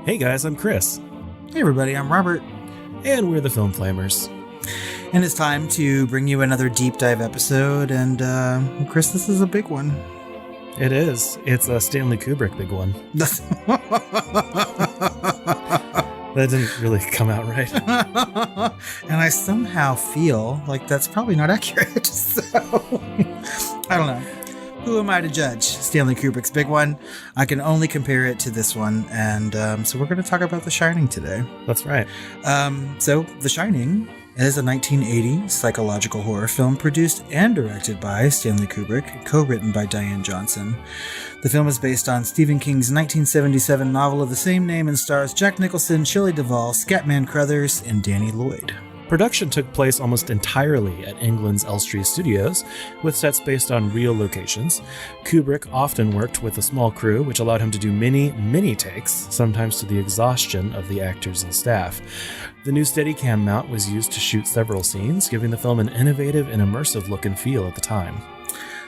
Hey guys, I'm Chris. Hey everybody, I'm Robert. And we're the Film Flamers. And it's time to bring you another deep dive episode, and Chris, this is a big one. It is. It's a Stanley Kubrick big one. That didn't really come out right. And I somehow feel like that's probably not accurate, so I don't know. Who am I to judge Stanley Kubrick's big one? I can only compare it to this one, and so we're going to talk about The Shining today. That's right. So The Shining is a 1980 psychological horror film produced and directed by Stanley Kubrick, co-written by Diane Johnson. The film is based on Stephen King's 1977 novel of the same name and stars Jack Nicholson, Shelley Duvall, Scatman Crothers, and Danny Lloyd. Production took place almost entirely at England's Elstree Studios, with sets based on real locations. Kubrick often worked with a small crew, which allowed him to do many takes, sometimes to the exhaustion of the actors and staff. The new Steadicam mount was used to shoot several scenes, giving the film an innovative and immersive look and feel at the time.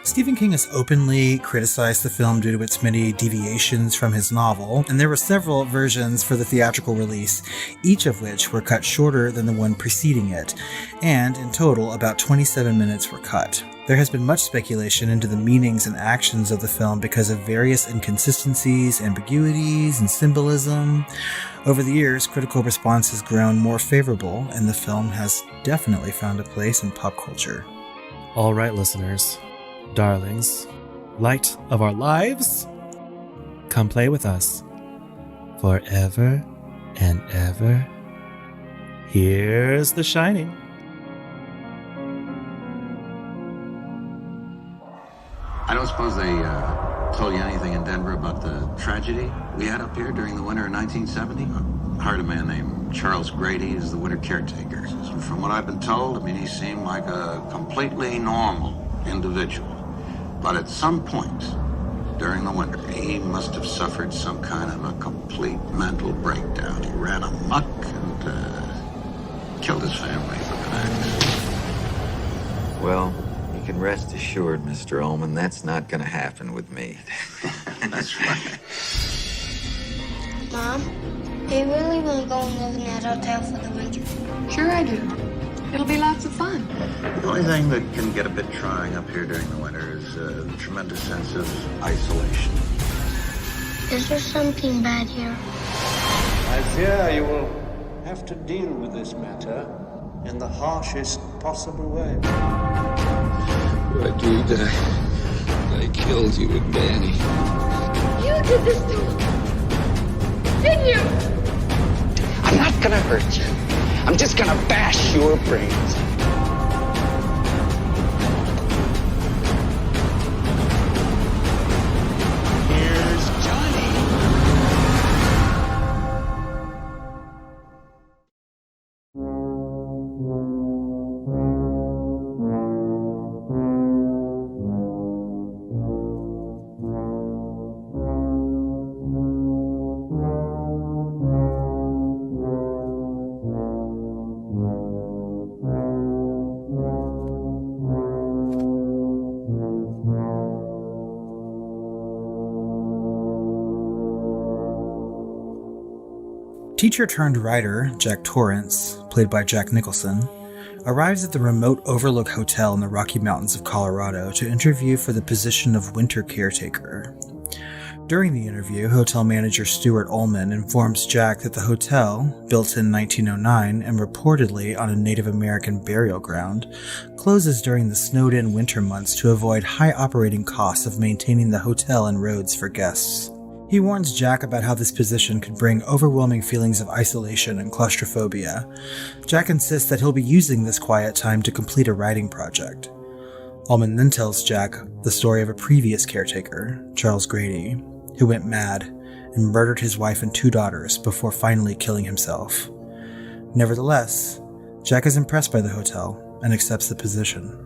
Stephen King has openly criticized the film due to its many deviations from his novel, and there were several versions for the theatrical release, each of which were cut shorter than the one preceding it, and in total about 27 minutes were cut. There has been much speculation into the meanings and actions of the film because of various inconsistencies, ambiguities, and symbolism. Over the years, critical response has grown more favorable, and the film has definitely found a place in pop culture. All right, listeners. Darlings, light of our lives, come play with us forever and ever. Here's The Shining. I don't suppose they told you anything in Denver about the tragedy we had up here during the winter of 1970? I hired a man named Charles Grady as the winter caretaker. From what I've been told, he seemed like a completely normal individual. But at some point during the winter, he must have suffered some kind of a complete mental breakdown. He ran amok and killed his family with an axe. Well, you can rest assured, Mr. Ullman, that's not going to happen with me. That's right. Mom, do you really want to go and live in that hotel for the winter? Sure I do. It'll be lots of fun. The only thing that can get a bit trying up here during the winter is the tremendous sense of isolation. Is there something bad here? I fear you will have to deal with this matter in the harshest possible way. I do that I killed you and Danny. You did this to him, didn't you? I'm not gonna hurt you. I'm just gonna bash your brains. Here's Johnny. Teacher-turned-writer Jack Torrance, played by Jack Nicholson, arrives at the remote Overlook Hotel in the Rocky Mountains of Colorado to interview for the position of winter caretaker. During the interview, hotel manager Stuart Ullman informs Jack that the hotel, built in 1909 and reportedly on a Native American burial ground, closes during the snowed-in winter months to avoid high operating costs of maintaining the hotel and roads for guests. He warns Jack about how this position could bring overwhelming feelings of isolation and claustrophobia. Jack insists that he'll be using this quiet time to complete a writing project. Ullman then tells Jack the story of a previous caretaker, Charles Grady, who went mad and murdered his wife and 2 daughters before finally killing himself. Nevertheless, Jack is impressed by the hotel and accepts the position.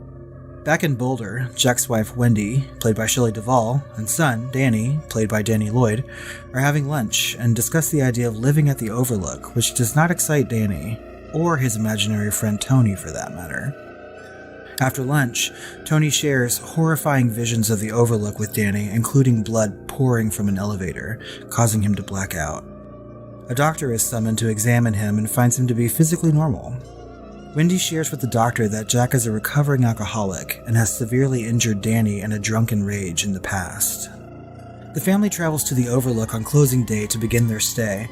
Back in Boulder, Jack's wife Wendy, played by Shelley Duvall, and son Danny, played by Danny Lloyd, are having lunch and discuss the idea of living at the Overlook, which does not excite Danny, or his imaginary friend Tony for that matter. After lunch, Tony shares horrifying visions of the Overlook with Danny, including blood pouring from an elevator, causing him to black out. A doctor is summoned to examine him and finds him to be physically normal. Wendy shares with the doctor that Jack is a recovering alcoholic and has severely injured Danny in a drunken rage in the past. The family travels to the Overlook on closing day to begin their stay,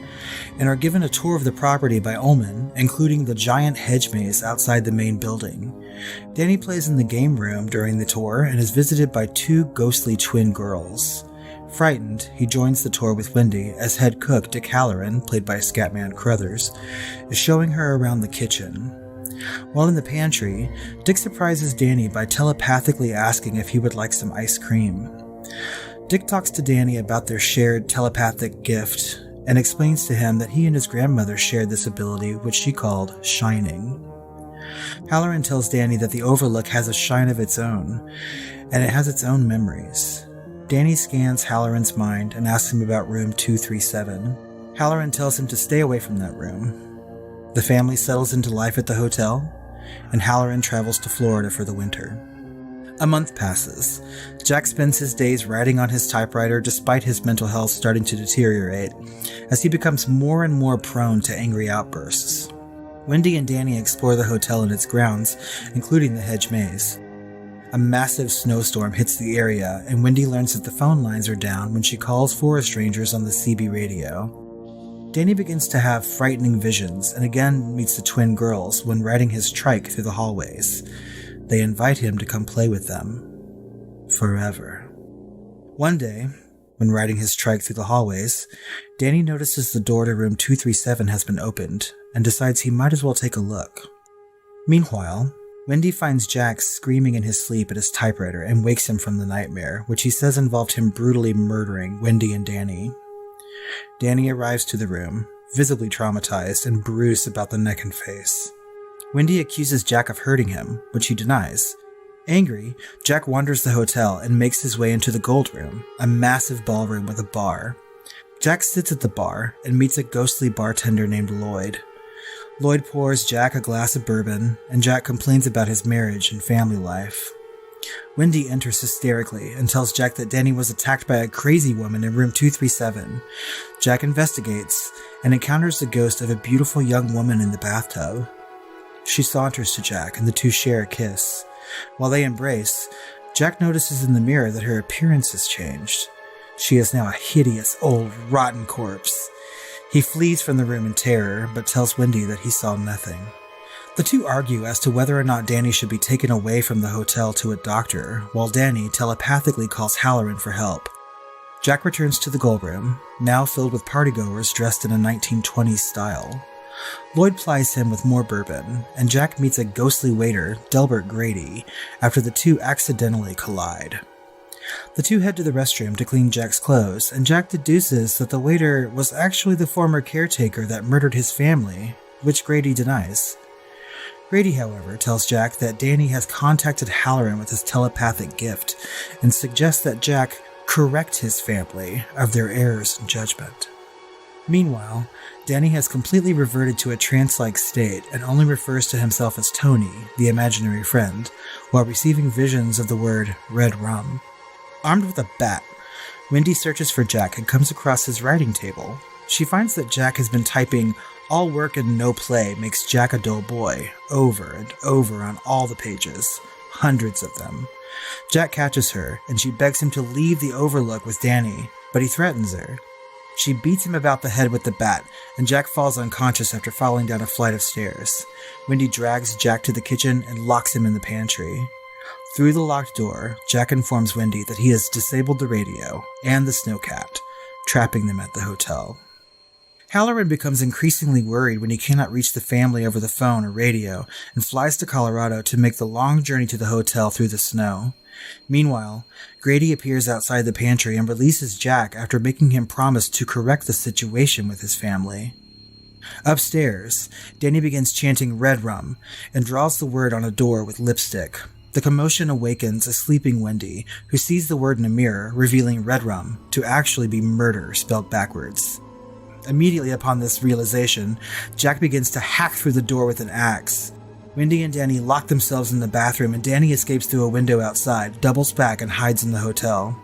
and are given a tour of the property by Ullman, including the giant hedge maze outside the main building. Danny plays in the game room during the tour and is visited by two ghostly twin girls. Frightened, he joins the tour with Wendy as head cook Dick Halloran, played by Scatman Crothers, is showing her around the kitchen. While in the pantry, Dick surprises Danny by telepathically asking if he would like some ice cream. Dick talks to Danny about their shared telepathic gift and explains to him that he and his grandmother shared this ability, which she called shining. Halloran tells Danny that the Overlook has a shine of its own, and it has its own memories. Danny scans Halloran's mind and asks him about room 237. Halloran tells him to stay away from that room. The family settles into life at the hotel, and Halloran travels to Florida for the winter. A month passes. Jack spends his days writing on his typewriter despite his mental health starting to deteriorate, as he becomes more and more prone to angry outbursts. Wendy and Danny explore the hotel and its grounds, including the hedge maze. A massive snowstorm hits the area, and Wendy learns that the phone lines are down when she calls forest rangers on the CB radio. Danny begins to have frightening visions and again meets the twin girls when riding his trike through the hallways. They invite him to come play with them. Forever. One day, when riding his trike through the hallways, Danny notices the door to room 237 has been opened and decides he might as well take a look. Meanwhile, Wendy finds Jack screaming in his sleep at his typewriter and wakes him from the nightmare, which he says involved him brutally murdering Wendy and Danny. Danny arrives to the room, visibly traumatized and bruised about the neck and face. Wendy accuses Jack of hurting him, which he denies. Angry, Jack wanders the hotel and makes his way into the Gold Room, a massive ballroom with a bar. Jack sits at the bar and meets a ghostly bartender named Lloyd. Lloyd pours Jack a glass of bourbon, and Jack complains about his marriage and family life. Wendy enters hysterically and tells Jack that Danny was attacked by a crazy woman in room 237. Jack investigates and encounters the ghost of a beautiful young woman in the bathtub. She saunters to Jack and the two share a kiss. While they embrace, Jack notices in the mirror that her appearance has changed. She is now a hideous, old, rotten corpse. He flees from the room in terror, but tells Wendy that he saw nothing. The two argue as to whether or not Danny should be taken away from the hotel to a doctor, while Danny telepathically calls Halloran for help. Jack returns to the Gold Room, now filled with partygoers dressed in a 1920s style. Lloyd plies him with more bourbon, and Jack meets a ghostly waiter, Delbert Grady, after the two accidentally collide. The two head to the restroom to clean Jack's clothes, and Jack deduces that the waiter was actually the former caretaker that murdered his family, which Grady denies. Grady, however, tells Jack that Danny has contacted Halloran with his telepathic gift and suggests that Jack correct his family of their errors in judgment. Meanwhile, Danny has completely reverted to a trance-like state and only refers to himself as Tony, the imaginary friend, while receiving visions of the word red rum. Armed with a bat, Wendy searches for Jack and comes across his writing table. She finds that Jack has been typing "all work and no play makes Jack a dull boy" over and over on all the pages, hundreds of them. Jack catches her, and she begs him to leave the Overlook with Danny, but he threatens her. She beats him about the head with the bat, and Jack falls unconscious after falling down a flight of stairs. Wendy drags Jack to the kitchen and locks him in the pantry. Through the locked door, Jack informs Wendy that he has disabled the radio and the snowcat, trapping them at the hotel. Halloran becomes increasingly worried when he cannot reach the family over the phone or radio and flies to Colorado to make the long journey to the hotel through the snow. Meanwhile, Grady appears outside the pantry and releases Jack after making him promise to correct the situation with his family. Upstairs, Danny begins chanting red rum and draws the word on a door with lipstick. The commotion awakens a sleeping Wendy, who sees the word in a mirror, revealing red rum to actually be murder spelled backwards. Immediately upon this realization, Jack begins to hack through the door with an axe. Wendy and Danny lock themselves in the bathroom, and Danny escapes through a window outside, doubles back, and hides in the hotel.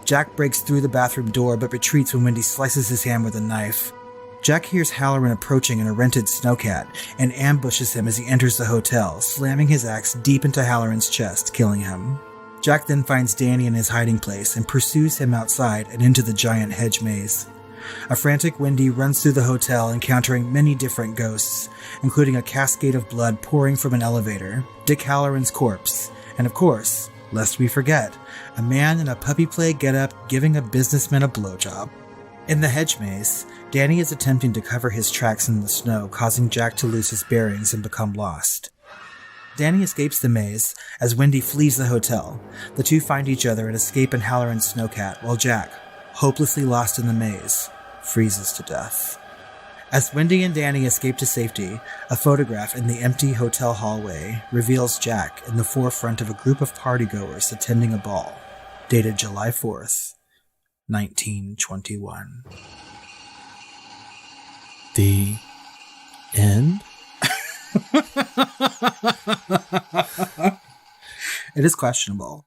Jack breaks through the bathroom door but retreats when Wendy slices his hand with a knife. Jack hears Halloran approaching in a rented snowcat and ambushes him as he enters the hotel, slamming his axe deep into Halloran's chest, killing him. Jack then finds Danny in his hiding place and pursues him outside and into the giant hedge maze. A frantic Wendy runs through the hotel, encountering many different ghosts, including a cascade of blood pouring from an elevator, Dick Halloran's corpse, and of course, lest we forget, a man in a puppy play getup giving a businessman a blowjob. In the hedge maze, Danny is attempting to cover his tracks in the snow, causing Jack to lose his bearings and become lost. Danny escapes the maze as Wendy flees the hotel. The two find each other and escape in Halloran's snowcat, while Jack, hopelessly lost in the maze, freezes to death. As Wendy and Danny escape to safety, a photograph in the empty hotel hallway reveals Jack in the forefront of a group of partygoers attending a ball, dated July 4th, 1921. The end? It is questionable.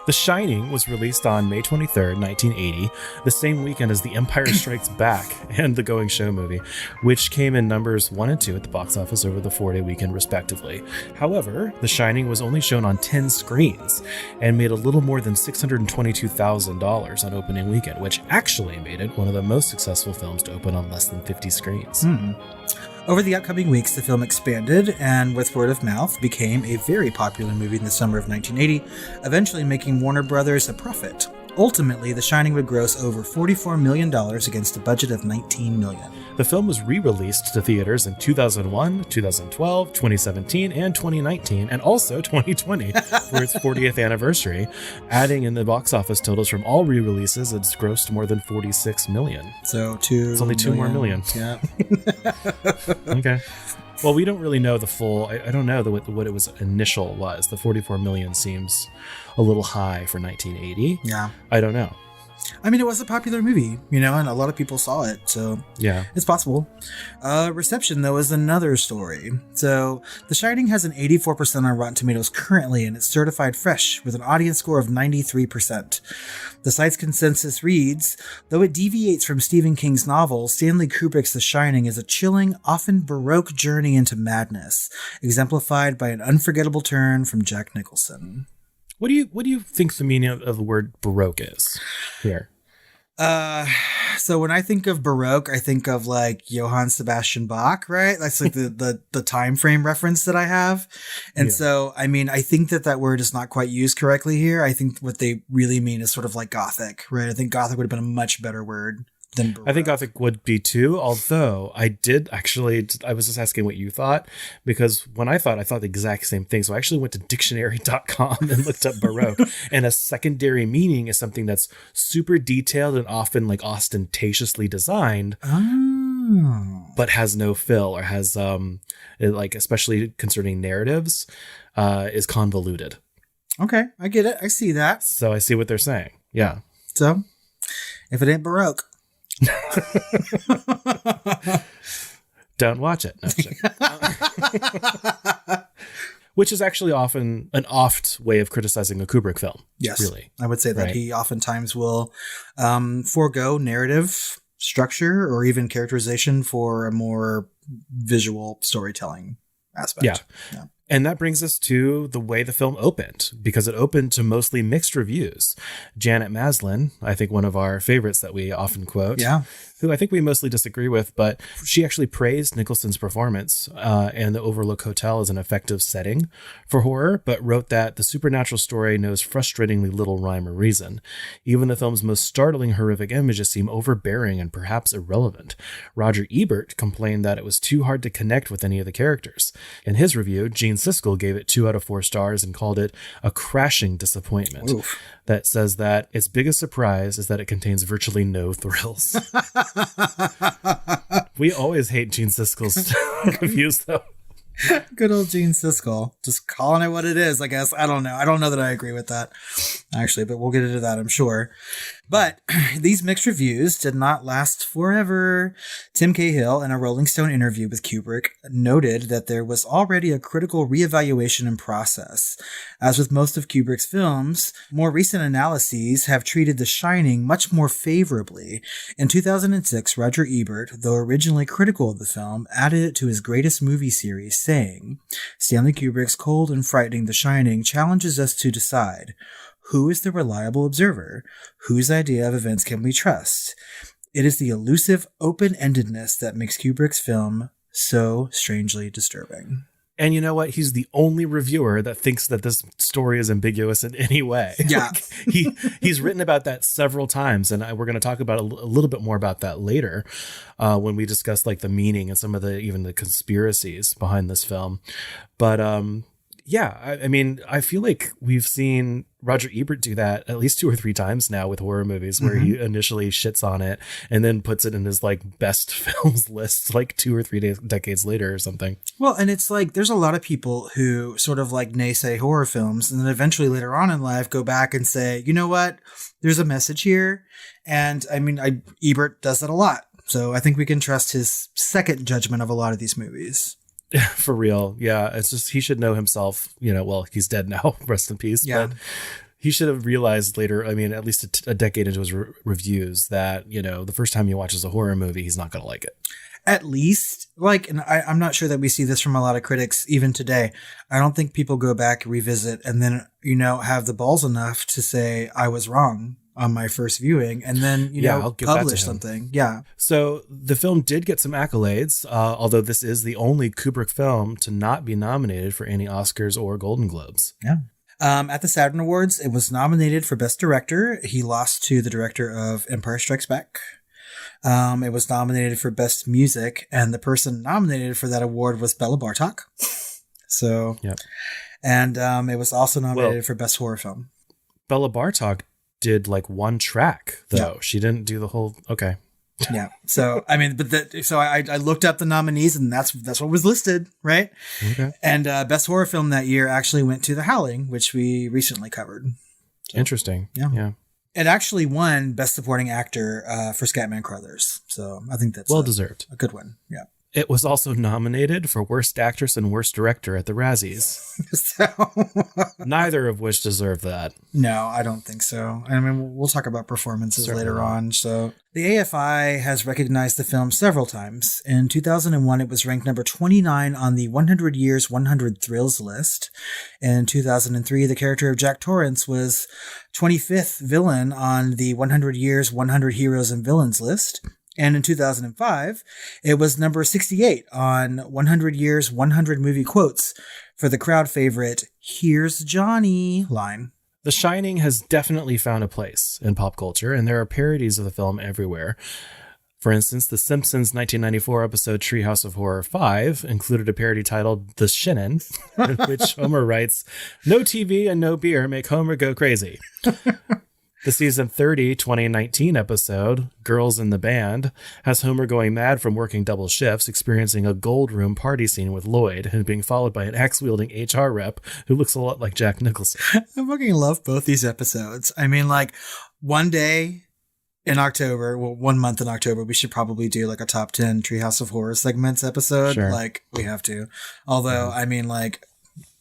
The Shining was released on May 23rd, 1980, the same weekend as The Empire Strikes Back and The Going Show movie, which came in numbers 1 and 2 at the box office over the 4-day weekend, respectively. However, The Shining was only shown on 10 screens and made a little more than $622,000 on opening weekend, which actually made it one of the most successful films to open on less than 50 screens. Over the upcoming weeks, the film expanded and, with word of mouth, became a very popular movie in the summer of 1980, eventually making Warner Brothers a profit. Ultimately, The Shining would gross over $44 million against a budget of $19 million. The film was re-released to theaters in 2001, 2012, 2017, and 2019, and also 2020 for its 40th anniversary. Adding in the box office totals from all re-releases, it's grossed more than $46 million. So it's only $2 more million. Yeah. Okay. Well, we don't really know the full. I don't know what it was initial was. The 44 million seems a little high for 1980. Yeah. I don't know. I mean, it was a popular movie, and a lot of people saw it, so yeah, it's possible. Reception, though, is another story. So, The Shining has an 84% on Rotten Tomatoes currently, and it's certified fresh with an audience score of 93%. The site's consensus reads, though it deviates from Stephen King's novel, Stanley Kubrick's The Shining is a chilling, often baroque journey into madness, exemplified by an unforgettable turn from Jack Nicholson. What do you think the meaning of the word baroque is here? So when I think of baroque, I think of like Johann Sebastian Bach, right? That's like the time frame reference that I have. And so, I mean, I think that word is not quite used correctly here. I think what they really mean is sort of like Gothic, right? I think Gothic would have been a much better word than baroque. I think Gothic would be too, although I was just asking what you thought, because when I thought the exact same thing. So I actually went to dictionary.com and looked up baroque, and a secondary meaning is something that's super detailed and often like ostentatiously designed, but has no fill, or has like, especially concerning narratives, is convoluted. Okay, I get it. I see that. So I see what they're saying. Yeah. So if it ain't baroque, don't watch it. No, which is actually often an oft way of criticizing a Kubrick film. Yes, really. I would say that he oftentimes will forego narrative structure or even characterization for a more visual storytelling aspect. Yeah. And that brings us to the way the film opened, because it opened to mostly mixed reviews. Janet Maslin, I think one of our favorites that we often quote, who I think we mostly disagree with, but she actually praised Nicholson's performance and the Overlook Hotel as an effective setting for horror, but wrote that the supernatural story knows frustratingly little rhyme or reason. Even the film's most startling horrific images seem overbearing and perhaps irrelevant. Roger Ebert complained that it was too hard to connect with any of the characters. In his review, Gene Siskel gave it 2 out of 4 stars and called it a crashing disappointment. Oof. That says that its biggest surprise is that it contains virtually no thrills. We always hate Gene Siskel's reviews, though. Good old Gene Siskel. Just calling it what it is, I guess. I don't know. I don't know that I agree with that, actually, but we'll get into that, I'm sure. But these mixed reviews did not last forever. Tim Cahill, in a Rolling Stone interview with Kubrick, noted that there was already a critical reevaluation in process. As with most of Kubrick's films, more recent analyses have treated The Shining much more favorably. In 2006, Roger Ebert, though originally critical of the film, added it to his greatest movie series, saying, "Stanley Kubrick's cold and frightening The Shining challenges us to decide, who is the reliable observer? Whose idea of events can we trust? It is the elusive open-endedness that makes Kubrick's film so strangely disturbing." And you know what? He's the only reviewer that thinks that this story is ambiguous in any way. Yeah. He's written about that several times, and we're going to talk about a little bit more about that later when we discuss like the meaning and some of even the conspiracies behind this film. But yeah, I mean, I feel like we've seen Roger Ebert do that at least 2 or 3 times now with horror movies, where he initially shits on it and then puts it in his like best films list like 2 or 3 decades later or something. Well, and it's like there's a lot of people who sort of like naysay horror films and then eventually later on in life go back and say, you know what, there's a message here. And I mean, Ebert does that a lot. So I think we can trust his second judgment of a lot of these movies. For real. Yeah. It's just, he should know himself, well, he's dead now, rest in peace. Yeah. But he should have realized later, I mean, at least a decade into his reviews that, the first time he watches a horror movie, he's not going to like it. At least, and I'm not sure that we see this from a lot of critics even today. I don't think people go back, revisit, and then, have the balls enough to say, I was wrong on my first viewing, and then, I'll give that to publish him. Something. Yeah. So the film did get some accolades, although this is the only Kubrick film to not be nominated for any Oscars or Golden Globes. Yeah. At the Saturn Awards, it was nominated for Best Director. He lost to the director of Empire Strikes Back. It was nominated for Best Music, and the person nominated for that award was Bela Bartok. So, yep. And it was also nominated for Best Horror Film. Bela Bartok did like one track, though. Yeah. She didn't do the whole. Okay. Yeah. So, I mean, I looked up the nominees, and that's what was listed, right? Okay. And Best Horror Film that year actually went to The Howling, which we recently covered. So, interesting. Yeah. It actually won Best Supporting Actor for Scatman Crothers. So I think that's well-deserved. A good one. Yeah. It was also nominated for Worst Actress and Worst Director at the Razzies. Neither of which deserve that. No, I don't think so. I mean, we'll talk about performances later on. So the AFI has recognized the film several times. In 2001, it was ranked number 29 on the 100 Years 100 Thrills list. In 2003, the character of Jack Torrance was 25th villain on the 100 Years 100 Heroes and Villains list. And in 2005, it was number 68 on 100 Years 100 Movie Quotes for the crowd favorite "Here's Johnny" line. The Shining has definitely found a place in pop culture, and there are parodies of the film everywhere. For instance, The Simpsons' 1994 episode Treehouse of Horror 5 included a parody titled The Shinin', in which Homer writes, "No TV and no beer make Homer go crazy." The season 30 2019 episode, Girls in the Band, has Homer going mad from working double shifts, experiencing a gold room party scene with Lloyd, and being followed by an axe-wielding HR rep who looks a lot like Jack Nicholson. I fucking love both these episodes. I mean, like, one day in October, 1 month in October, we should probably do like a top 10 Treehouse of Horror segments episode. Sure. Like, we have to. Although, I mean, like,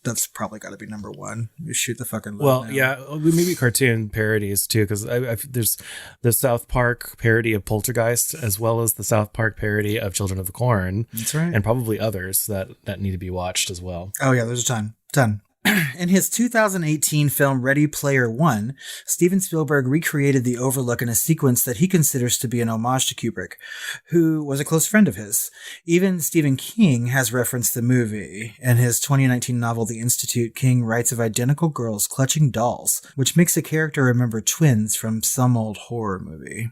that's probably got to be number 1. You shoot the fucking load. Well, now. yeah, maybe cartoon parodies too, because there's the South Park parody of Poltergeist, as well as the South Park parody of Children of the Corn. That's right. And probably others that need to be watched as well. Oh yeah, there's a ton. In his 2018 film Ready Player One, Steven Spielberg recreated the Overlook in a sequence that he considers to be an homage to Kubrick, who was a close friend of his. Even Stephen King has referenced the movie. In his 2019 novel The Institute, King writes of identical girls clutching dolls, which makes a character remember twins from some old horror movie.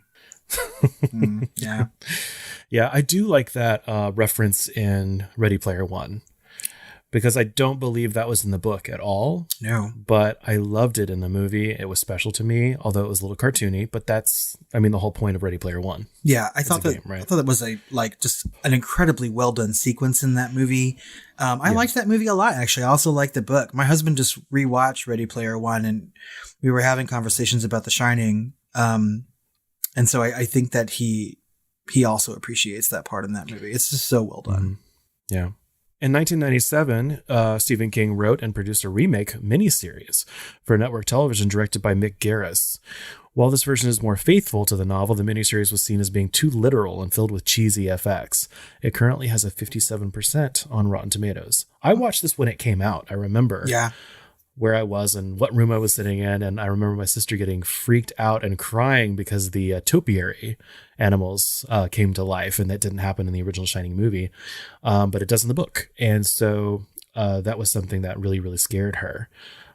Yeah. Yeah, I do like that reference in Ready Player One, because I don't believe that was in the book at all. No. But I loved it in the movie. It was special to me, although it was a little cartoony, but that's, I mean, the whole point of Ready Player One. Yeah, I thought that was just an incredibly well done sequence in that movie. I liked that movie a lot, actually. I also liked the book. My husband just rewatched Ready Player One, and we were having conversations about The Shining And so I think that he also appreciates that part in that movie. It's just so well done. Mm-hmm. Yeah. In 1997, Stephen King wrote and produced a remake miniseries for network television directed by Mick Garris. While this version is more faithful to the novel, the miniseries was seen as being too literal and filled with cheesy effects. It currently has a 57% on Rotten Tomatoes. I watched this when it came out. I remember where I was and what room I was sitting in. And I remember my sister getting freaked out and crying because the topiary animals came to life, and that didn't happen in the original Shining movie. But it does in the book. And so that was something that really, really scared her.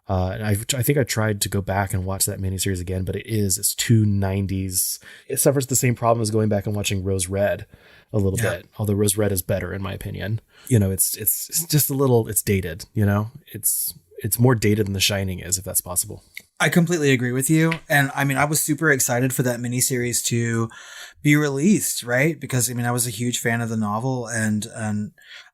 And I think I tried to go back and watch that miniseries again, but it's too 90s. It suffers the same problem as going back and watching Rose Red a little bit, although Rose Red is better in my opinion. You know, it's just a little, it's dated, you know, it's more dated than The Shining is, if that's possible. I completely agree with you. And I mean, I was super excited for that miniseries to be released, right? Because I mean, I was a huge fan of the novel, and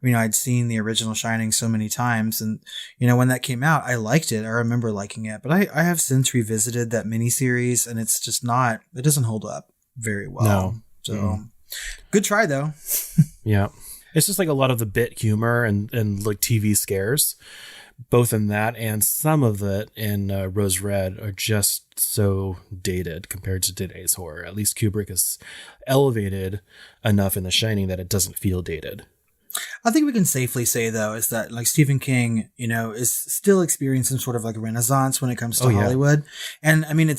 you know, I'd seen the original Shining so many times, and you know, when that came out, I liked it. I remember liking it, but I have since revisited that miniseries, and it's just not, it doesn't hold up very well. No. So good try though. Yeah. It's just like a lot of the bit humor and like TV scares, both in that and some of it in Rose Red, are just so dated compared to today's horror. At least Kubrick is elevated enough in The Shining that it doesn't feel dated. I think we can safely say, though, is that like Stephen King, you know, is still experiencing sort of like a renaissance when it comes to Hollywood. And I mean,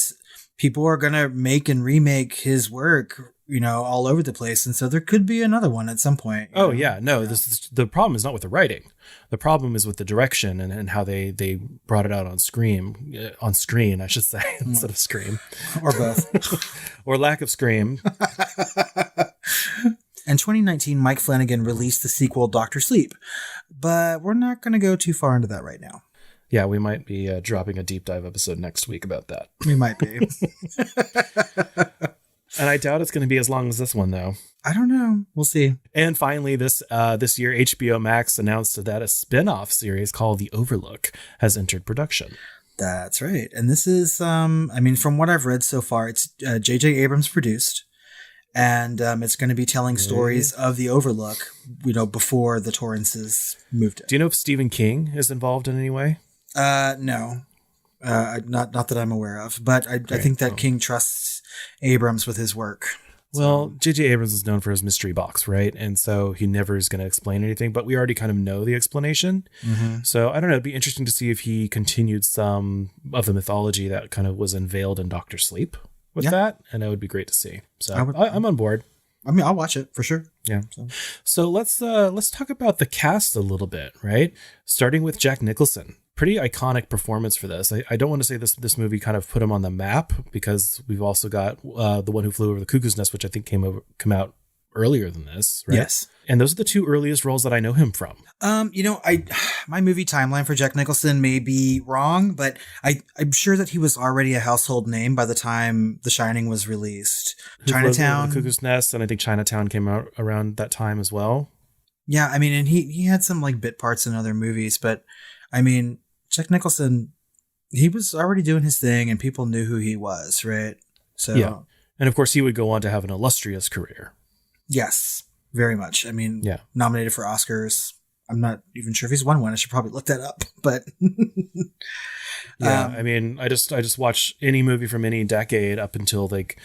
people are going to make and remake his work, you know, all over the place. And so there could be another one at some point. Oh, yeah. No, the problem is not with the writing. The problem is with the direction and how they brought it out on screen, I should say, instead of Scream. Or both. Or lack of Scream. In 2019, Mike Flanagan released the sequel, Dr. Sleep. But we're not going to go too far into that right now. Yeah, we might be dropping a deep dive episode next week about that. We might be. And I doubt it's going to be as long as this one, though. I don't know. We'll see. And finally, this year, HBO Max announced that a spin-off series called The Overlook has entered production. That's right. And this is, I mean, from what I've read so far, it's J.J. Abrams produced. And it's going to be telling stories of the Overlook, you know, before the Torrances moved in. Do you know if Stephen King is involved in any way? No. Not that I'm aware of. But I think that King trusts Abrams with his work. Well, J.J. Abrams is known for his mystery box, right? And so he never is going to explain anything, but we already kind of know the explanation. Mm-hmm. So I don't know. It'd be interesting to see if he continued some of the mythology that kind of was unveiled in Dr. Sleep with that. And that would be great to see. So I'm on board. I mean, I'll watch it for sure. Yeah. So let's talk about the cast a little bit, right? Starting with Jack Nicholson. Pretty iconic performance for this. I don't want to say this movie kind of put him on the map, because we've also got The One Who Flew Over the Cuckoo's Nest, which I think come out earlier than this, right? Yes. And those are the two earliest roles that I know him from. You know, my movie timeline for Jack Nicholson may be wrong, but I'm sure that he was already a household name by the time The Shining was released. Chinatown, The Cuckoo's Nest, and I think Chinatown came out around that time as well. Yeah, I mean, and he had some like bit parts in other movies, but I mean, Jack Nicholson, he was already doing his thing and people knew who he was, right? So yeah. And of course he would go on to have an illustrious career. Yes, very much. I mean, nominated for Oscars. I'm not even sure if he's won one. I should probably look that up, but I mean, I just watch any movie from any decade up until like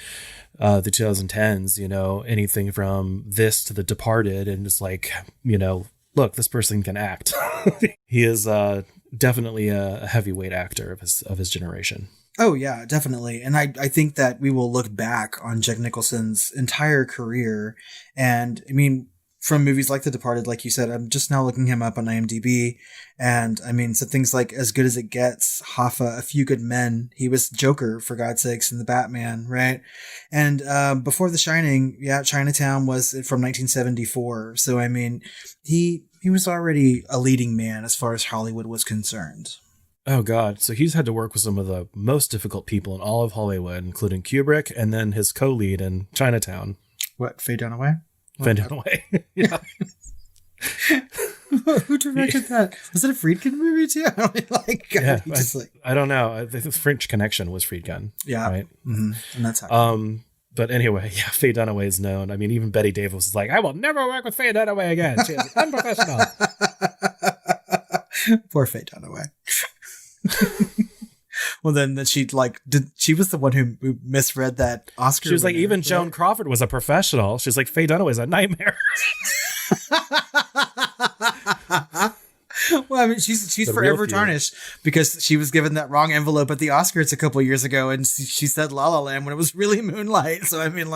the 2010s, you know, anything from this to The Departed, and it's like, you know, look, this person can act. He is definitely a heavyweight actor of his generation. Oh yeah, definitely. And I think that we will look back on Jack Nicholson's entire career. And I mean, from movies like The Departed, like you said, I'm just now looking him up on IMDb. And I mean, so things like As Good as It Gets, Hoffa, A Few Good Men. He was Joker, for God's sakes, in The Batman, right? And before The Shining, Chinatown was from 1974. So I mean, he was already a leading man as far as Hollywood was concerned. Oh, God. So he's had to work with some of the most difficult people in all of Hollywood, including Kubrick and then his co-lead in Chinatown. What, Faye Dunaway? Faye Dunaway. Yeah. Who directed that? Was it a Friedkin movie too? I mean, I don't know. The French Connection was Friedkin. Yeah. Right. Mm-hmm. And that's how. But anyway, yeah, Faye Dunaway is known. I mean, even Betty Davis was like, I will never work with Faye Dunaway again. She is unprofessional. Poor Faye Dunaway. Well, then she she was the one who misread that Oscar. She was like, winner, even right? Joan Crawford was a professional. She's like, Faye Dunaway's a nightmare. Well, I mean, she's forever tarnished because she was given that wrong envelope at the Oscars a couple years ago, and she said La La Land when it was really Moonlight. So I mean,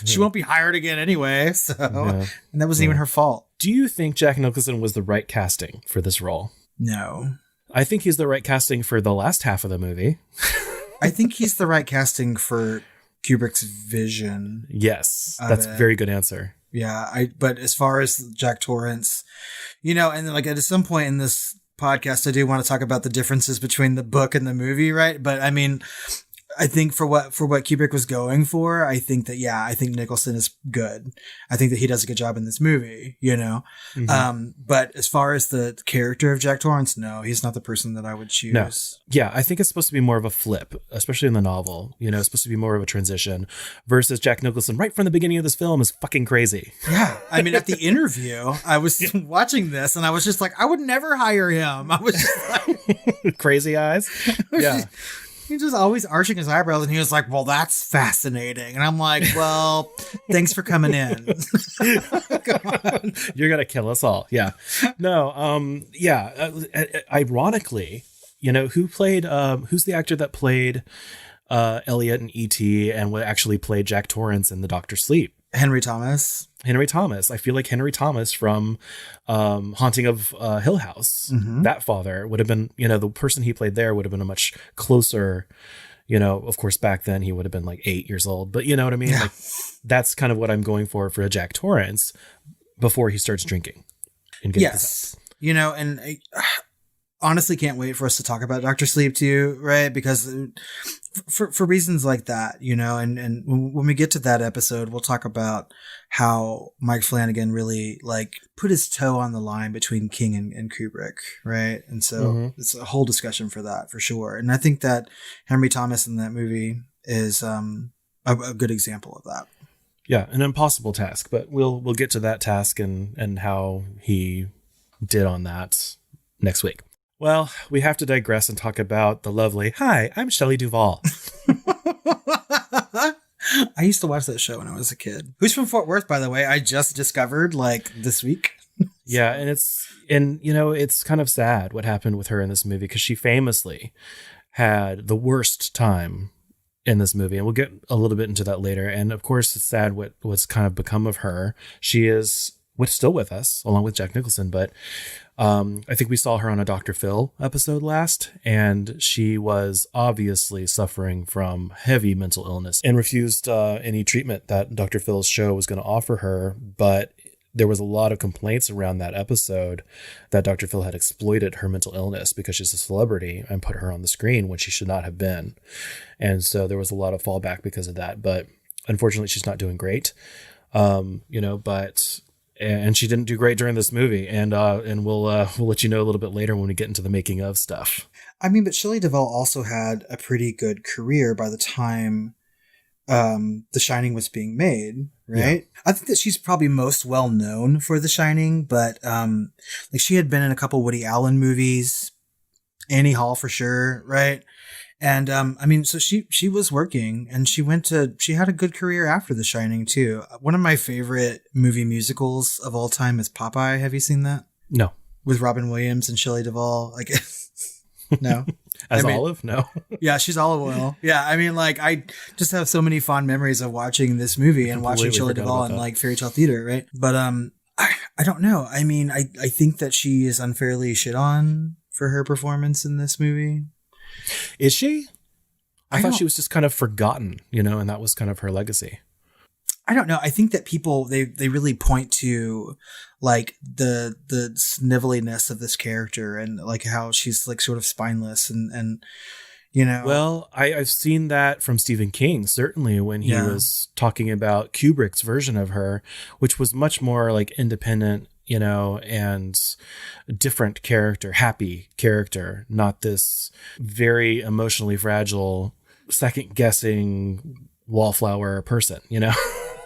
she won't be hired again anyway. So, and that wasn't even her fault. Do you think Jack Nicholson was the right casting for this role? No, I think he's the right casting for the last half of the movie. I think he's the right casting for Kubrick's vision. Yes, that's a very good answer. Yeah, but as far as Jack Torrance, and at some point in this podcast, I do want to talk about the differences between the book and the movie, right? But I mean, I think for what Kubrick was going for, I think Nicholson is good. I think that he does a good job in this movie, Mm-hmm. But as far as the character of Jack Torrance, no, he's not the person that I would choose. No. Yeah, I think it's supposed to be more of a flip, especially in the novel. It's supposed to be more of a transition versus Jack Nicholson right from the beginning of this film is fucking crazy. Yeah. I mean, at the interview, I was watching this and I was just like, I would never hire him. I was just like... Crazy eyes? Yeah. He's just always arching his eyebrows, and he was like, well, that's fascinating. And I'm like, well, thanks for coming in. Come on. You're going to kill us all. Yeah. No, ironically, who's the actor that played Elliot in E.T. and what actually played Jack Torrance in The Doctor Sleep? Henry Thomas. I feel like Henry Thomas from Haunting of Hill House, mm-hmm. that father would have been, the person he played there would have been a much closer, of course, back then he would have been like 8 years old, but you know what I mean? Yeah. Like, that's kind of what I'm going for a Jack Torrance before he starts drinking. And getting possessed. And I honestly can't wait for us to talk about Dr. Sleep too, right? Because for reasons like that, and when we get to that episode, we'll talk about how Mike Flanagan really put his toe on the line between King and Kubrick, right? And so It's a whole discussion for that, for sure. And I think that Henry Thomas in that movie is a good example of that. Yeah, an impossible task, but we'll get to that task and how he did on that next week. Well, we have to digress and talk about the lovely, hi, I'm Shelley Duvall. I used to watch that show when I was a kid. Who's from Fort Worth, by the way? I just discovered this week. Yeah, and it's kind of sad what happened with her in this movie because she famously had the worst time in this movie, and we'll get a little bit into that later. And of course, it's sad what's kind of become of her. She is still with us, along with Jack Nicholson, but I think we saw her on a Dr. Phil episode last, and she was obviously suffering from heavy mental illness and refused any treatment that Dr. Phil's show was going to offer her. But there was a lot of complaints around that episode that Dr. Phil had exploited her mental illness because she's a celebrity and put her on the screen when she should not have been. And so there was a lot of fallback because of that. But unfortunately, she's not doing great, and she didn't do great during this movie. And we'll let you know a little bit later when we get into the making of stuff. I mean, but Shelley Duvall also had a pretty good career by the time The Shining was being made, right? Yeah. I think that she's probably most well known for The Shining, but she had been in a couple Woody Allen movies, Annie Hall for sure, right? And so she was working, and she had a good career after The Shining too. One of my favorite movie musicals of all time is Popeye. Have you seen that? No. With Robin Williams and Shelley Duvall. No. Olive? No. Yeah, she's Olive Oil. Yeah, I just have so many fond memories of watching this movie and watching Shelley Duvall in fairy tale theater, right? But I don't know. I mean, I think that she is unfairly shit on for her performance in this movie. Is she? I thought she was just kind of forgotten, and that was kind of her legacy. I don't know. I think that people, they really point to the sniveliness of this character and how she's sort of spineless and Well, I've seen that from Stephen King, certainly when he was talking about Kubrick's version of her, which was much more independent, you know, and a different character, happy character, not this very emotionally fragile, second guessing wallflower person, you know.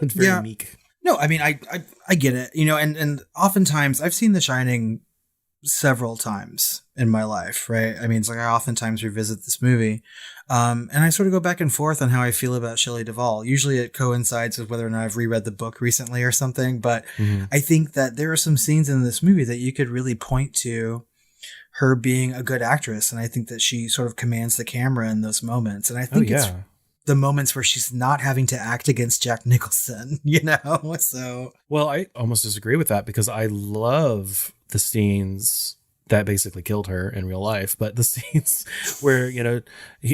It's very meek. No, I mean, I get it, you know, and oftentimes I've seen The Shining several times in my life, right? I mean, it's like I oftentimes revisit this movie, and I sort of go back and forth on how I feel about Shelley Duvall. Usually it coincides with whether or not I've reread the book recently or something, but I think that there are some scenes in this movie that you could really point to her being a good actress, and I think that she sort of commands the camera in those moments, and I think it's the moments where she's not having to act against Jack Nicholson, you know? So, well, I almost disagree with that because I love the scenes that basically killed her in real life, but the scenes where, you know,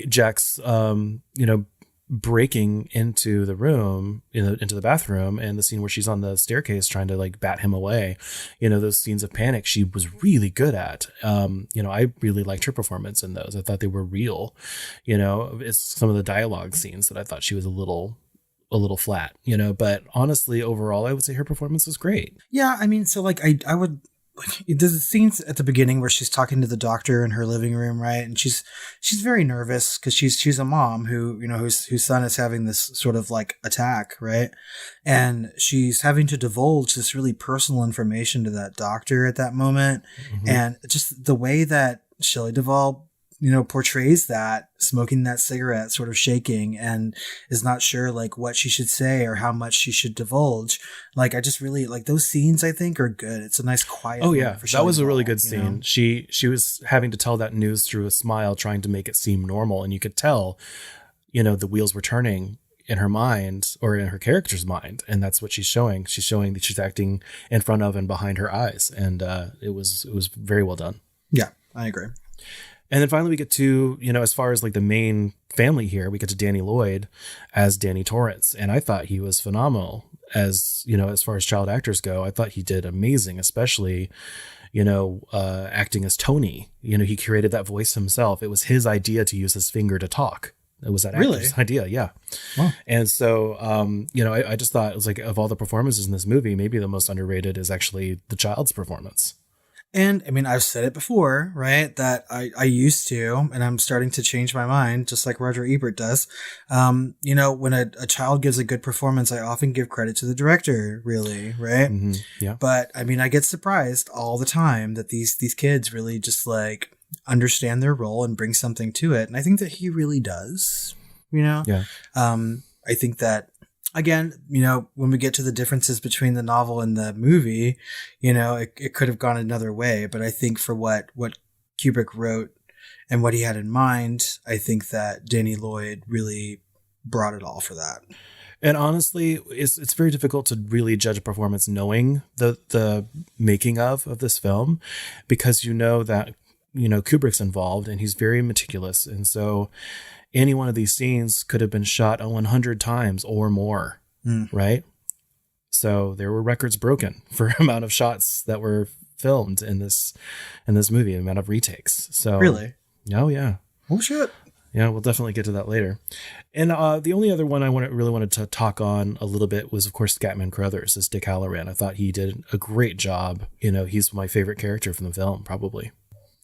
Jack's, you know, breaking into the room, you know, into the bathroom, and the scene where she's on the staircase trying to like bat him away, you know, those scenes of panic she was really good at. You know, I really liked her performance in those. I thought they were real. You know, it's some of the dialogue scenes that I thought she was a little flat, you know, but honestly, overall, I would say her performance was great. Yeah. I mean, so like I would, there's a scenes at the beginning where she's talking to the doctor in her living room, right? And she's very nervous because she's a mom who, you know, whose son is having this sort of like attack, right? And she's having to divulge this really personal information to that doctor at that moment. And just the way that Shelley Duvall, you know, portrays that, smoking that cigarette, sort of shaking, and is not sure like what she should say or how much she should divulge. Like, I just really like those scenes, I think, are good. It's a nice quiet. Oh yeah. For that was Duvall, a really good scene. Know? She was having to tell that news through a smile, trying to make it seem normal. And you could tell, you know, the wheels were turning in her mind or in her character's mind. And that's what she's showing. She's showing that she's acting in front of and behind her eyes. And it was very well done. Yeah, I agree. And then finally we get to, you know, as far as like the main family here, we get to Danny Lloyd as Danny Torrance. And I thought he was phenomenal as, you know, as far as child actors go. I thought he did amazing, especially, you know, acting as Tony. You know, he created that voice himself. It was his idea to use his finger to talk. It was that actor's idea. Yeah. Wow. And so, you know, I just thought it was like, of all the performances in this movie, maybe the most underrated is actually the child's performance. And I mean, I've said it before, right? That I used to, and I'm starting to change my mind, just like Roger Ebert does. You know, when a child gives a good performance, I often give credit to the director, really, right? Yeah. But I mean, I get surprised all the time that these kids really just like understand their role and bring something to it. And I think that he really does, you know? Yeah. I think that, again, you know, when we get to the differences between the novel and the movie, you know, it could have gone another way. But I think for what Kubrick wrote and what he had in mind, I think that Danny Lloyd really brought it all for that. And honestly, it's very difficult to really judge a performance knowing the making of this film, because you know that, you know, Kubrick's involved and he's very meticulous. And so any one of these scenes could have been shot 100 times or more, right? So there were records broken for amount of shots that were filmed in this movie, amount of retakes. So really, oh yeah, oh shit, yeah, we'll definitely get to that later. And the only other one I really wanted to talk on a little bit was, of course, Scatman Crothers as Dick Halloran. I thought he did a great job. You know, he's my favorite character from the film, probably.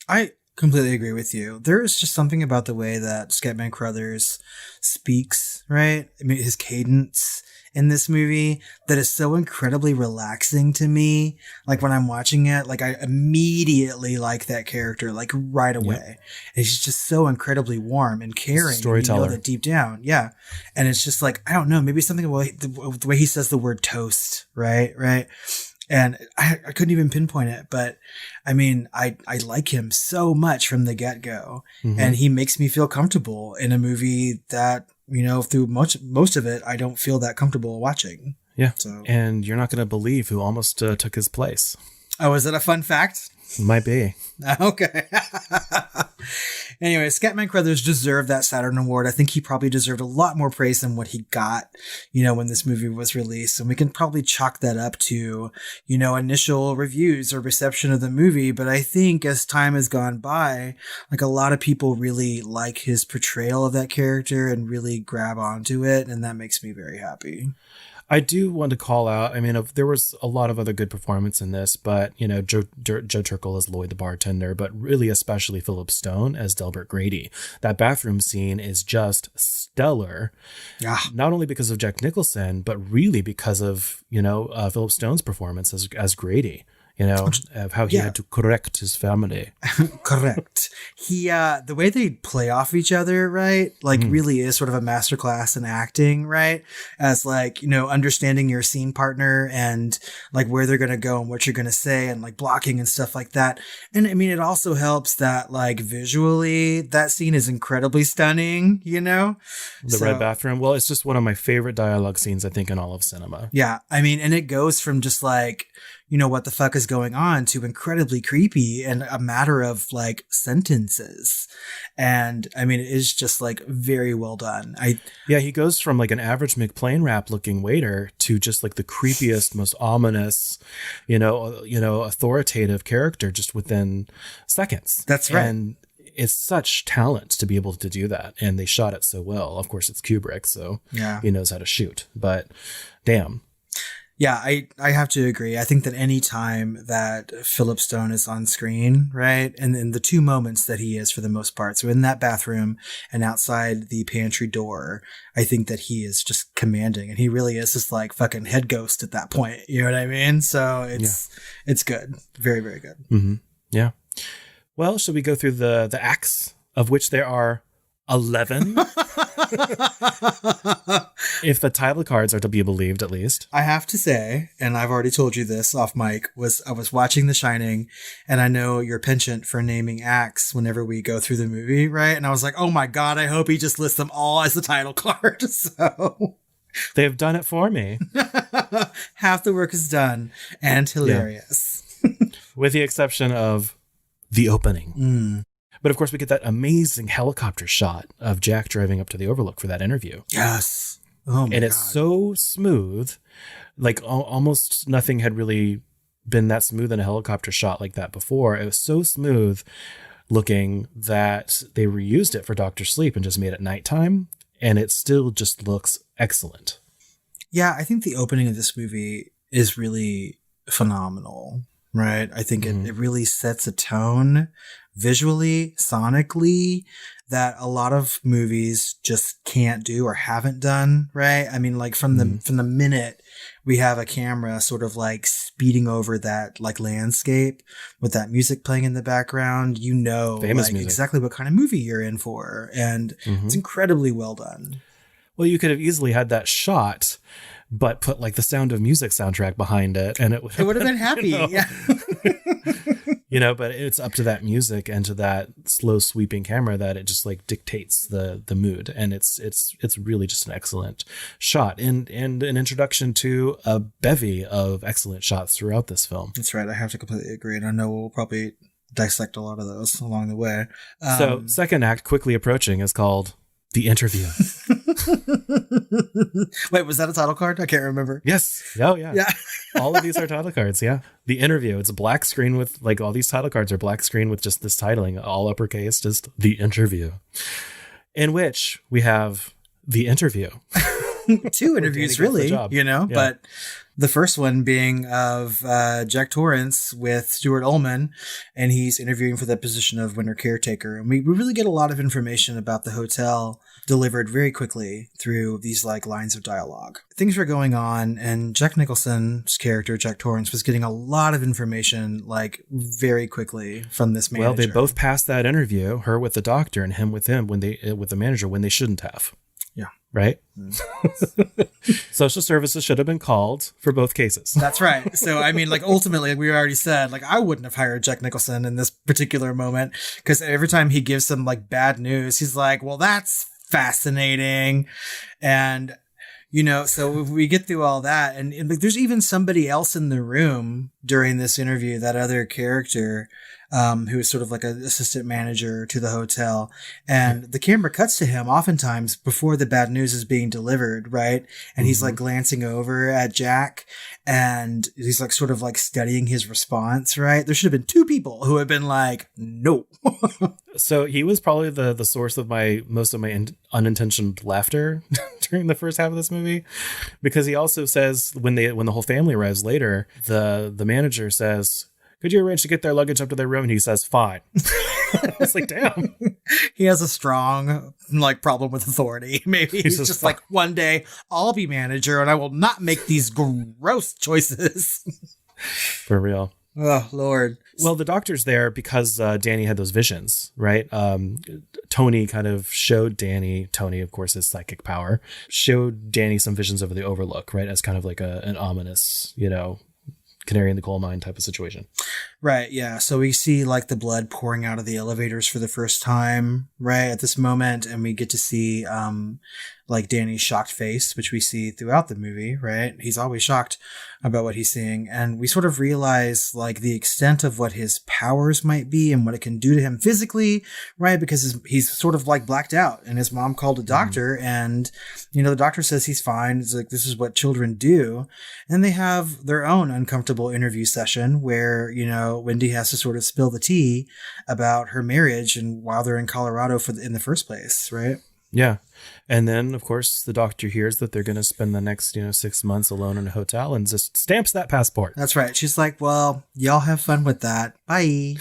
I completely agree with you. There is just something about the way that Scatman Crothers speaks, right? I mean, his cadence in this movie that is so incredibly relaxing to me. Like when I'm watching it, like I immediately like that character, like right away. Yep. And he's just so incredibly warm and caring. Storyteller. And you know that deep down. Yeah. And it's just like, I don't know, maybe something about the way he says the word toast, right? Right. And I couldn't even pinpoint it, but I mean, I like him so much from the get-go, and he makes me feel comfortable in a movie that, you know, through most of it, I don't feel that comfortable watching. Yeah. So, and you're not going to believe who almost took his place. Oh, is that a fun fact? Might be. Okay. Anyway, Scatman Crothers deserved that Saturn Award. I think he probably deserved a lot more praise than what he got, you know, when this movie was released. And we can probably chalk that up to, you know, initial reviews or reception of the movie. But I think as time has gone by, like a lot of people really like his portrayal of that character and really grab onto it. And that makes me very happy. I do want to call out, I mean, there was a lot of other good performance in this, but, you know, Joe Turkel as Lloyd the bartender, but really especially Philip Stone as Delbert Grady. That bathroom scene is just stellar. Yeah. Not only because of Jack Nicholson, but really because of, you know, Philip Stone's performance as Grady. You know, of how he had to correct his family. Correct. He, the way they play off each other, right? Like really is sort of a masterclass in acting, right? As like, you know, understanding your scene partner and like where they're going to go and what you're going to say and like blocking and stuff like that. And I mean, it also helps that like visually that scene is incredibly stunning, you know? The red bathroom. Well, it's just one of my favorite dialogue scenes, I think, in all of cinema. Yeah. I mean, and it goes from just like, you know, what the fuck is going on to incredibly creepy and a matter of like sentences. And I mean, it is just like very well done. Yeah, he goes from like an average McPlane rap looking waiter to just like the creepiest, most ominous, you know, authoritative character just within seconds. That's right. And it's such talent to be able to do that. And they shot it so well. Of course, it's Kubrick, so he knows how to shoot. But damn. Yeah, I have to agree. I think that any time that Philip Stone is on screen, right, and in the two moments that he is for the most part, so in that bathroom and outside the pantry door, I think that he is just commanding, and he really is just like fucking head ghost at that point. You know what I mean? So it's good, very very good. Mm-hmm. Yeah. Well, should we go through the acts, of which there are 11? If the title cards are to be believed, at least. I have to say, and I've already told you this off mic, I was watching The Shining, and I know your penchant for naming acts whenever we go through the movie, right? And I was like, oh my God, I hope he just lists them all as the title card. So they've done it for me. Half the work is done and hilarious. Yeah. With the exception of the opening. But of course, we get that amazing helicopter shot of Jack driving up to the Overlook for that interview. Yes. Oh my And it's God. so smooth. Like almost nothing had really been that smooth in a helicopter shot like that before. It was so smooth looking that they reused it for Dr. Sleep and just made it nighttime. And it still just looks excellent. Yeah, I think the opening of this movie is really phenomenal, right? I think it really sets a tone visually, sonically, that a lot of movies just can't do or haven't done, right? I mean, like from the minute we have a camera sort of like speeding over that like landscape with that music playing in the background, you know, Famous like music. exactly what kind of movie you're in for. And it's incredibly well done. Well, you could have easily had that shot, but put like the Sound of Music soundtrack behind it, and it would have been happy. You know, Yeah. you know, but it's up to that music and to that slow sweeping camera that it just like dictates the mood. And it's really just an excellent shot and an introduction to a bevy of excellent shots throughout this film. That's right. I have to completely agree. And I know we'll probably dissect a lot of those along the way. So second act quickly approaching is called The Interview. Wait, was that a title card? I can't remember. Yes. Oh, yeah. Yeah. All of these are title cards. Yeah. The Interview. It's a black screen with like all these title cards are black screen with just this titling, all uppercase, just The Interview, in which we have the interview. Two interviews, really, you know, Yeah. but the first one being of Jack Torrance with Stuart Ullman, and he's interviewing for the position of winter caretaker. And we really get a lot of information about the hotel delivered very quickly through these like lines of dialogue. Things were going on, and Jack Nicholson's character, Jack Torrance, was getting a lot of information like very quickly from this manager. Well, they both passed that interview, her with the doctor and him with the manager, when they shouldn't have. Yeah. Right? Social services should have been called for both cases. That's right. So, I mean, like, ultimately, like we already said, like, I wouldn't have hired Jack Nicholson in this particular moment, because every time he gives some, like, bad news, he's like, well, that's fascinating. And, you know, so if we get through all that, and like, there's even somebody else in the room during this interview, that other character, who is sort of like an assistant manager to the hotel. And the camera cuts to him oftentimes before the bad news is being delivered, right? And he's like glancing over at Jack, and he's like sort of like studying his response, right? There should have been two people who had been like, no. So he was probably the source of most of my unintentional laughter during the first half of this movie, because he also says when the whole family arrives later, the manager says, "Could you arrange to get their luggage up to their room?" And he says, "Fine." It's like, damn. He has a strong problem with authority. Maybe he's just like, one day I'll be manager and I will not make these gross choices. For real. Oh, Lord. Well, the doctor's there because Danny had those visions, right? Tony kind of showed Danny, Tony, of course, his psychic power, showed Danny some visions of the Overlook, right? As kind of like an ominous, canary in the coal mine type of situation. Right, yeah. So we see the blood pouring out of the elevators for the first time, right, at this moment. And we get to see Danny's shocked face, which we see throughout the movie, right? He's always shocked about what he's seeing. And we sort of realize the extent of what his powers might be and what it can do to him physically, right? Because he's sort of blacked out, and his mom called a doctor and, the doctor says he's fine. It's this is what children do. And they have their own uncomfortable interview session where, Wendy has to sort of spill the tea about her marriage and while they're in Colorado in the first place, right? Yeah. And then, of course, the doctor hears that they're going to spend the next, 6 months alone in a hotel and just stamps that passport. That's right. She's like, well, y'all have fun with that. Bye.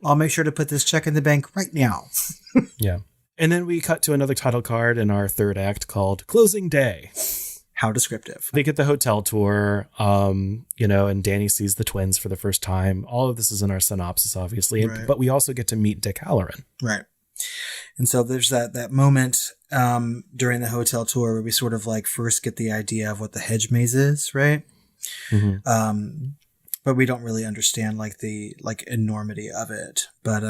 I'll make sure to put this check in the bank right now. Yeah. And then we cut to another title card in our third act called Closing Day. How descriptive. They get the hotel tour, and Danny sees the twins for the first time. All of this is in our synopsis, obviously. Right. But we also get to meet Dick Halloran. Right. And so there's that moment during the hotel tour where we sort of first get the idea of what the hedge maze is, right? Mm-hmm. But we don't really understand the enormity of it. But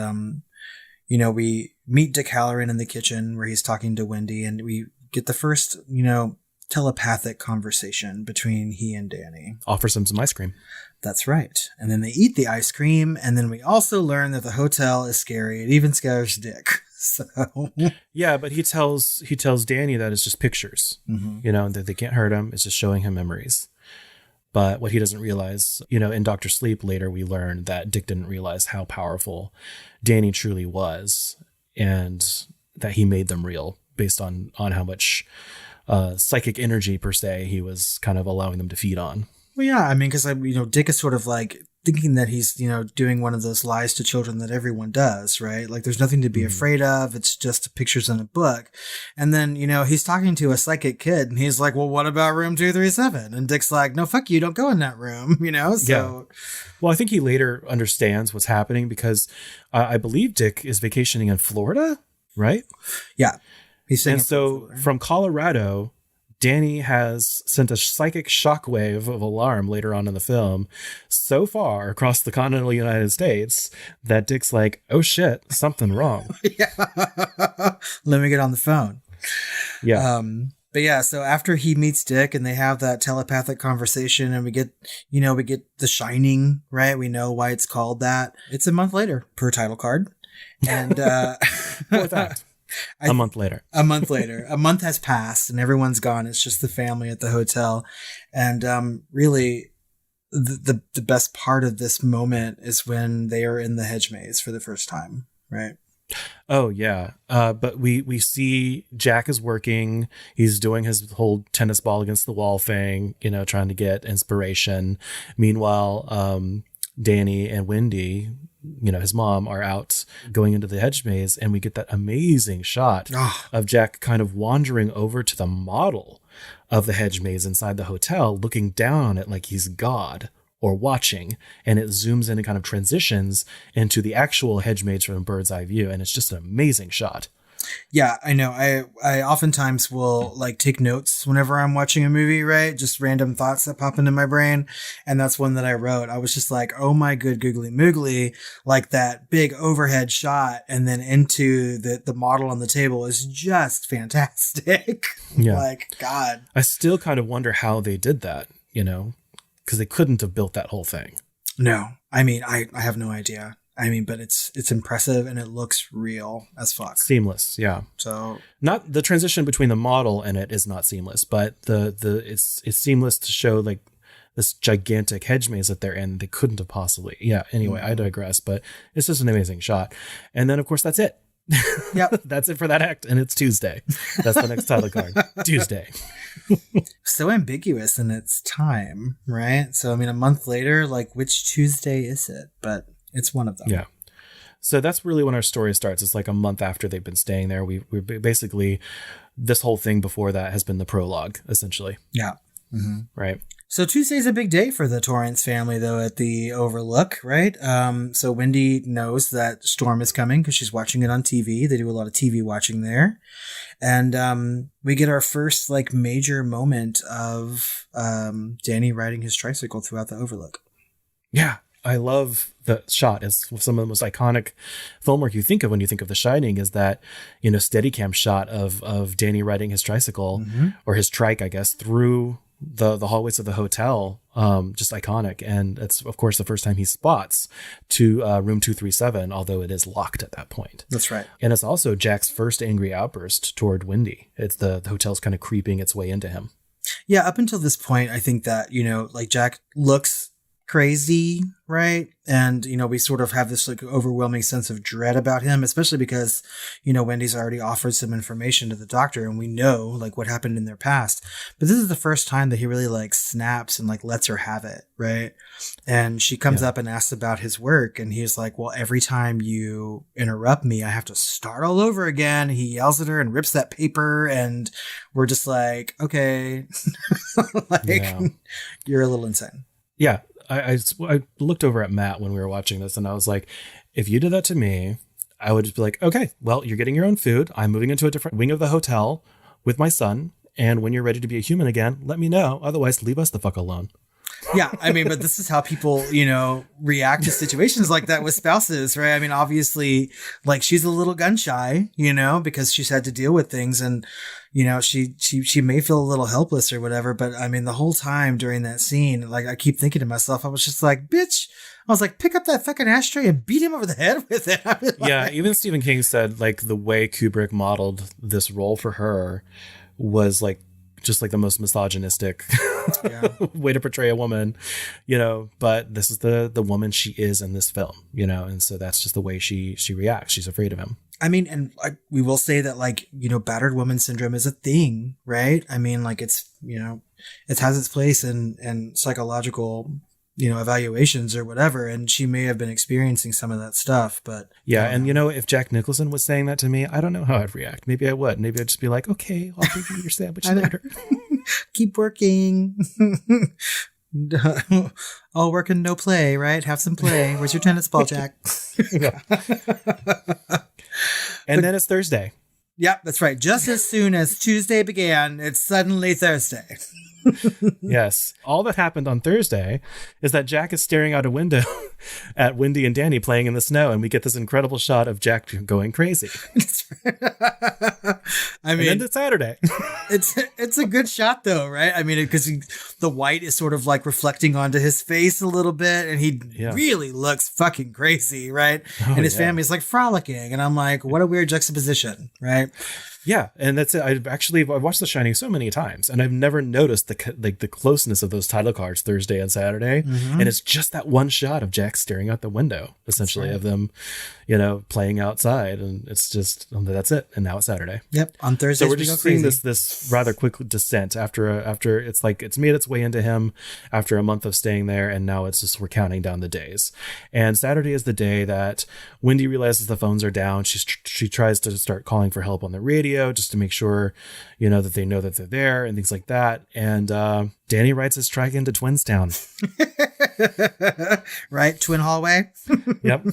we meet Dick Halloran in the kitchen where he's talking to Wendy, and we get the first telepathic conversation between he and Danny. Offers him some ice cream. That's right. And then they eat the ice cream, and then we also learn that the hotel is scary. It even scares Dick. So yeah, but he tells Danny that it's just pictures, that they can't hurt him. It's just showing him memories. But what he doesn't realize, in Dr. Sleep later, we learn that Dick didn't realize how powerful Danny truly was, and that he made them real based on how much psychic energy per se he was kind of allowing them to feed on. Well, yeah, I mean, because Dick is sort of thinking that he's doing one of those lies to children that everyone does, right? There's nothing to be afraid of. It's just pictures in a book. And then he's talking to a psychic kid, and he's like, "Well, what about room 237?" And Dick's like, "No, fuck you, don't go in that room." So yeah. Well, I think he later understands what's happening because I believe Dick is vacationing in Florida, right? Yeah. And so from Colorado, Danny has sent a psychic shockwave of alarm later on in the film so far across the continental United States that Dick's like, oh shit, something wrong. Yeah. Let me get on the phone. Yeah. But yeah, so after he meets Dick and they have that telepathic conversation and we get The Shining, right? We know why it's called that. It's a month later per title card. And Fourth act. A month later. A month has passed and everyone's gone. It's just the family at the hotel. And really, the best part of this moment is when they are in the hedge maze for the first time, right? Oh, yeah. But we see Jack is working. He's doing his whole tennis ball against the wall thing, trying to get inspiration. Meanwhile, Danny and Wendy, his mom, are out going into the hedge maze, and we get that amazing shot of Jack kind of wandering over to the model of the hedge maze inside the hotel, looking down on it like he's God or watching, and it zooms in and kind of transitions into the actual hedge maze from a bird's eye view, and it's just an amazing shot. Yeah, I know. I oftentimes will take notes whenever I'm watching a movie, right? Just random thoughts that pop into my brain. And that's one that I wrote. I was just like, oh my good googly moogly, that big overhead shot and then into the model on the table is just fantastic. Yeah. God. I still kind of wonder how they did that, because they couldn't have built that whole thing. No, I mean, I have no idea. I mean, but it's impressive and it looks real as fuck. Seamless, yeah. So not the transition between the model and it is not seamless, but it's seamless to show this gigantic hedge maze that they're in. They couldn't have possibly. Yeah. Anyway, I digress, but it's just an amazing shot. And then of course that's it. Yep. That's it for that act. And it's Tuesday. That's the next title card. Tuesday. So ambiguous in its time, right? So, I mean, a month later, like, which Tuesday is it? But it's one of them. Yeah. So that's really when our story starts. It's like a month after they've been staying there. We basically, this whole thing before that has been the prologue, essentially. Yeah. Mm-hmm. Right. So Tuesday's a big day for the Torrance family, though, at the Overlook, right? So Wendy knows that Storm is coming because she's watching it on TV. They do a lot of TV watching there. And we get our first, like, major moment of Danny riding his tricycle throughout the Overlook. Yeah. I love the shot. It's some of the most iconic film work you think of when you think of The Shining is that, Steadicam shot of Danny riding his tricycle or his trike, I guess, through the hallways of the hotel. Just iconic. And it's, of course, the first time he spots to room 237, although it is locked at that point. That's right. And it's also Jack's first angry outburst toward Wendy. It's the hotel's kind of creeping its way into him. Yeah. Up until this point, I think that, like, Jack looks crazy, right? And, we sort of have this, like, overwhelming sense of dread about him, especially because, Wendy's already offered some information to the doctor and we know, like, what happened in their past. But this is the first time that he really, like, snaps and, like, lets her have it, right? And she comes up and asks about his work and he's like, well, every time you interrupt me, I have to start all over again. He yells at her and rips that paper and we're just like, okay, you're a little insane. Yeah. I looked over at Matt when we were watching this and I was like, if you did that to me, I would just be like, okay, well, you're getting your own food. I'm moving into a different wing of the hotel with my son. And when you're ready to be a human again, let me know. Otherwise, leave us the fuck alone. Yeah. I mean, but this is how people, react to situations like that with spouses, right? I mean, obviously, like, she's a little gun shy, because she's had to deal with things and, she may feel a little helpless or whatever. But I mean, the whole time during that scene, like, I keep thinking to myself, I was just like, bitch, I was like, pick up that fucking ashtray and beat him over the head with it. I mean, yeah. Even Stephen King said, like, the way Kubrick modeled this role for her was like, just like the most misogynistic way to portray a woman, but this is the woman she is in this film, and so that's just the way she reacts. She's afraid of him. I mean, and we will say that, like, battered woman syndrome is a thing, right? I mean, like, it's, it has its place in psychological, evaluations or whatever. And she may have been experiencing some of that stuff, but yeah. And if Jack Nicholson was saying that to me, I don't know how I'd react. Maybe I would. Maybe I'd just be like, okay, I'll give you your sandwich later. Keep working. All work and no play, right? Have some play. Where's your tennis ball, Jack? And then it's Thursday. Yep, that's right. Just as soon as Tuesday began, it's suddenly Thursday. Yes. All that happened on Thursday is that Jack is staring out a window at Wendy and Danny playing in the snow, and we get this incredible shot of Jack going crazy. I mean, and then it's Saturday. It's a good shot though, right? I mean, because the white is sort of like reflecting onto his face a little bit, and he really looks fucking crazy, right? And his family's like frolicking, and I'm like, what a weird juxtaposition, right? Yeah, and that's it. I've watched The Shining so many times, and I've never noticed the closeness of those title cards Thursday and Saturday. And it's just that one shot of Jack staring out the window, essentially, of them, playing outside, and it's just that's it. And now it's Saturday. Yep, on Thursday. So we're just seeing this rather quick descent after it's like it's made its way into him after a month of staying there, and now it's just we're counting down the days. And Saturday is the day that Wendy realizes the phones are down. She tries to start calling for help on the radio, just to make sure, that they know that they're there and things like that. And Danny rides his trike into Twinstown. Right? Twin hallway. Yep.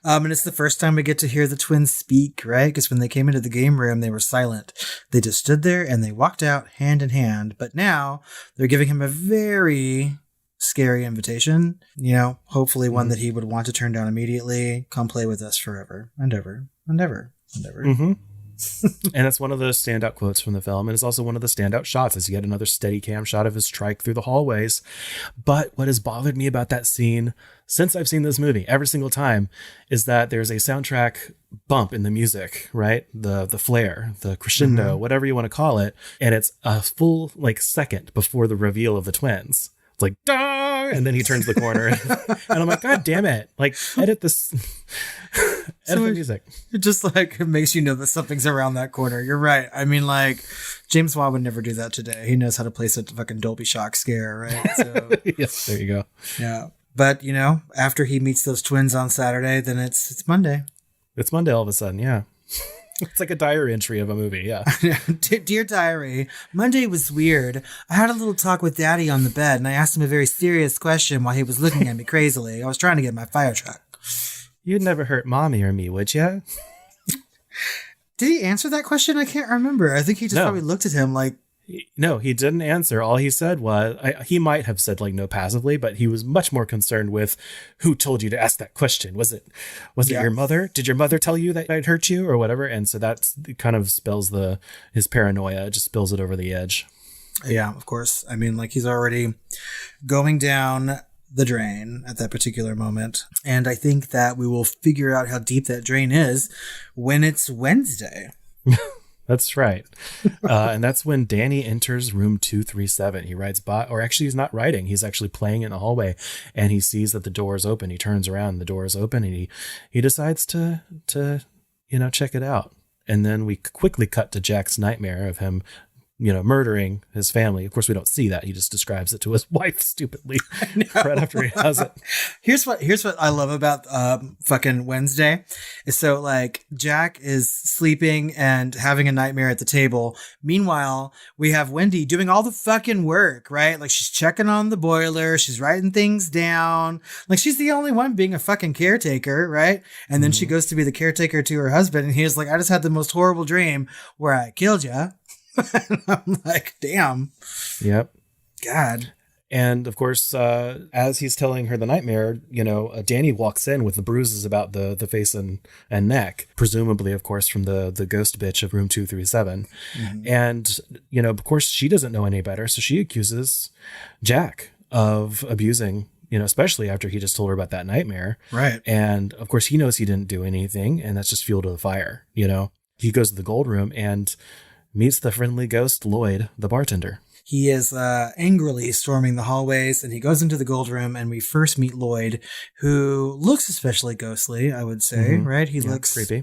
And it's the first time we get to hear the twins speak, right? Because when they came into the game room, they were silent. They just stood there and they walked out hand in hand. But now they're giving him a very scary invitation, hopefully one that he would want to turn down immediately. Come play with us forever and ever and ever and ever. Mm-hmm. And it's one of the standout quotes from the film. And it's also one of the standout shots as you get another steady cam shot of his trike through the hallways. But what has bothered me about that scene since I've seen this movie every single time is that there's a soundtrack bump in the music, right? The flare, the crescendo, whatever you want to call it. And it's a full second before the reveal of the twins. It's like, "Duh!" And then he turns the corner. And I'm like, God damn it. Like, edit this. Edit the music. It just like it makes you know that something's around that corner. You're right. I mean, like, James Wan would never do that today. He knows how to place a fucking Dolby Shock scare, right? So, yes, there you go. Yeah. But, you know, after he meets those twins on Saturday, then it's Monday. It's Monday all of a sudden, yeah. It's like a diary entry of a movie, yeah. Dear Diary, Monday was weird. I had a little talk with Daddy on the bed, and I asked him a very serious question while he was looking at me crazily. I was trying to get my fire truck. You'd never hurt Mommy or me, would you? Did he answer that question? I can't remember. I think he just probably looked at him like... No, he didn't answer. All he said was, he might have said like no passively, but he was much more concerned with who told you to ask that question. Was it your mother? Did your mother tell you that I'd hurt you or whatever? And so that's kind of spills his paranoia. It just spills it over the edge. Yeah, of course. I mean, like he's already going down the drain at that particular moment. And I think that we will figure out how deep that drain is when it's Wednesday. That's right. And that's when Danny enters room 237. He rides by, or actually he's not riding. He's actually playing in the hallway and he sees that the door is open. He turns around, the door is open and he decides to, check it out. And then we quickly cut to Jack's nightmare of him, murdering his family. Of course, we don't see that. He just describes it to his wife stupidly right after he has it. Here's what I love about fucking Wednesday is so like Jack is sleeping and having a nightmare at the table. Meanwhile, we have Wendy doing all the fucking work, right? Like she's checking on the boiler. She's writing things down. Like she's the only one being a fucking caretaker, right? And then she goes to be the caretaker to her husband. And he's like, I just had the most horrible dream where I killed you. And I'm like, damn. Yep. God. And of course, as he's telling her the nightmare, Danny walks in with the bruises about the face and neck, presumably, of course, from the ghost bitch of room 237. Mm-hmm. And, of course, she doesn't know any better. So she accuses Jack of abusing, especially after he just told her about that nightmare. Right. And of course, he knows he didn't do anything. And that's just fuel to the fire. He goes to the gold room and meets the friendly ghost, Lloyd, the bartender. He is angrily storming the hallways, and he goes into the gold room, and we first meet Lloyd, who looks especially ghostly, I would say, right? He looks creepy.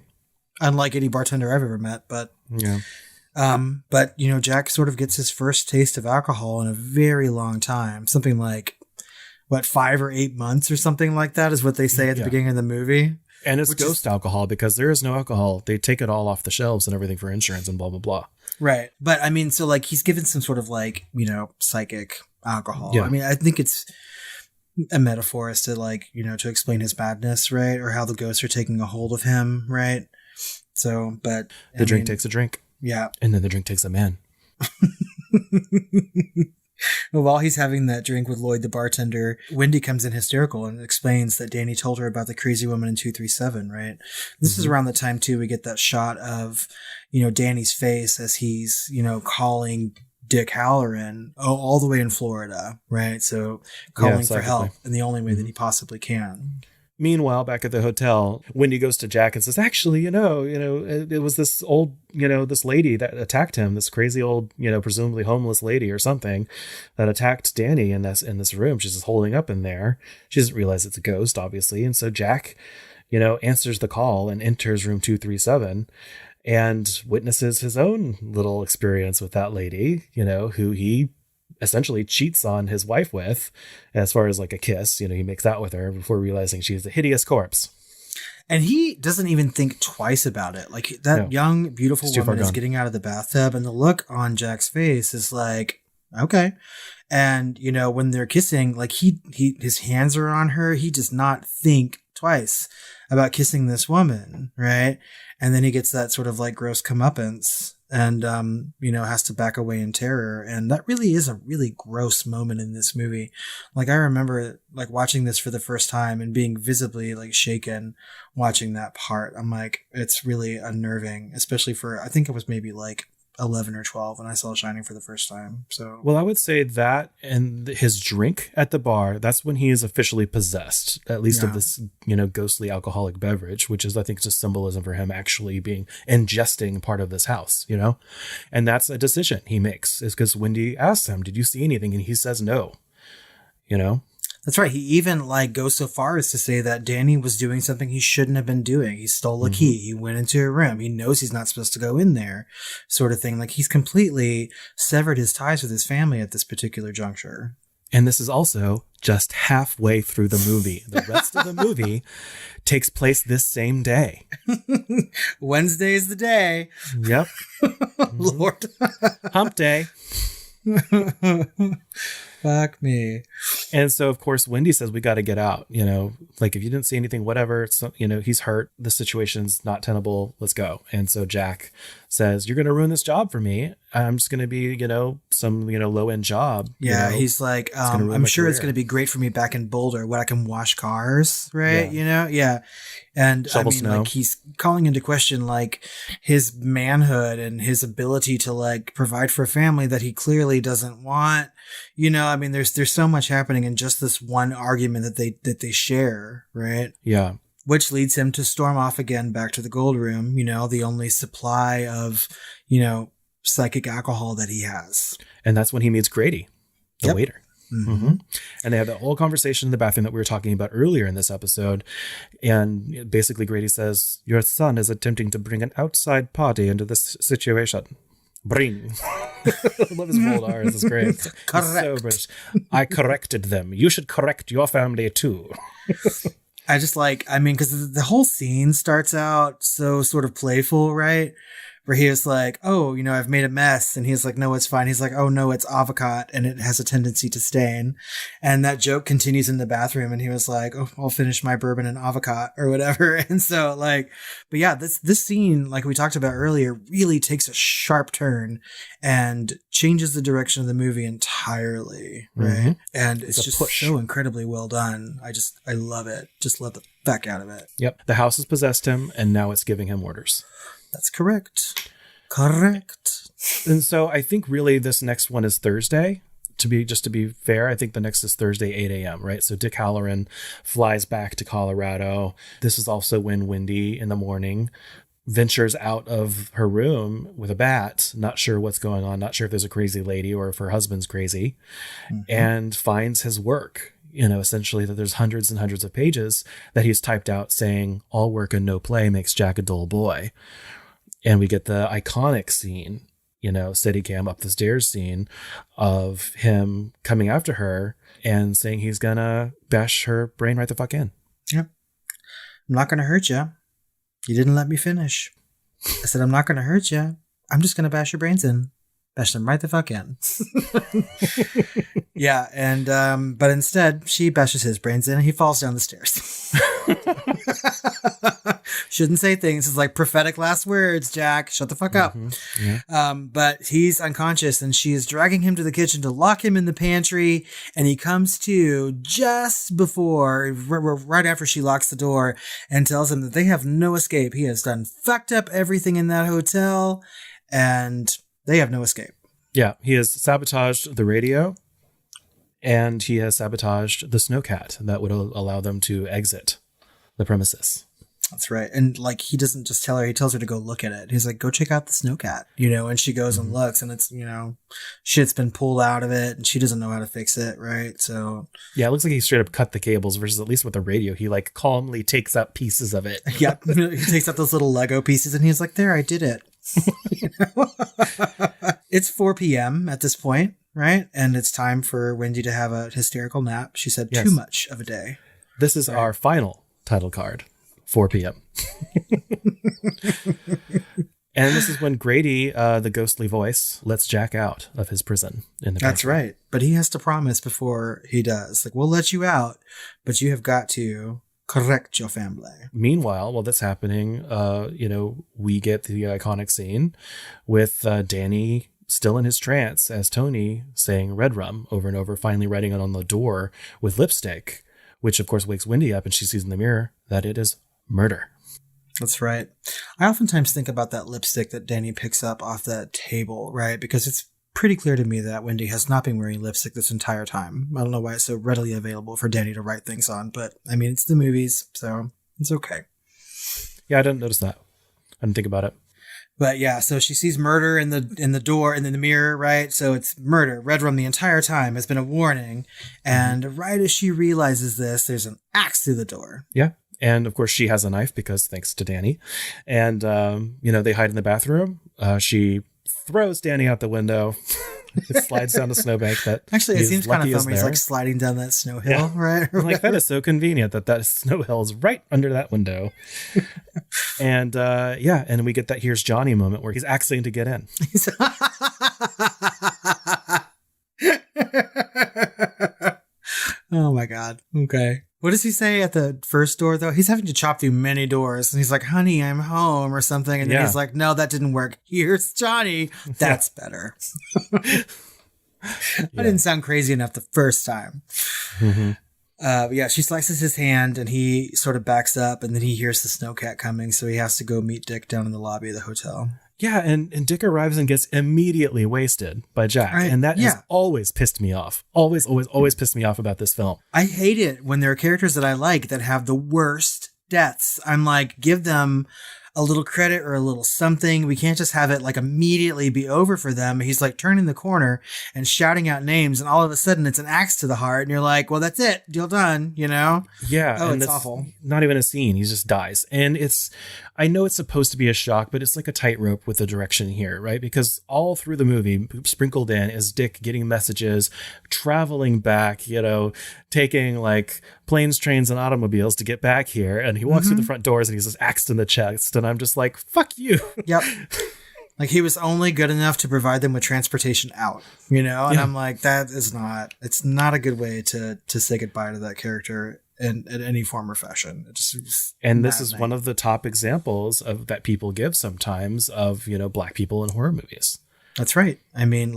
Unlike any bartender I've ever met, but... Yeah. But, Jack sort of gets his first taste of alcohol in a very long time. Something like, 5 or 8 months or something like that is what they say at the beginning of the movie. And it's ghost alcohol because there is no alcohol. They take it all off the shelves and everything for insurance and blah, blah, blah. Right. But I mean, so like he's given some sort of like, psychic alcohol. Yeah. I mean, I think it's a metaphor as to like, to explain his madness, right? Or how the ghosts are taking a hold of him, right? So, but the drink takes a drink. Yeah. And then the drink takes a man. Well, while he's having that drink with Lloyd, the bartender, Wendy comes in hysterical and explains that Danny told her about the crazy woman in 237, right? This is around the time, too, we get that shot of, Danny's face as he's, calling Dick Halloran all the way in Florida, right? So calling for help in the only way that he possibly can. Meanwhile, back at the hotel, Wendy goes to Jack and says, actually, it was this old, this lady that attacked him, this crazy old, presumably homeless lady or something that attacked Danny in this room. She's just holding up in there. She doesn't realize it's a ghost, obviously. And so Jack, answers the call and enters room 237 and witnesses his own little experience with that lady, who he essentially cheats on his wife with, as far as like a kiss. He makes out with her before realizing she's a hideous corpse. And he doesn't even think twice about it. Like that young, beautiful woman is getting out of the bathtub, and the look on Jack's face is like, okay. And, when they're kissing, like his hands are on her. He does not think twice about kissing this woman. Right. And then he gets that sort of like gross comeuppance and, has to back away in terror. And that really is a really gross moment in this movie. Like I remember like watching this for the first time and being visibly like shaken watching that part. I'm like, it's really unnerving, especially for, I think it was maybe like 11 or 12 when I saw Shining for the first time. So, well, I would say that and his drink at the bar, that's when he is officially possessed, at least of this, ghostly alcoholic beverage, which is, I think, just symbolism for him actually ingesting part of this house, and that's a decision he makes is because Wendy asks him, did you see anything? And he says no. you know? That's right. He even like goes so far as to say that Danny was doing something he shouldn't have been doing. He stole a key. He went into a room. He knows he's not supposed to go in there, sort of thing. Like he's completely severed his ties with his family at this particular juncture. And this is also just halfway through the movie. The rest of the movie takes place this same day. Wednesday is the day. Yep. Lord. Hump day. Fuck me. And so, of course, Wendy says, we got to get out. You know, like if you didn't see anything, whatever, so, you know, he's hurt. The situation's not tenable. Let's go. And so Jack says, you're going to ruin this job for me. I'm just going to be, you know, some, you know, low end job. Yeah. You know, he's like, I'm sure it's going to be great for me back in Boulder when I can wash cars. Right. Yeah. You know? Yeah. And Shovel I mean, snow. like he's calling into question like his manhood and his ability to like provide for a family that he clearly doesn't want. You know, I mean, there's so much happening in just this one argument that they share, right? Yeah. Which leads him to storm off again back to the gold room, you know, the only supply of, you know, psychic alcohol that he has. And that's when he meets Grady, the Yep. waiter. Mm-hmm. And they have that whole conversation in the bathroom that we were talking about earlier in this episode. And basically Grady says, your son is attempting to bring an outside party into this situation. Bring. I love his bold R's. It's great. Correct. So British. I corrected them. You should correct your family too. I just like, I mean, because the whole scene starts out so sort of playful, right? Where he was like, oh, you know, I've made a mess. And he's like, no, it's fine. He's like, oh, no, it's avocado and it has a tendency to stain. And that joke continues in the bathroom. And he was like, oh, I'll finish my bourbon and avocado or whatever. And so like, but yeah, this scene, like we talked about earlier, really takes a sharp turn and changes the direction of the movie entirely. Right. Mm-hmm. And it's a just push. so incredibly well done. I love it. Just love the fuck out of it. Yep. The house has possessed him and now it's giving him orders. That's correct. Correct. And so I think really this next one is Thursday. To be fair, I think the next is Thursday, 8 a.m., right? So Dick Halloran flies back to Colorado. This is also when Wendy in the morning ventures out of her room with a bat, not sure what's going on, not sure if there's a crazy lady or if her husband's crazy, and finds his work. You know, essentially that there's hundreds and hundreds of pages that he's typed out saying all work and no play makes Jack a dull boy. And we get the iconic scene, you know, Steadicam up the stairs scene of him coming after her and saying he's gonna bash her brain right the fuck in. Yep. I'm not going to hurt you. You didn't let me finish. I said, I'm not going to hurt you. I'm just going to bash your brains in. Bash them right the fuck in. Yeah. And, but instead she bashes his brains in and he falls down the stairs. Shouldn't say things. It's like prophetic last words, Jack. Shut the fuck up. Yeah. But he's unconscious and she is dragging him to the kitchen to lock him in the pantry. And he comes to just before, right after she locks the door and tells him that they have no escape. He has done fucked up everything in that hotel and they have no escape. Yeah. He has sabotaged the radio and he has sabotaged the snowcat that would allow them to exit the premises. That's right. And like, he doesn't just tell her, he tells her to go look at it. He's like, go check out the snowcat, you know, and she goes and looks and it's, you know, shit's been pulled out of it and she doesn't know how to fix it. Right. So yeah, it looks like he straight up cut the cables versus at least with the radio, he like calmly takes up pieces of it. yeah, he takes out those little Lego pieces and he's like, there, I did it. You know? It's 4 p.m. at this point, right? And it's time for Wendy to have a hysterical nap. She said too much of a day. This is our final title card, 4 p.m. And this is when Grady, the ghostly voice, lets Jack out of his prison in the That's country. right. But he has to promise before he does. Like, we'll let you out, but you have got to correct your family. Meanwhile, while that's happening, you know, we get the iconic scene with Danny still in his trance as Tony saying red rum over and over, finally writing it on the door with lipstick, which of course wakes Wendy up and she sees in the mirror that it is murder. That's right. I oftentimes think about that lipstick that Danny picks up off that table, right? Because it's pretty clear to me that Wendy has not been wearing lipstick this entire time. I don't know why it's so readily available for Danny to write things on, but I mean, it's the movies, so it's okay. Yeah, I didn't notice that. I didn't think about it. But yeah, so she sees murder in the door and in the mirror, right? So it's murder. Red Room the entire time has been a warning. And right as she realizes this, there's an axe through the door. Yeah. And of course she has a knife because thanks to Danny. And, they hide in the bathroom. She throws Danny out the window. It slides down a snowbank. Actually, it seems kind of fun. He's like sliding down that snow hill, right? Like, that is so convenient that snow hill is right under that window. And and we get that here's Johnny moment where he's axing to get in. Oh my God. Okay. What does he say at the first door, though? He's having to chop through many doors. And he's like, honey, I'm home or something. And then he's like, no, that didn't work. Here's Johnny. That's better. I didn't sound crazy enough the first time. Mm-hmm. She slices his hand and he sort of backs up and then he hears the snowcat coming. So he has to go meet Dick down in the lobby of the hotel. Yeah, and Dick arrives and gets immediately wasted by Jack. Right. And that has always pissed me off. Always pissed me off about this film. I hate it when there are characters that I like that have the worst deaths. I'm like, give them a little credit or a little something. We can't just have it like immediately be over for them. He's like turning the corner and shouting out names and all of a sudden it's an axe to the heart and you're like, well, that's it. Deal done, Yeah. Oh, it's awful. Not even a scene. He just dies. And I know it's supposed to be a shock, but it's like a tightrope with the direction here, right? Because all through the movie, sprinkled in is Dick getting messages, traveling back, taking like planes, trains, and automobiles to get back here. And he walks through the front doors and he's just axed in the chest. And I'm just like, fuck you. Yep. Like he was only good enough to provide them with transportation out, And I'm like, it's not a good way to say goodbye to that character in any form or fashion. This is one of the top examples of that people give sometimes of, black people in horror movies. That's right. I mean,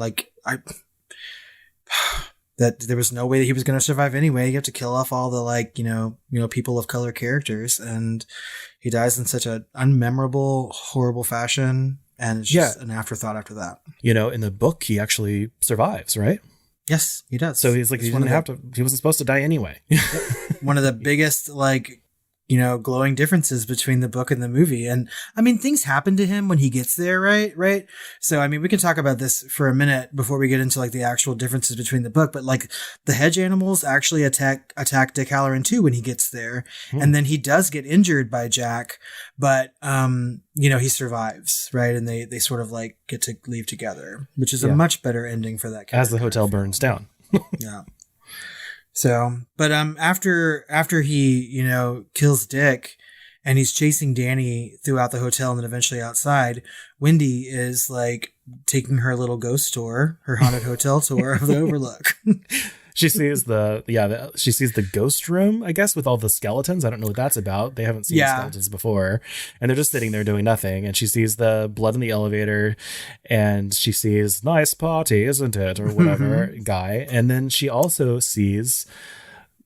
that there was no way that he was going to survive anyway. You have to kill off all the people of color characters and he dies in such an unmemorable, horrible fashion. And it's just an afterthought after that. In the book, he actually survives, right? Yes, he does. So he's like, he wasn't supposed to die anyway. One of the biggest, glowing differences between the book and the movie. And I mean, things happen to him when he gets there, right? Right. So, I mean, we can talk about this for a minute before we get into the actual differences between the book, but the hedge animals actually attack Dick Halloran too when he gets there. And then he does get injured by Jack, but, he survives, right? And they sort of get to leave together, which is a much better ending for that character. As the hotel burns down. Yeah. So, but after he, kills Dick and he's chasing Danny throughout the hotel and then eventually outside, Wendy is taking her little ghost tour, her haunted hotel tour of the Overlook. She sees she sees the ghost room, I guess, with all the skeletons. I don't know what that's about. They haven't seen skeletons before. And they're just sitting there doing nothing. And she sees the blood in the elevator and she sees, nice party, isn't it? Or whatever guy. And then she also sees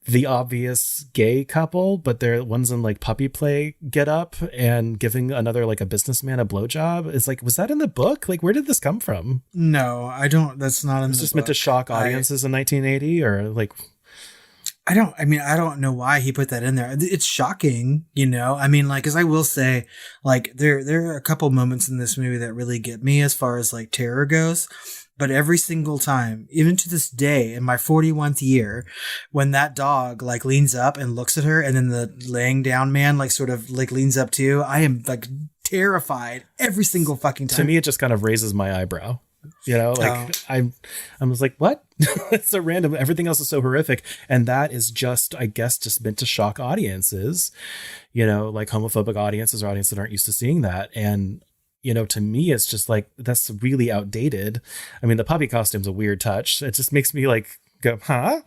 the obvious gay couple, but they're ones in puppy play get up and giving another a businessman a blowjob. It's was that in the book? Where did this come from? No, I don't. That's not in the book. It's just meant to shock audiences in 1980 or I don't know why he put that in there. It's shocking, I mean, cause I will say there are a couple moments in this movie that really get me as far as terror goes. But every single time, even to this day, in my 41th year, when that dog leans up and looks at her and then the laying down man leans up too, I am terrified every single fucking time. To me, it just kind of raises my eyebrow. I was like, what? It's so random. Everything else is so horrific. And that is just, I guess, just meant to shock audiences, homophobic audiences or audiences that aren't used to seeing that. And to me, it's just that's really outdated. I mean, the puppy costume's a weird touch. It just makes me go, huh?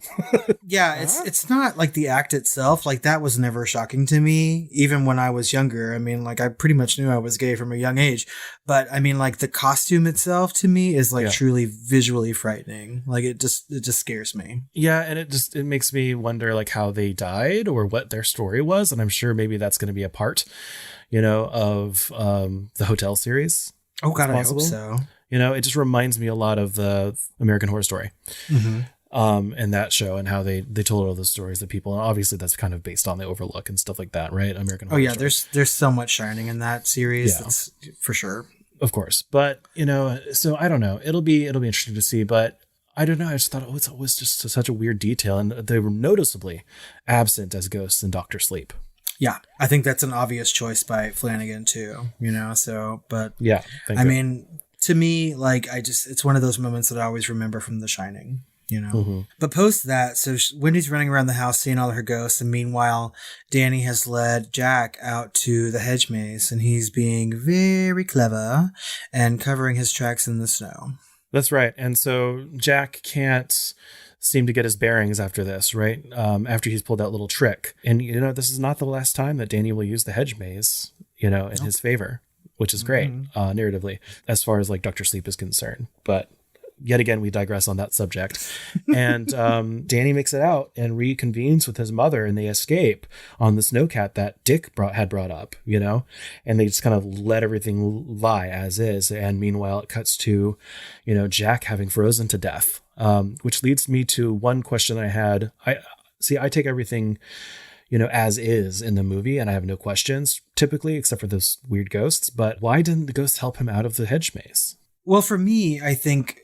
Yeah, it's not the act itself. That was never shocking to me, even when I was younger. I mean, I pretty much knew I was gay from a young age. But I mean, the costume itself to me is truly visually frightening. It just scares me. Yeah, and it makes me wonder how they died or what their story was. And I'm sure maybe that's going to be a part of the Hotel series. Oh God, I hope so. It just reminds me a lot of the American Horror Story. Mm-hmm. And that show and how they told all those stories to people. And obviously that's kind of based on The Overlook and stuff like that, right? American Horror Story. There's so much shining in that series. That's for sure. of course. But, so I don't know. It'll be interesting to see, but I don't know. I just thought, it's always just such a weird detail. And they were noticeably absent as ghosts in Dr. Sleep. Yeah. I think that's an obvious choice by Flanagan too, but yeah, I mean, to me, like, it's one of those moments that I always remember from The Shining. But post that, so Wendy's running around the house seeing all of her ghosts, and meanwhile Danny has led Jack out to the hedge maze, and he's being very clever and covering his tracks in the snow. That's right. And so Jack can't seem to get his bearings after this, right? After he's pulled that little trick. And this is not the last time that Danny will use the hedge maze in his favor, which is great narratively as far as like Dr. Sleep is concerned. But yet again, we digress on that subject. And Danny makes it out and reconvenes with his mother, and they escape on the snowcat that Dick had brought up, and they just kind of let everything lie as is. And meanwhile, it cuts to, Jack having frozen to death, which leads me to one question I had. I take everything, as is in the movie, and I have no questions typically, except for those weird ghosts. But why didn't the ghosts help him out of the hedge maze? Well, for me, I think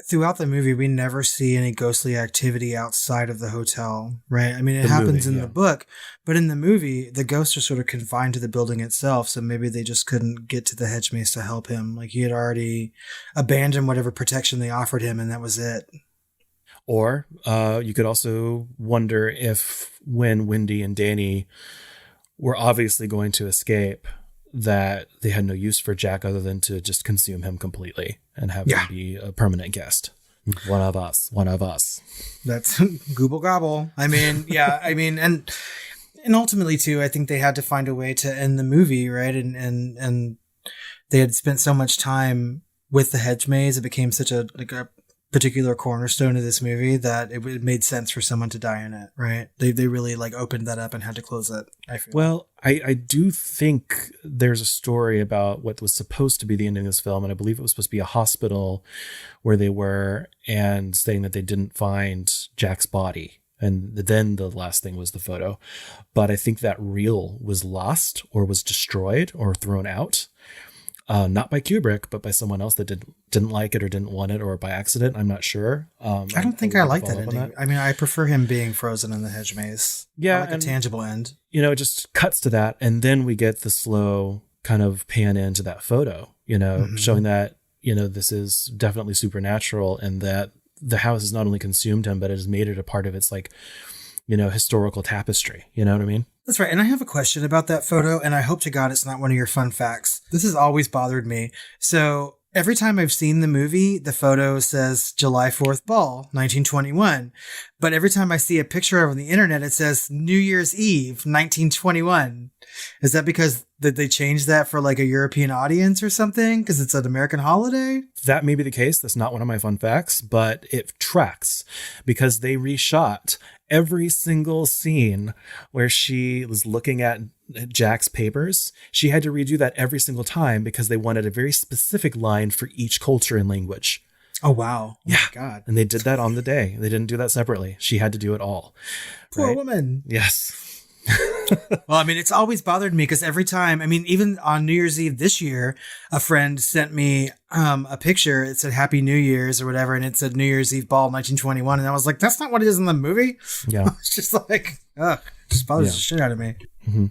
throughout the movie, we never see any ghostly activity outside of the hotel, right? I mean, it happens in the book, but in the movie, the ghosts are sort of confined to the building itself. So maybe they just couldn't get to the hedge maze to help him. Like, he had already abandoned whatever protection they offered him, and that was it. Or you could also wonder if when Wendy and Danny were obviously going to escape, that they had no use for Jack other than to just consume him completely and have him be a permanent guest. One of us. That's gooble gobble. I mean, yeah, I mean, and ultimately too, I think they had to find a way to end the movie, right? And they had spent so much time with the hedge maze. It became such a particular cornerstone of this movie that it made sense for someone to die in it, right? They really like opened that up and had to close it, I feel. Well, I do think there's a story about what was supposed to be the ending of this film, and I believe it was supposed to be a hospital where they were, and saying that they didn't find Jack's body. And then the last thing was the photo. But I think that reel was lost or was destroyed or thrown out. Not by Kubrick, but by someone else that didn't like it or didn't want it, or by accident. I'm not sure. I don't think I like that ending. I mean, I prefer him being frozen in the hedge maze. Yeah, I like a tangible end. It just cuts to that, and then we get the slow kind of pan into that photo. Showing that this is definitely supernatural, and that the house has not only consumed him, but it has made it a part of its historical tapestry. You know what I mean? That's right. And I have a question about that photo, and I hope to God it's not one of your fun facts. This has always bothered me. So every time I've seen the movie, the photo says July 4th ball, 1921. But every time I see a picture on the internet, it says New Year's Eve, 1921. Is that because they changed that for like a European audience or something? Because it's an American holiday? That may be the case. That's not one of my fun facts, but it tracks because they reshot every single scene where she was looking at Jack's papers. She had to redo that every single time because they wanted a very specific line for each culture and language. Oh, wow. Oh, yeah. My God. And they did that on the day. They didn't do that separately. She had to do it all. Poor woman. Yes. Well, I mean, it's always bothered me because every time, I mean, even on New Year's Eve this year, a friend sent me a picture. It said Happy New Year's or whatever. And it said New Year's Eve ball 1921. And I was like, that's not what it is in the movie. Yeah. It's just like, ugh, it just bothers the shit out of me. Mm-hmm.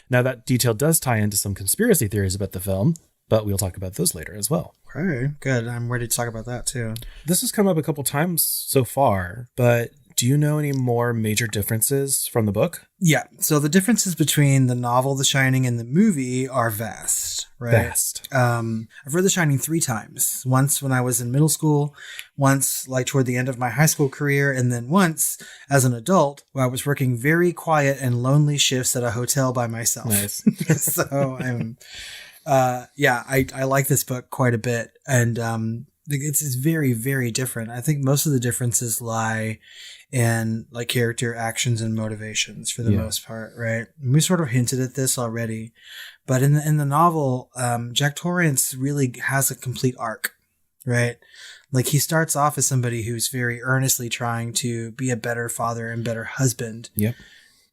Now that detail does tie into some conspiracy theories about the film, but we'll talk about those later as well. Okay, good. I'm ready to talk about that too. This has come up a couple times so far, but do you know any more major differences from the book? Yeah. So the differences between the novel The Shining and the movie are vast, right? Vast. I've read The Shining 3 times. Once when I was in middle school, once like toward the end of my high school career, and then once as an adult where I was working very quiet and lonely shifts at a hotel by myself. Nice. So I'm, I like this book quite a bit. And, it's very, very different. I think most of the differences lie in like character actions and motivations for the most part, right? And we sort of hinted at this already, but in the novel, Jack Torrance really has a complete arc, right? Like he starts off as somebody who's very earnestly trying to be a better father and better husband, yep,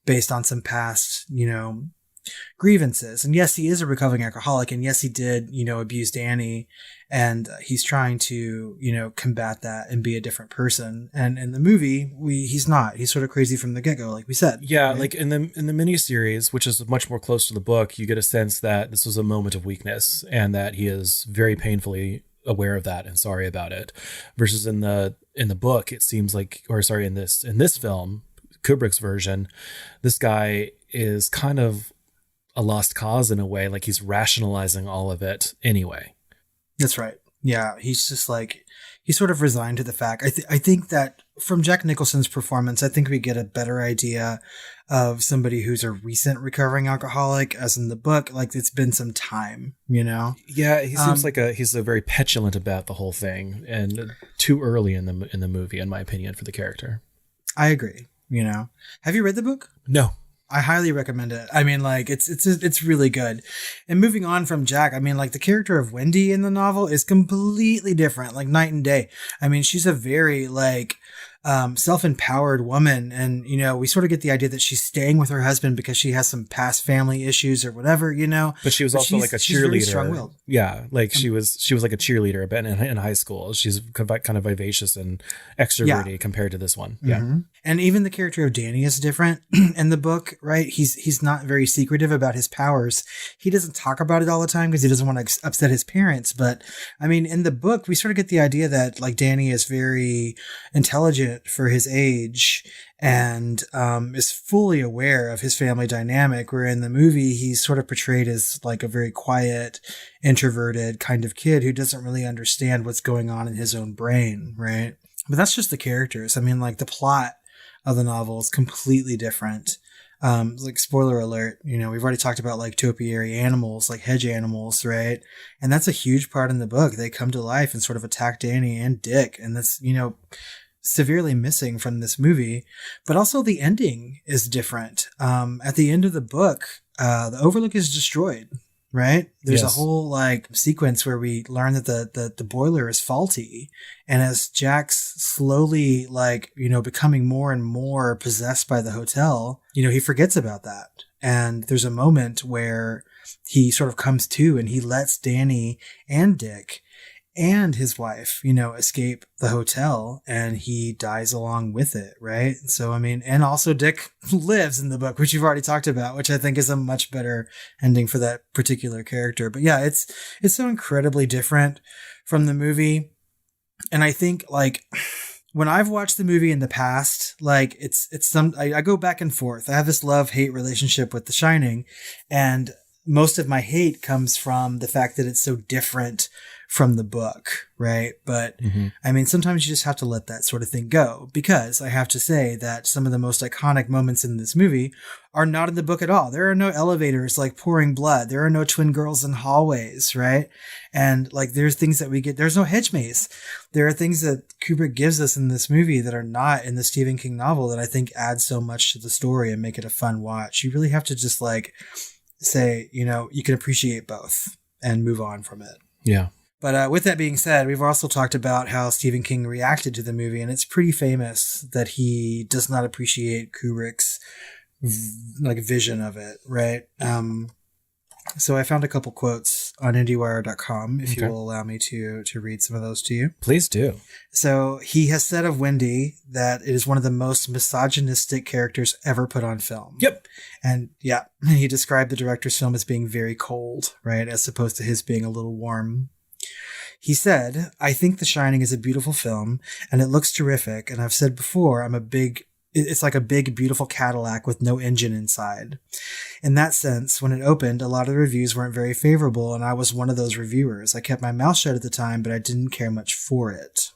based on some past, grievances. And yes, he is a recovering alcoholic, and yes, he did, abuse Danny, and he's trying to, combat that and be a different person. And in the movie, he's not. He's sort of crazy from the get-go, like we said. Yeah, right? like in the miniseries, which is much more close to the book, you get a sense that this was a moment of weakness and that he is very painfully aware of that and sorry about it. Versus in the book, it seems like, in this film, Kubrick's version, this guy is kind of a lost cause in a way, like he's rationalizing all of it anyway. That's right. Yeah, he's just like, he's sort of resigned to the fact. I think that from Jack Nicholson's performance, I think we get a better idea of somebody who's a recent recovering alcoholic, as in the book, like it's been some time, Yeah, he seems like he's very petulant about the whole thing, and too early in the movie, in my opinion, for the character. I agree. Have you read the book? No. I highly recommend it. I mean, like, it's really good. And moving on from Jack, I mean, like, the character of Wendy in the novel is completely different, like night and day. I mean, she's a very, like, self-empowered woman. And, we sort of get the idea that she's staying with her husband because she has some past family issues or whatever, But she was also like a cheerleader. She's very strong-willed. Yeah. Like she was like a cheerleader a bit in high school. She's kind of vivacious and extroverted compared to this one. Yeah. Mm-hmm. And even the character of Danny is different in the book, right? He's not very secretive about his powers. He doesn't talk about it all the time because he doesn't want to upset his parents. But I mean, in the book, we sort of get the idea that like Danny is very intelligent for his age and is fully aware of his family dynamic, where in the movie he's sort of portrayed as like a very quiet, introverted kind of kid who doesn't really understand what's going on in his own brain, right? But that's just the characters. I mean, like the plot of the novel is completely different. Like spoiler alert, we've already talked about like topiary animals, like hedge animals, right? And that's a huge part in the book. They come to life and sort of attack Danny and Dick. And that's, severely missing from this movie. But also the ending is different. At the end of the book, the Overlook is destroyed, right? There's a whole like sequence where we learn that the boiler is faulty. And as Jack's slowly like, becoming more and more possessed by the hotel, he forgets about that. And there's a moment where he sort of comes to and he lets Danny and Dick and his wife, escape the hotel, and he dies along with it, right? So, I mean, and also Dick lives in the book, which you've already talked about, which I think is a much better ending for that particular character. But yeah, it's so incredibly different from the movie. And I think like when I've watched the movie in the past, like I go back and forth. I have this love-hate relationship with The Shining, and most of my hate comes from the fact that it's so different from the book, right? But I mean, sometimes you just have to let that sort of thing go, because I have to say that some of the most iconic moments in this movie are not in the book at all. There are no elevators like pouring blood. There are no twin girls in hallways, right? And like, there's things that we get. There's no hedge maze. There are things that Kubrick gives us in this movie that are not in the Stephen King novel that I think add so much to the story and make it a fun watch. You really have to just like say, you can appreciate both and move on from it. Yeah. But with that being said, we've also talked about how Stephen King reacted to the movie, and it's pretty famous that he does not appreciate Kubrick's vision of it, right? So I found a couple quotes on IndieWire.com, if you will allow me to read some of those to you. Please do. So he has said of Wendy that it is one of the most misogynistic characters ever put on film. Yep. And yeah, he described the director's film as being very cold, right? As opposed to his being a little warm. He said, "I think The Shining is a beautiful film and it looks terrific. And I've said before, it's like a big, beautiful Cadillac with no engine inside. In that sense, when it opened, a lot of the reviews weren't very favorable, and I was one of those reviewers. I kept my mouth shut at the time, but I didn't care much for it."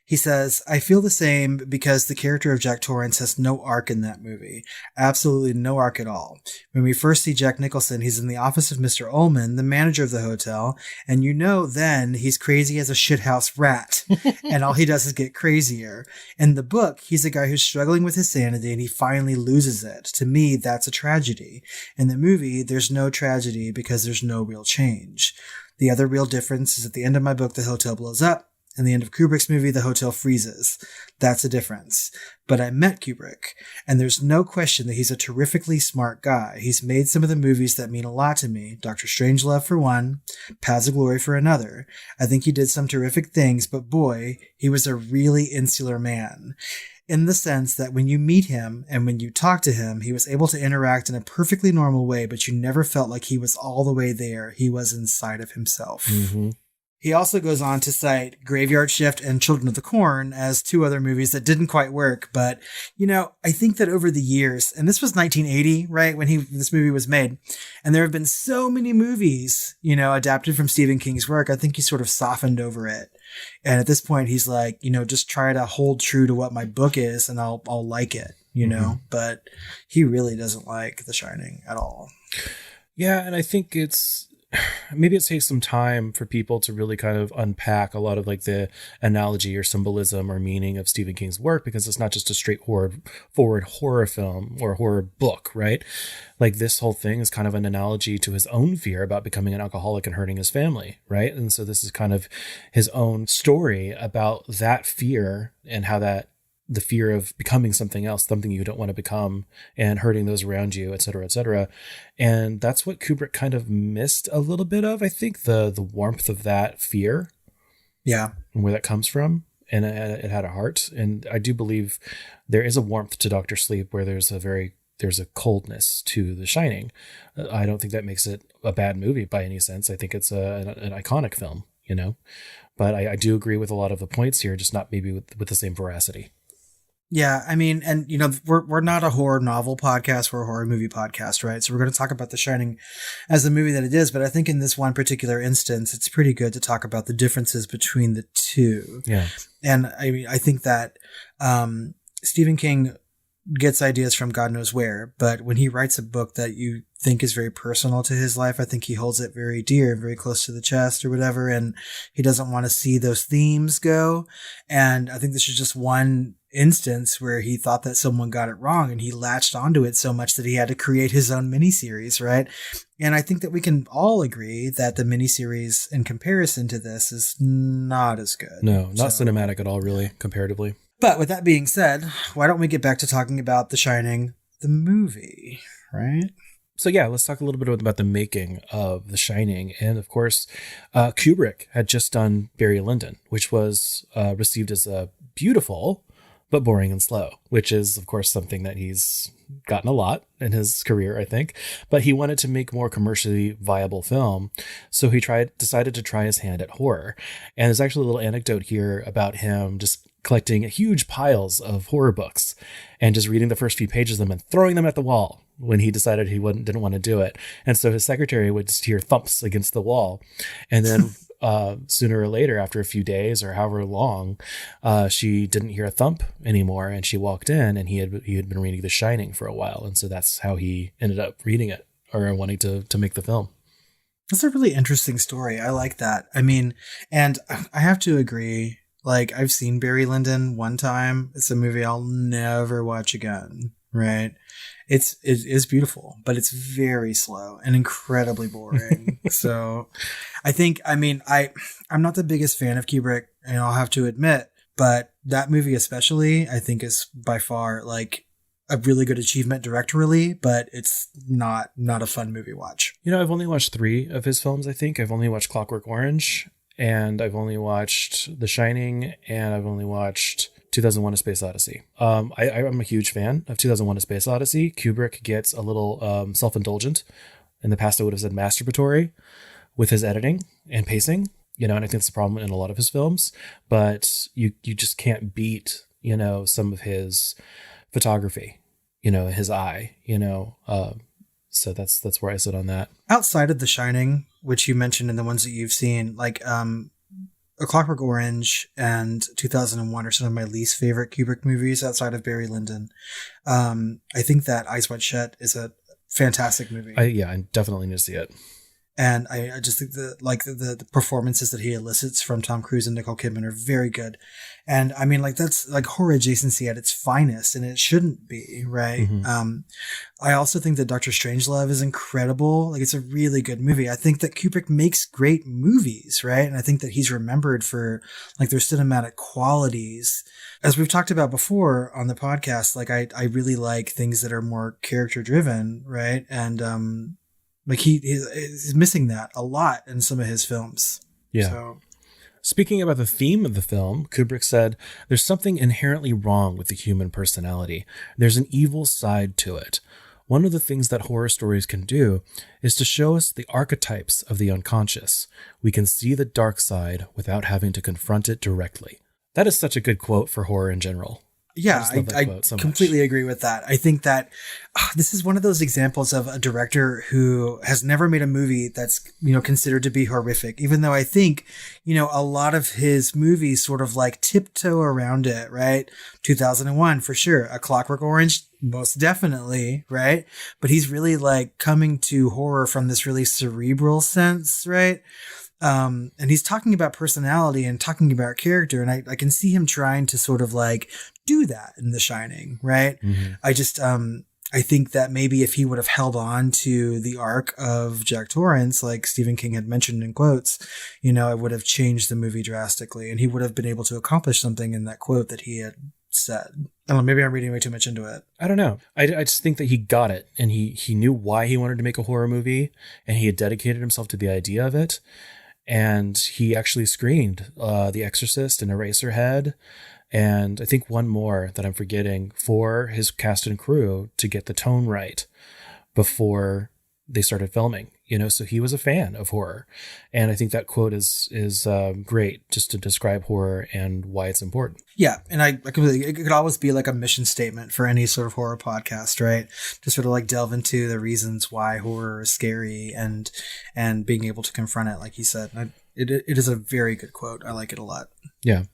He says, "I feel the same because the character of Jack Torrance has no arc in that movie. Absolutely no arc at all. When we first see Jack Nicholson, he's in the office of Mr. Ullman, the manager of the hotel, and then he's crazy as a shithouse rat, and all he does is get crazier. In the book, he's a guy who's struggling with his sanity, and he finally loses it. To me, that's a tragedy. In the movie, there's no tragedy because there's no real change. The other real difference is at the end of my book, the hotel blows up. In the end of Kubrick's movie, the hotel freezes. That's a difference. But I met Kubrick, and there's no question that he's a terrifically smart guy. He's made some of the movies that mean a lot to me. Dr. Strangelove for one, Paths of Glory for another. I think he did some terrific things, but boy, he was a really insular man. In the sense that when you meet him and when you talk to him, he was able to interact in a perfectly normal way, but you never felt like he was all the way there. He was inside of himself. Mm-hmm. He also goes on to cite Graveyard Shift and Children of the Corn as two other movies that didn't quite work. But, you know, I think that over the years, and this was 1980, right, when this movie was made, and there have been so many movies, you know, adapted from Stephen King's work, I think he sort of softened over it. And at this point, he's like, you know, just try to hold true to what my book is and I'll like it, you know, but he really doesn't like The Shining at all. Yeah. And I think maybe it takes some time for people to really kind of unpack a lot of like the analogy or symbolism or meaning of Stephen King's work, because it's not just a straightforward horror film or horror book, right? Like this whole thing is kind of an analogy to his own fear about becoming an alcoholic and hurting his family, right? And so this is kind of his own story about that fear and how the fear of becoming something else, something you don't want to become, and hurting those around you, et cetera, et cetera. And that's what Kubrick kind of missed a little bit of, I think, the warmth of that fear. Yeah. And where that comes from. And it had a heart. And I do believe there is a warmth to Dr. Sleep where there's a coldness to The Shining. I don't think that makes it a bad movie by any sense. I think it's an iconic film, you know, but I do agree with a lot of the points here, just not maybe with the same veracity. Yeah, I mean, and you know, we're not a horror novel podcast, we're a horror movie podcast, right? So we're going to talk about The Shining as the movie that it is, but I think in this one particular instance, it's pretty good to talk about the differences between the two. Yeah. And I mean, I think that Stephen King gets ideas from God knows where, but when he writes a book that you think is very personal to his life, I think he holds it very dear, very close to the chest or whatever, and he doesn't want to see those themes go. And I think this is just one instance where he thought that someone got it wrong and he latched onto it so much that he had to create his own miniseries, right? And I think that we can all agree that the miniseries in comparison to this is not as good. No, not cinematic at all, really, comparatively. But with that being said, why don't we get back to talking about The Shining, the movie, right? So yeah, let's talk a little bit about the making of The Shining. And of course, Kubrick had just done Barry Lyndon, which was received as a beautiful but boring and slow, which is, of course, something that he's gotten a lot in his career, I think. But he wanted to make more commercially viable film. So he decided to try his hand at horror. And there's actually a little anecdote here about him just collecting huge piles of horror books and just reading the first few pages of them and throwing them at the wall when he decided he didn't want to do it. And so his secretary would just hear thumps against the wall. And then sooner or later, after a few days or however long, she didn't hear a thump anymore. And she walked in and he had been reading The Shining for a while. And so that's how he ended up reading it or wanting to make the film. That's a really interesting story. I like that. I mean, and I have to agree. Like, I've seen Barry Lyndon one time. It's a movie I'll never watch again, right? It is beautiful, but it's very slow and incredibly boring. So I think, I mean, I'm not the biggest fan of Kubrick, and I'll have to admit, but that movie especially, I think is by far like a really good achievement directorially, but it's not a fun movie watch. You know, I've only watched 3 of his films, I think. I've only watched Clockwork Orange, and I've only watched The Shining, and I've only watched 2001: A Space Odyssey. I'm a huge fan of 2001: A Space Odyssey. Kubrick gets a little self-indulgent. In the past, I would have said masturbatory with his editing and pacing, you know, and I think it's a problem in a lot of his films. But you just can't beat, you know, some of his photography, you know, his eye, you know. So that's where I sit on that. Outside of The Shining, which you mentioned in the ones that you've seen, like A Clockwork Orange and 2001 are some of my least favorite Kubrick movies outside of Barry Lyndon. I think that Eyes Wide Shut is a fantastic movie. I definitely need to see it. And I just think the performances that he elicits from Tom Cruise and Nicole Kidman are very good. And I mean, like, that's like horror adjacency at its finest, and it shouldn't be, right? Mm-hmm. I also think that Dr. Strangelove is incredible. Like, it's a really good movie. I think that Kubrick makes great movies, right? And I think that he's remembered for like their cinematic qualities. As we've talked about before on the podcast, like I really like things that are more character driven, right? And like he's missing that a lot in some of his films. Yeah. So. Speaking about the theme of the film, Kubrick said, "There's something inherently wrong with the human personality. There's an evil side to it. One of the things that horror stories can do is to show us the archetypes of the unconscious. We can see the dark side without having to confront it directly." That is such a good quote for horror in general. Yeah, I completely agree with that. I think that this is one of those examples of a director who has never made a movie that's, considered to be horrific, even though I think, a lot of his movies sort of like tiptoe around it, right? 2001, for sure. A Clockwork Orange, most definitely, right? But he's really like coming to horror from this really cerebral sense, right? And he's talking about personality and talking about character. And I can see him trying to sort of like do that in The Shining, right? Mm-hmm. I think that maybe if he would have held on to the arc of Jack Torrance, like Stephen King had mentioned in quotes, it would have changed the movie drastically, and he would have been able to accomplish something in that quote that he had said. I don't know, maybe I'm reading way too much into it. I don't know. I just think that he got it, and he knew why he wanted to make a horror movie, and he had dedicated himself to the idea of it. And he actually screened The Exorcist and Eraserhead, and I think one more that I'm forgetting, for his cast and crew to get the tone right before they started filming. So he was a fan of horror, and I think that quote is great just to describe horror and why it's important. Yeah, and it could always be like a mission statement for any sort of horror podcast, right? To sort of like delve into the reasons why horror is scary and being able to confront it, like he said. It is a very good quote. I like it a lot. Yeah.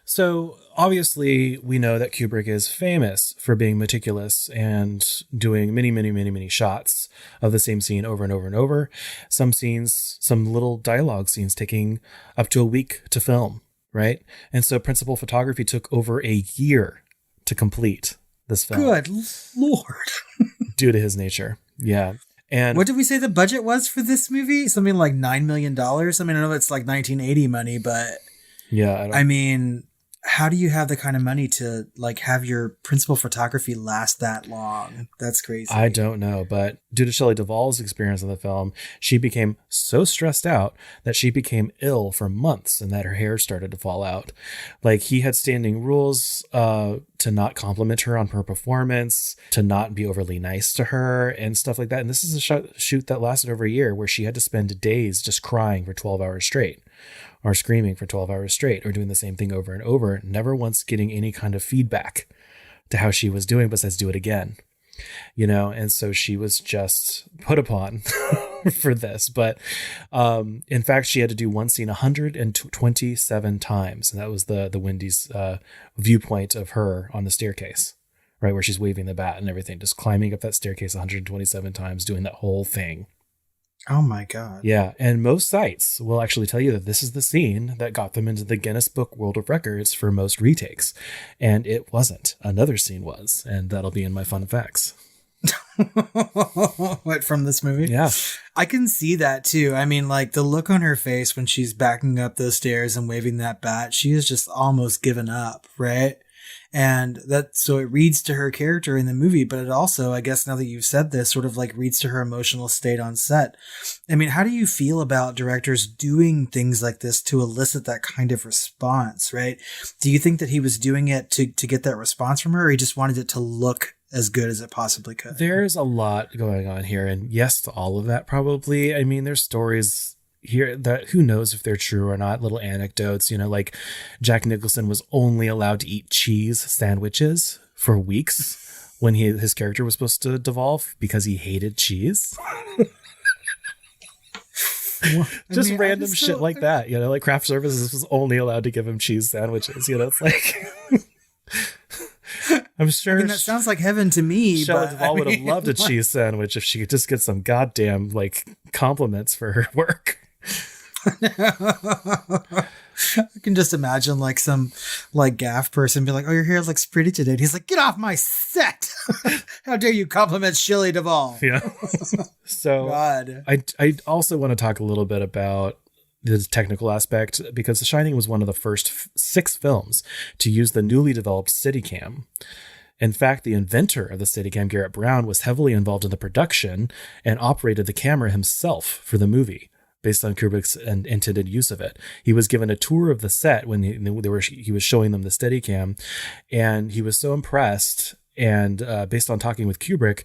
So obviously we know that Kubrick is famous for being meticulous and doing many, many, many, many shots of the same scene over and over and over. Some scenes, some little dialogue scenes taking up to a week to film, right? And so principal photography took over a year to complete this film. Good Lord. Due to his nature. Yeah. And what did we say the budget was for this movie? Something like $9 million. I mean, I know it's like 1980 money, but yeah, I mean, how do you have the kind of money to like have your principal photography last that long? That's crazy. I don't know, but due to Shelley Duvall's experience in the film, she became so stressed out that she became ill for months and that her hair started to fall out. Like, he had standing rules to not compliment her on her performance, to not be overly nice to her and stuff like that. And this is a shoot that lasted over a year, where she had to spend days just crying for 12 hours straight, or screaming for 12 hours straight, or doing the same thing over and over, never once getting any kind of feedback to how she was doing besides do it again. And so she was just put upon for this. But in fact, she had to do one scene 127 times. And that was the Wendy's viewpoint of her on the staircase, right? Where she's waving the bat and everything, just climbing up that staircase 127 times, doing that whole thing. Oh my God. Yeah. And most sites will actually tell you that this is the scene that got them into the Guinness Book World of Records for most retakes. And it wasn't. Another scene was. And that'll be in my fun facts. What, from this movie? Yeah. I can see that too. I mean, like, the look on her face when she's backing up those stairs and waving that bat, she is just almost given up, right? And so it reads to her character in the movie, but it also, I guess now that you've said this, sort of like reads to her emotional state on set. I mean, how do you feel about directors doing things like this to elicit that kind of response, right? Do you think that he was doing it to get that response from her, or he just wanted it to look as good as it possibly could? There's a lot going on here, and yes to all of that, probably. I mean, there's stories here that who knows if they're true or not, little anecdotes, like Jack Nicholson was only allowed to eat cheese sandwiches for weeks when his character was supposed to devolve because he hated cheese. Just random shit like that, like craft services was only allowed to give him cheese sandwiches. It's like I'm sure. I mean, that sounds like heaven to me. Shelley but Duvall would have loved a cheese sandwich if she could just get some goddamn like compliments for her work. I can just imagine like some like gaff person be like, "Oh, your hair looks pretty today." And he's like, "Get off my set! How dare you compliment Shelley Duvall?" Yeah. So God. I also want to talk a little bit about the technical aspect, because The Shining was one of the first 6 films to use the newly developed Steadicam. In fact, the inventor of the Steadicam, Garrett Brown, was heavily involved in the production and operated the camera himself for the movie, based on Kubrick's intended use of it. He was given a tour of the set when he was showing them the Steadicam, and he was so impressed. And based on talking with Kubrick,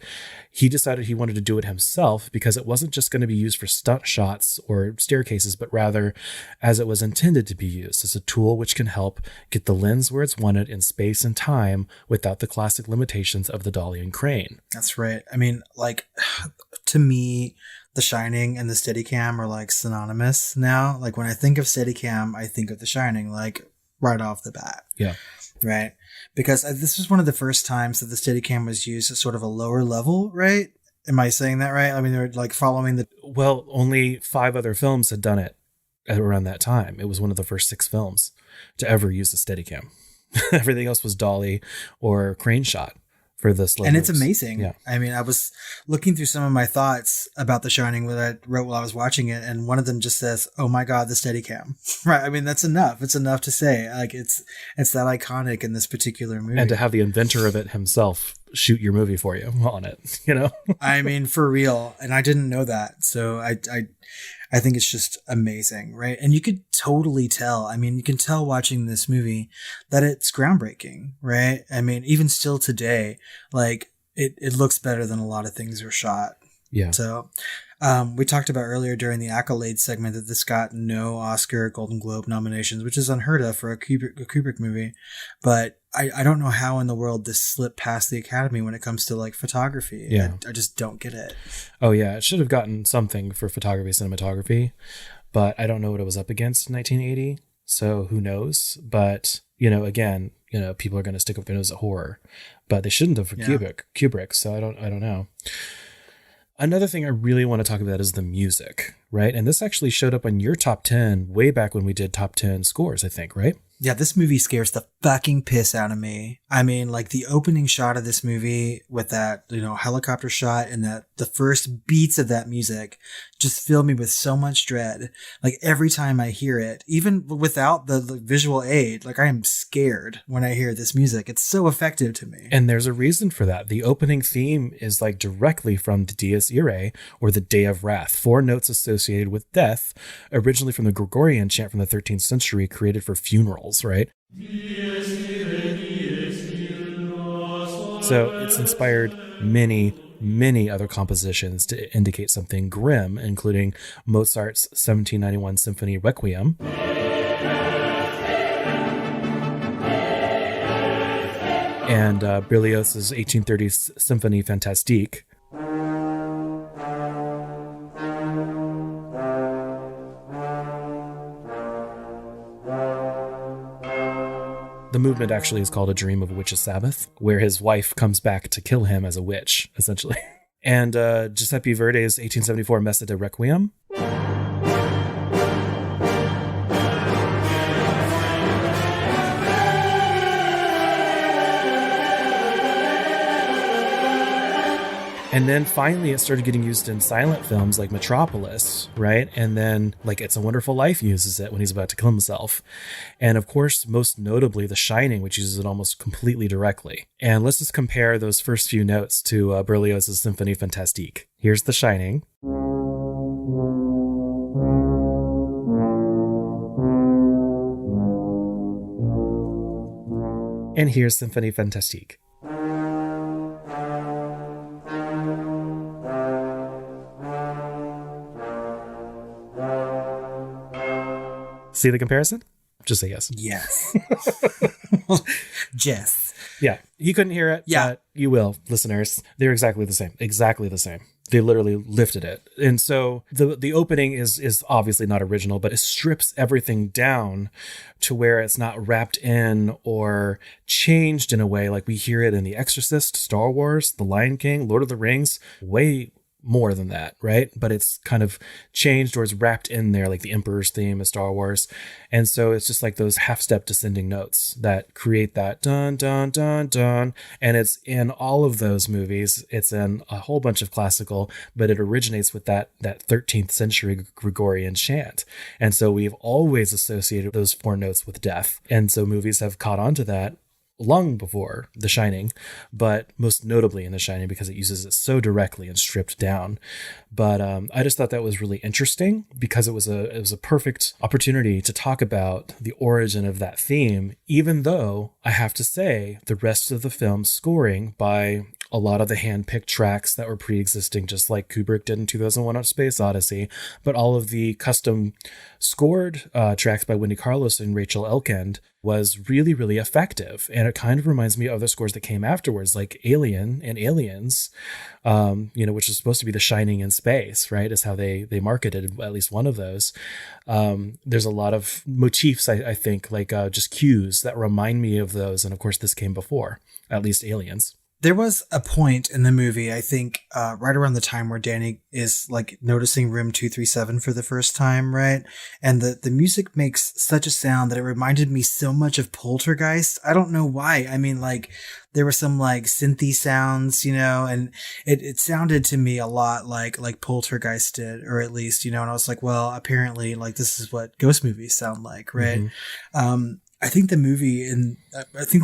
he decided he wanted to do it himself because it wasn't just going to be used for stunt shots or staircases, but rather as it was intended to be used as a tool which can help get the lens where it's wanted in space and time without the classic limitations of the dolly and crane. That's right. I mean, like, to me, The Shining and the Steadicam are like synonymous now. Like when I think of Steadicam, I think of The Shining, like right off the bat. Yeah. Right. Because this was one of the first times that the Steadicam was used at sort of a lower level, right? Am I saying that right? I mean, they're like following the... Well, only 5 other films had done it at around that time. It was one of the first 6 films to ever use the Steadicam. Everything else was dolly or crane shot for the slow And moves. it's amazing. Yeah. I mean, I was looking through some of my thoughts about The Shining that I wrote while I was watching it, and one of them just says, "Oh my God, the Steadicam." Right. I mean, that's enough. It's enough to say, like, it's that iconic in this particular movie. And to have the inventor of it himself shoot your movie for you on it, you know? I mean, for real. And I didn't know that. So I think it's just amazing, right? And you could totally tell. I mean, you can tell watching this movie that it's groundbreaking, right? I mean, even still today, like it looks better than a lot of things are shot. Yeah. So we talked about earlier during the accolades segment that this got no Oscar, Golden Globe nominations, which is unheard of for a Kubrick movie. But I don't know how in the world this slipped past the Academy when it comes to like photography. Yeah. I just don't get it. Oh yeah. It should have gotten something for photography, cinematography, but I don't know what it was up against in 1980. So who knows? But, you know, again, you know, people are going to stick up their nose at horror, but they shouldn't have for Kubrick. So I don't know. Another thing I really want to talk about is the music, right? And this actually showed up on your top 10 way back when we did top 10 scores, I think, right? Yeah, this movie scares the fucking piss out of me. I mean, like the opening shot of this movie with that, you know, helicopter shot and that the first beats of that music just filled me with so much dread. Like every time I hear it, even without the visual aid, like I am scared when I hear this music. It's so effective to me. And there's a reason for that. The opening theme is like directly from the Dies Irae, or the Day of Wrath, 4 notes associated with death, originally from the Gregorian chant from the 13th century, created for funerals, right? So it's inspired many other compositions to indicate something grim, including Mozart's 1791 Symphony Requiem, and Berlioz's 1830s Symphonie Fantastique. The movement actually is called A Dream of a Witch's Sabbath, where his wife comes back to kill him as a witch, essentially. And Giuseppe Verdi's 1874 Messa de Requiem. And then finally it started getting used in silent films like Metropolis, right? And then like It's a Wonderful Life uses it when he's about to kill himself. And of course, most notably The Shining, which uses it almost completely directly. And let's just compare those first few notes to Berlioz's Symphonie Fantastique. Here's The Shining. And here's Symphonie Fantastique. See the comparison? Just say yes. Yes. Yes. Yeah. You couldn't hear it. Yeah. But you will, listeners. They're exactly the same. Exactly the same. They literally lifted it. And so the opening is obviously not original, but it strips everything down to where it's not wrapped in or changed in a way like we hear it in The Exorcist, Star Wars, The Lion King, Lord of the Rings, way more than that, right? But it's kind of changed or is wrapped in there, like the Emperor's theme of Star Wars. And so it's just like those half-step descending notes that create that dun, dun, dun, dun. And it's in all of those movies. It's in a whole bunch of classical, but it originates with that 13th century Gregorian chant. And so we've always associated those four notes with death. And so movies have caught on to that long before The Shining, but most notably in The Shining because it uses it so directly and stripped down. But I just thought that was really interesting because it was a perfect opportunity to talk about the origin of that theme, even though I have to say the rest of the film's scoring by a lot of the hand-picked tracks that were pre-existing, just like Kubrick did in 2001: A Space Odyssey, but all of the custom scored tracks by Wendy Carlos and Rachel Elkind was really, really effective. And it kind of reminds me of the scores that came afterwards, like Alien and Aliens, which is supposed to be The Shining in space, right? Is how they marketed at least one of those. There's a lot of motifs, I think, like just cues that remind me of those. And of course, this came before, at least Aliens. There was a point in the movie, I think, right around the time where Danny is like noticing room 237 for the first time, right? And the music makes such a sound that it reminded me so much of Poltergeist. I don't know why. I mean, like, there were some like synthy sounds, and it sounded to me a lot like Poltergeist did, or at least, and I was like, well, apparently like this is what ghost movies sound like, right? Mm-hmm. I think the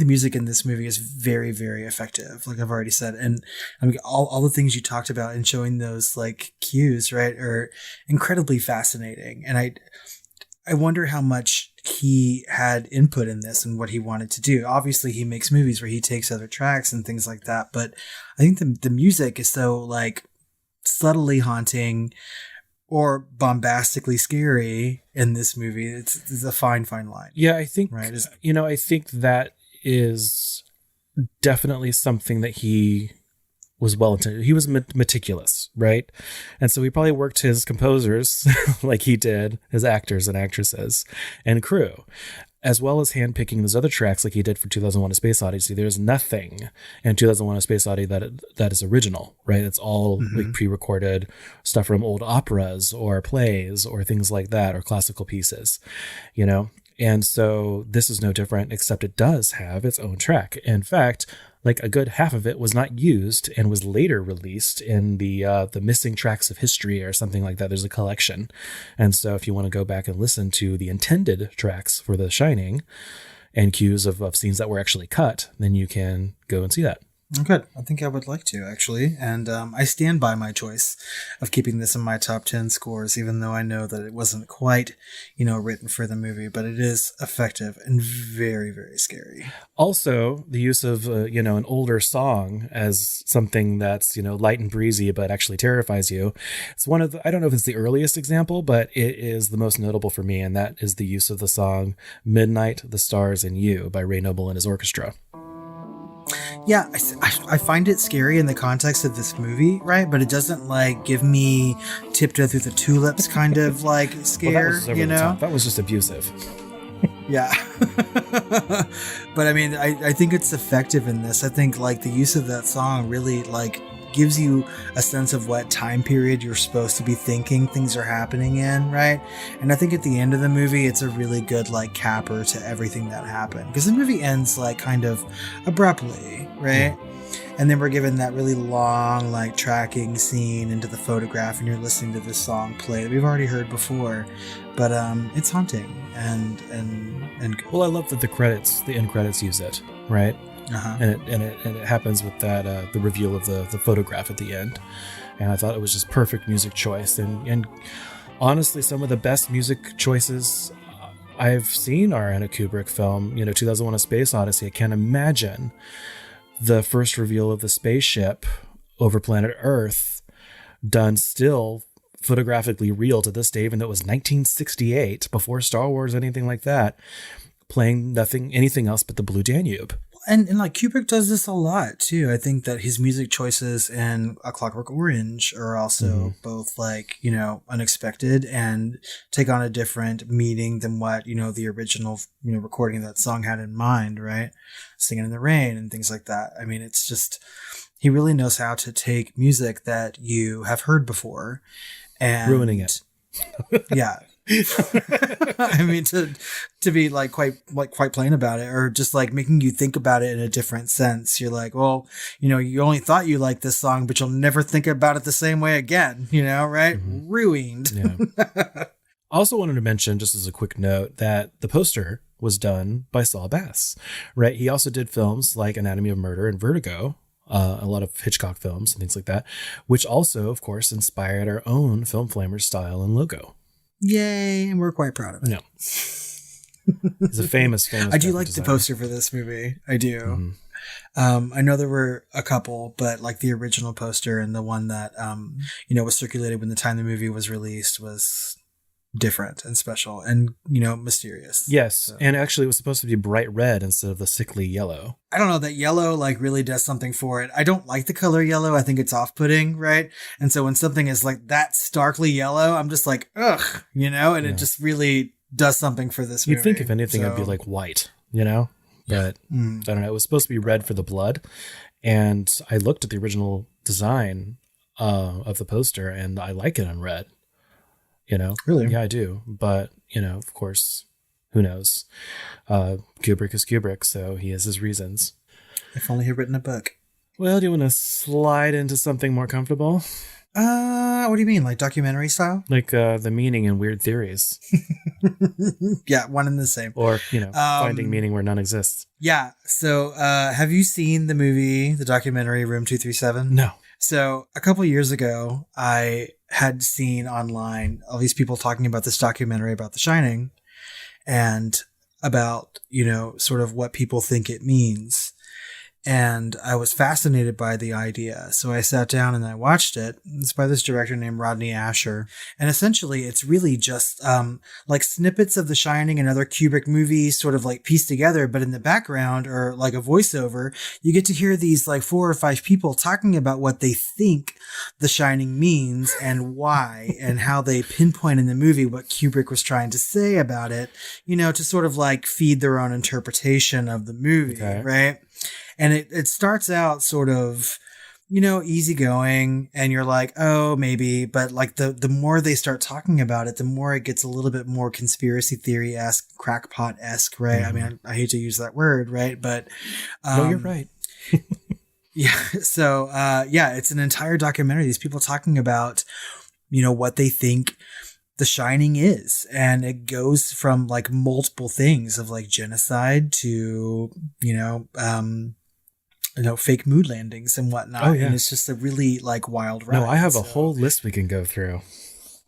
music in this movie is very, very effective, like I've already said. And I mean, all the things you talked about and showing those like cues, right, are incredibly fascinating. And I wonder how much he had input in this and what he wanted to do. Obviously, he makes movies where he takes other tracks and things like that. But I think the music is so like subtly haunting or bombastically scary in this movie. It's a fine line. Yeah, I think, right? I think that is definitely something that he was well intended. He was meticulous, right? And so he probably worked his composers like he did his actors and actresses and crew, as well as handpicking those other tracks like he did for 2001: A Space Odyssey. There's nothing in 2001: A Space Odyssey that is original, right? It's all like pre-recorded stuff from old operas or plays or things like that, or classical pieces, And so this is no different, except it does have its own track. In fact, like a good half of it was not used and was later released in the Missing Tracks of History or something like that. There's a collection. And so if you want to go back and listen to the intended tracks for The Shining and cues of scenes that were actually cut, then you can go and see that. Good. I think I would like to, actually. And I stand by my choice of keeping this in my top 10 scores, even though I know that it wasn't quite, written for the movie, but it is effective and very, very scary. Also, the use of, an older song as something that's, light and breezy, but actually terrifies you. It's one of I don't know if it's the earliest example, but it is the most notable for me. And that is the use of the song Midnight, the Stars, and You by Ray Noble and his orchestra. Yeah, I find it scary in the context of this movie, right? But it doesn't like give me tiptoe through the tulips kind of like scare, That was just abusive. Yeah. But I mean, I think it's effective in this. I think like the use of that song really like gives you a sense of what time period you're supposed to be thinking things are happening in, right? And I think at the end of the movie, it's a really good like capper to everything that happened, because the movie ends like kind of abruptly, right? And then we're given that really long like tracking scene into the photograph, and you're listening to this song play that we've already heard before, but it's haunting and good. Well, I love that the end credits use it, right? Uh-huh. And it happens with that the reveal of the photograph at the end, and I thought it was just perfect music choice, and honestly some of the best music choices I've seen are in a Kubrick film. 2001: A Space Odyssey. I can't imagine the first reveal of the spaceship over planet Earth done still photographically real to this day, even though it was 1968, before Star Wars, anything like that, playing anything else but the Blue Danube. And like Kubrick does this a lot too. I think that his music choices in A Clockwork Orange are also both like, you know, unexpected and take on a different meaning than what, you know, the original, you know, recording of that song had in mind, right? Singing in the Rain and things like that. I mean, it's just, he really knows how to take music that you have heard before and ruining it. Yeah. I mean, to be like quite plain about it, or just like making you think about it in a different sense. You're like, well, you know, you only thought you liked this song, but you'll never think about it the same way again, you know, right? Ruined. Yeah. I also wanted to mention, just as a quick note, that the poster was done by Saul Bass, right? He also did films like Anatomy of Murder and Vertigo, a lot of Hitchcock films and things like that, which also, of course, inspired our own Film Flamers style and logo. Yay, and we're quite proud of it. Yeah. He's a famous I do like the poster for this movie. I do. I know there were a couple, but like the original poster and the one that, you know, was circulated when the time the movie was released was different and special and, you know, mysterious. Yes. So. And actually it was supposed to be bright red instead of the sickly yellow. I don't know, that yellow like really does something for it. I don't like the color yellow. I think it's off-putting, right? And so when something is like that starkly yellow, I'm just like, ugh, you know, and it just really does something for this movie. You'd think if anything it'd be like white, you know? But I don't know. It was supposed to be red for the blood. And I looked at the original design of the poster and I like it on red. You know? Really? Yeah, I do. But, you know, of course, who knows? Kubrick is Kubrick, so he has his reasons. If only he had written a book. Well, do you want to slide into something more comfortable? What do you mean? Like documentary style? Like the meaning in Weird Theories. Yeah, one and the same. Or, you know, finding meaning where none exists. Yeah. So have you seen the movie, the documentary Room 237? No. So a couple years ago, I had seen online all these people talking about this documentary about The Shining and about, you know, sort of what people think it means. And I was fascinated by the idea. So I sat down and I watched it. It's by this director named Rodney Asher. And essentially it's really just like snippets of The Shining and other Kubrick movies sort of like pieced together. But in the background or like a voiceover, you get to hear these like 4 or 5 people talking about what they think The Shining means and why and how they pinpoint in the movie what Kubrick was trying to say about it, you know, to sort of like feed their own interpretation of the movie, right? And it starts out sort of, you know, easygoing and you're like, oh, maybe. But like the more they start talking about it, the more it gets a little bit more conspiracy theory-esque, crackpot-esque, right? I mean, I hate to use that word, right? But no, you're right. Yeah. So, yeah, it's an entire documentary. These people talking about, you know, what they think The Shining is. And it goes from like multiple things of like genocide to, you know, fake mood landings and whatnot. Oh, yeah. And it's just a really like wild ride. No, I have a whole list we can go through.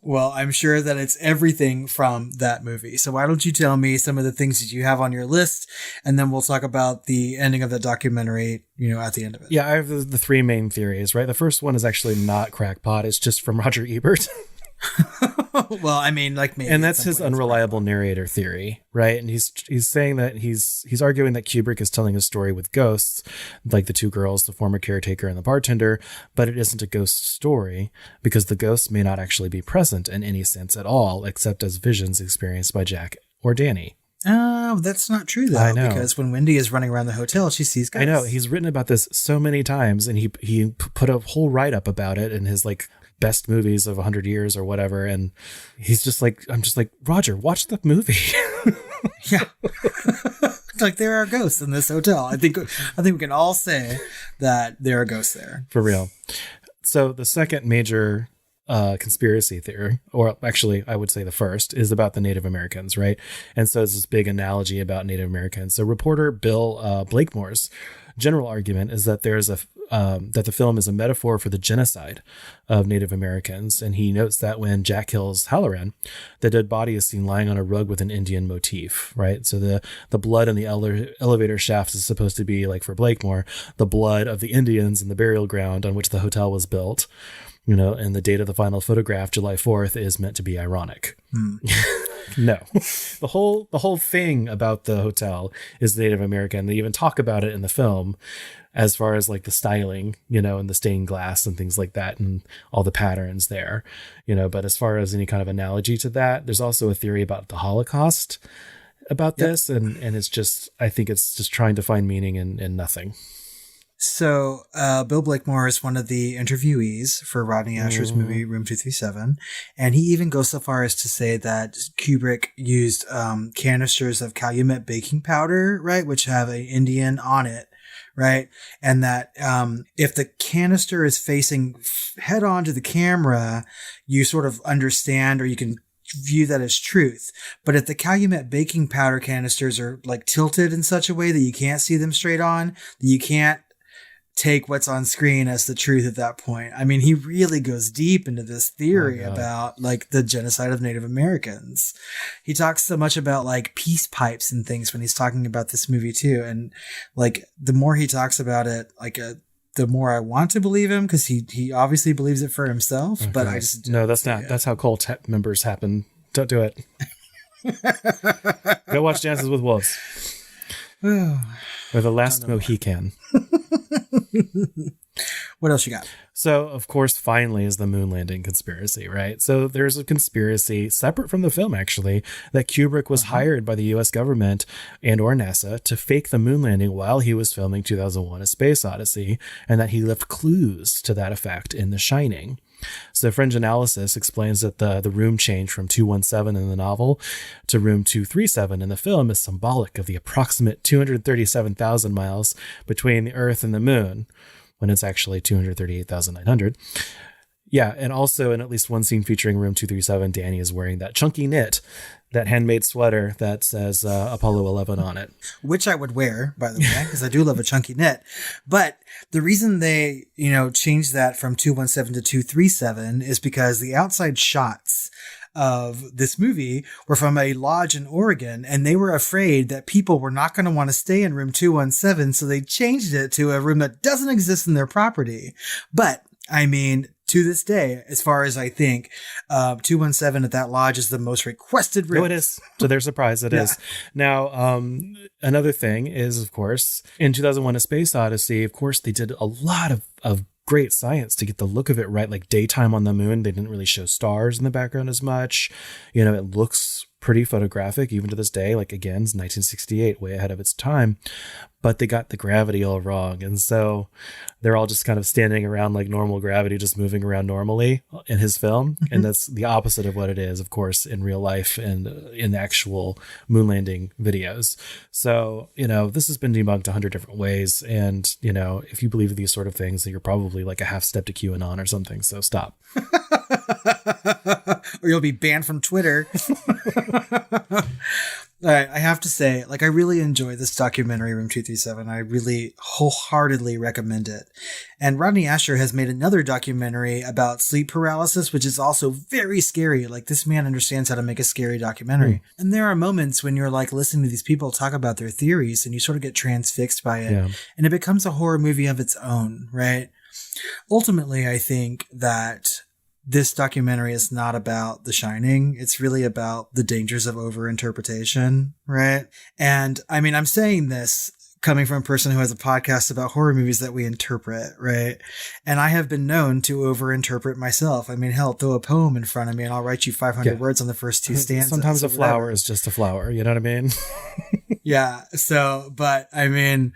Well, I'm sure that it's everything from that movie. So why don't you tell me some of the things that you have on your list, and then we'll talk about the ending of the documentary, you know, at the end of it. Yeah, I have the 3 main theories, right? The first one is actually not crackpot. It's just from Roger Ebert. Well, I mean, like maybe. And that's his unreliable narrator theory, right? And he's saying that he's arguing that Kubrick is telling a story with ghosts, like the 2 girls, the former caretaker and the bartender, but it isn't a ghost story because the ghosts may not actually be present in any sense at all, except as visions experienced by Jack or Danny. Oh, that's not true though. I know. Because when Wendy is running around the hotel, she sees ghosts. I know. He's written about this so many times, and he put a whole write-up about it in his like best movies of 100 years or whatever. And he's just like, I'm just like, Roger, watch the movie. Yeah. Like there are ghosts in this hotel. I think we can all say that there are ghosts there. For real. So the second major conspiracy theory, or actually I would say the first, is about the Native Americans, right? And so it's this big analogy about Native Americans. So reporter Bill Blakemore's general argument is that that the film is a metaphor for the genocide of Native Americans. And he notes that when Jack kills Halloran, the dead body is seen lying on a rug with an Indian motif, right? So the blood in the elevator shafts is supposed to be, like for Blakemore, the blood of the Indians in the burial ground on which the hotel was built. And the date of the final photograph, July 4th, is meant to be ironic. No, the whole thing about the hotel is Native American. They even talk about it in the film as far as like the styling, and the stained glass and things like that and all the patterns there, but as far as any kind of analogy to that, there's also a theory about the Holocaust about this. And it's just, I think it's just trying to find meaning in nothing. So Bill Blakemore is one of the interviewees for Rodney Asher's movie Room 237. And he even goes so far as to say that Kubrick used canisters of Calumet baking powder, right, which have an Indian on it, right? And that if the canister is facing head on to the camera, you sort of understand, or you can view that as truth. But if the Calumet baking powder canisters are like tilted in such a way that you can't see them straight on, that you can't take what's on screen as the truth at that point. I mean, he really goes deep into this theory about like the genocide of Native Americans. He talks so much about like peace pipes and things when he's talking about this movie too. And like the more he talks about it, like the more I want to believe him, because he obviously believes it for himself. Okay. But I just no, that's not. That's how cult members happen. Don't do it. Go watch Dances with Wolves. Or The Last Mohican. What else you got? So, of course, finally is the moon landing conspiracy, right? So there's a conspiracy separate from the film, actually, that Kubrick was hired by the U.S. government and or NASA to fake the moon landing while he was filming 2001: A Space Odyssey, and that he left clues to that effect in The Shining. So Fringe Analysis explains that the room change from 217 in the novel to room 237 in the film is symbolic of the approximate 237,000 miles between the Earth and the moon, when it's actually 238,900. Yeah, and also in at least one scene featuring room 237, Danny is wearing that chunky knit, that handmade sweater that says Apollo 11 on it. Which I would wear, by the way, because I do love a chunky knit. But the reason they, changed that from 217 to 237 is because the outside shots of this movie were from a lodge in Oregon, and they were afraid that people were not going to want to stay in room 217, so they changed it to a room that doesn't exist in their property. But, I mean, to this day, as far as I think, 217 at that lodge is the most requested room. Oh, it is. To their surprise, it is. Now, another thing is, of course, in 2001: A Space Odyssey, of course, they did a lot of great science to get the look of it right. Like daytime on the moon, they didn't really show stars in the background as much. It looks pretty photographic even to this day. Like, again, it's 1968, way ahead of its time. But they got the gravity all wrong. And so they're all just kind of standing around like normal gravity, just moving around normally in his film. And that's the opposite of what it is, of course, in real life and in the actual moon landing videos. So, this has been debunked 100 different ways. And, if you believe these sort of things, then you're probably like a half step to QAnon or something. So stop. Or you'll be banned from Twitter. All right, I have to say, I really enjoy this documentary, Room 237. I really wholeheartedly recommend it. And Rodney Asher has made another documentary about sleep paralysis, which is also very scary. This man understands how to make a scary documentary. And there are moments when you're listening to these people talk about their theories and you sort of get transfixed by it. Yeah. And it becomes a horror movie of its own, right? Ultimately, I think that this documentary is not about The Shining. It's really about the dangers of overinterpretation, right? And I mean, I'm saying this coming from a person who has a podcast about horror movies that we interpret, right? And I have been known to overinterpret myself. I mean, hell, throw a poem in front of me and I'll write you 500 words on the first two stanzas. Sometimes a flower is just a flower. You know what I mean? Yeah. So, but I mean,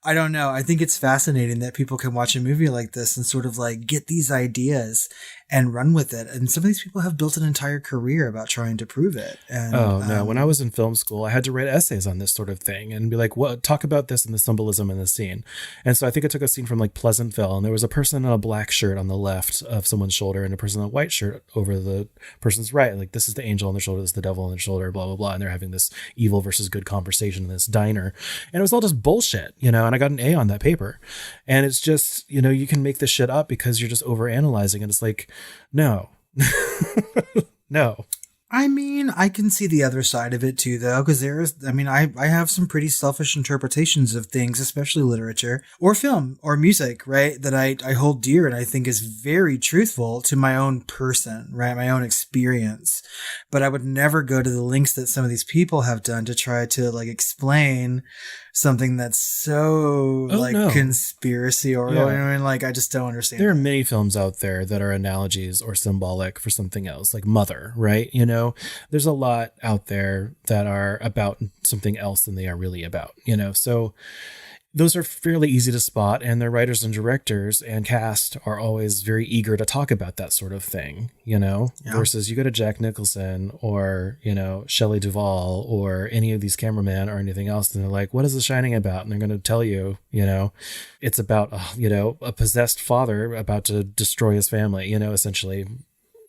I don't know. I think it's fascinating that people can watch a movie like this and sort of get these ideas and run with it. And some of these people have built an entire career about trying to prove it. And, no. When I was in film school, I had to write essays on this sort of thing and be like, what, talk about this and the symbolism in the scene. And so I think I took a scene from Pleasantville, and there was a person in a black shirt on the left of someone's shoulder and a person in a white shirt over the person's right. This is the angel on their shoulder, this is the devil on their shoulder, blah, blah, blah. And they're having this evil versus good conversation in this diner. And it was all just bullshit, and I got an A on that paper. And it's just, you can make this shit up because you're just overanalyzing. And it's no. No. I mean, I can see the other side of it too, though, because I have some pretty selfish interpretations of things, especially literature or film or music, right? That I hold dear and I think is very truthful to my own person, right? My own experience. But I would never go to the lengths that some of these people have done to try to like explain something that's so conspiracy or, I just don't understand. There are many films out there that are analogies or symbolic for something else, like Mother, right? There's a lot out there that are about something else than they are really about, so those are fairly easy to spot, and their writers and directors and cast are always very eager to talk about that sort of thing, versus you go to Jack Nicholson or, Shelley Duvall or any of these cameramen or anything else. And they're like, what is The Shining about? And they're going to tell you, it's about, a possessed father about to destroy his family, essentially.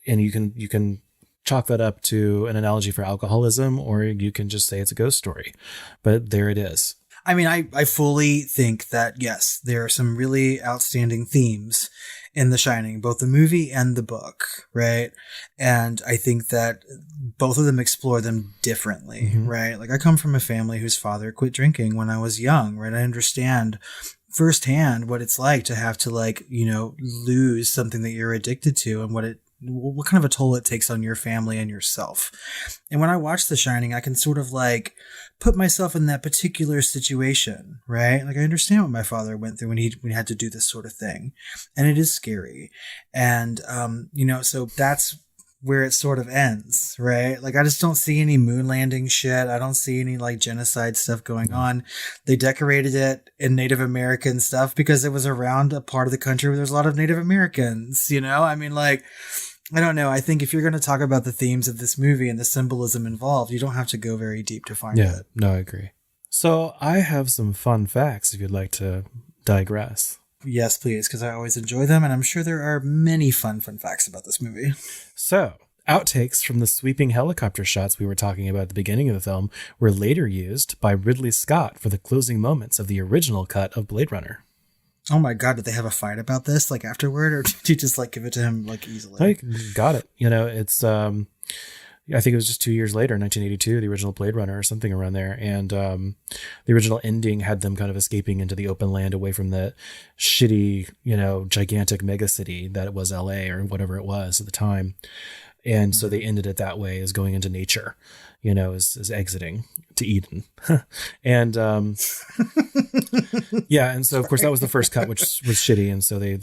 And you can chalk that up to an analogy for alcoholism, or you can just say it's a ghost story, but there it is. I mean, I fully think that, yes, there are some really outstanding themes in The Shining, both the movie and the book, right? And I think that both of them explore them differently, right? Like, I come from a family whose father quit drinking when I was young, right? I understand firsthand what it's like to have to, lose something that you're addicted to and what kind of a toll it takes on your family and yourself. And when I watch The Shining, I can sort of put myself in that particular situation, right? Like, I understand what my father went through when he had to do this sort of thing, and it is scary. And, so that's where it sort of ends, right? Like, I just don't see any moon landing shit. I don't see any genocide stuff going on. They decorated it in Native American stuff because it was around a part of the country where there's a lot of Native Americans, I don't know. I think if you're going to talk about the themes of this movie and the symbolism involved, you don't have to go very deep to find it. No, I agree. So I have some fun facts if you'd like to digress. Yes, please, because I always enjoy them, and I'm sure there are many fun facts about this movie. So, outtakes from the sweeping helicopter shots we were talking about at the beginning of the film were later used by Ridley Scott for the closing moments of the original cut of Blade Runner. Oh my God, did they have a fight about this afterward, or did you just give it to him easily? I got it. It's I think it was just 2 years later, 1982, the original Blade Runner or something around there. And the original ending had them kind of escaping into the open land away from the shitty, gigantic mega city that was LA or whatever it was at the time. And so they ended it that way, as going into nature, as exiting to Eden. And and so of course that was the first cut, which was shitty. And so they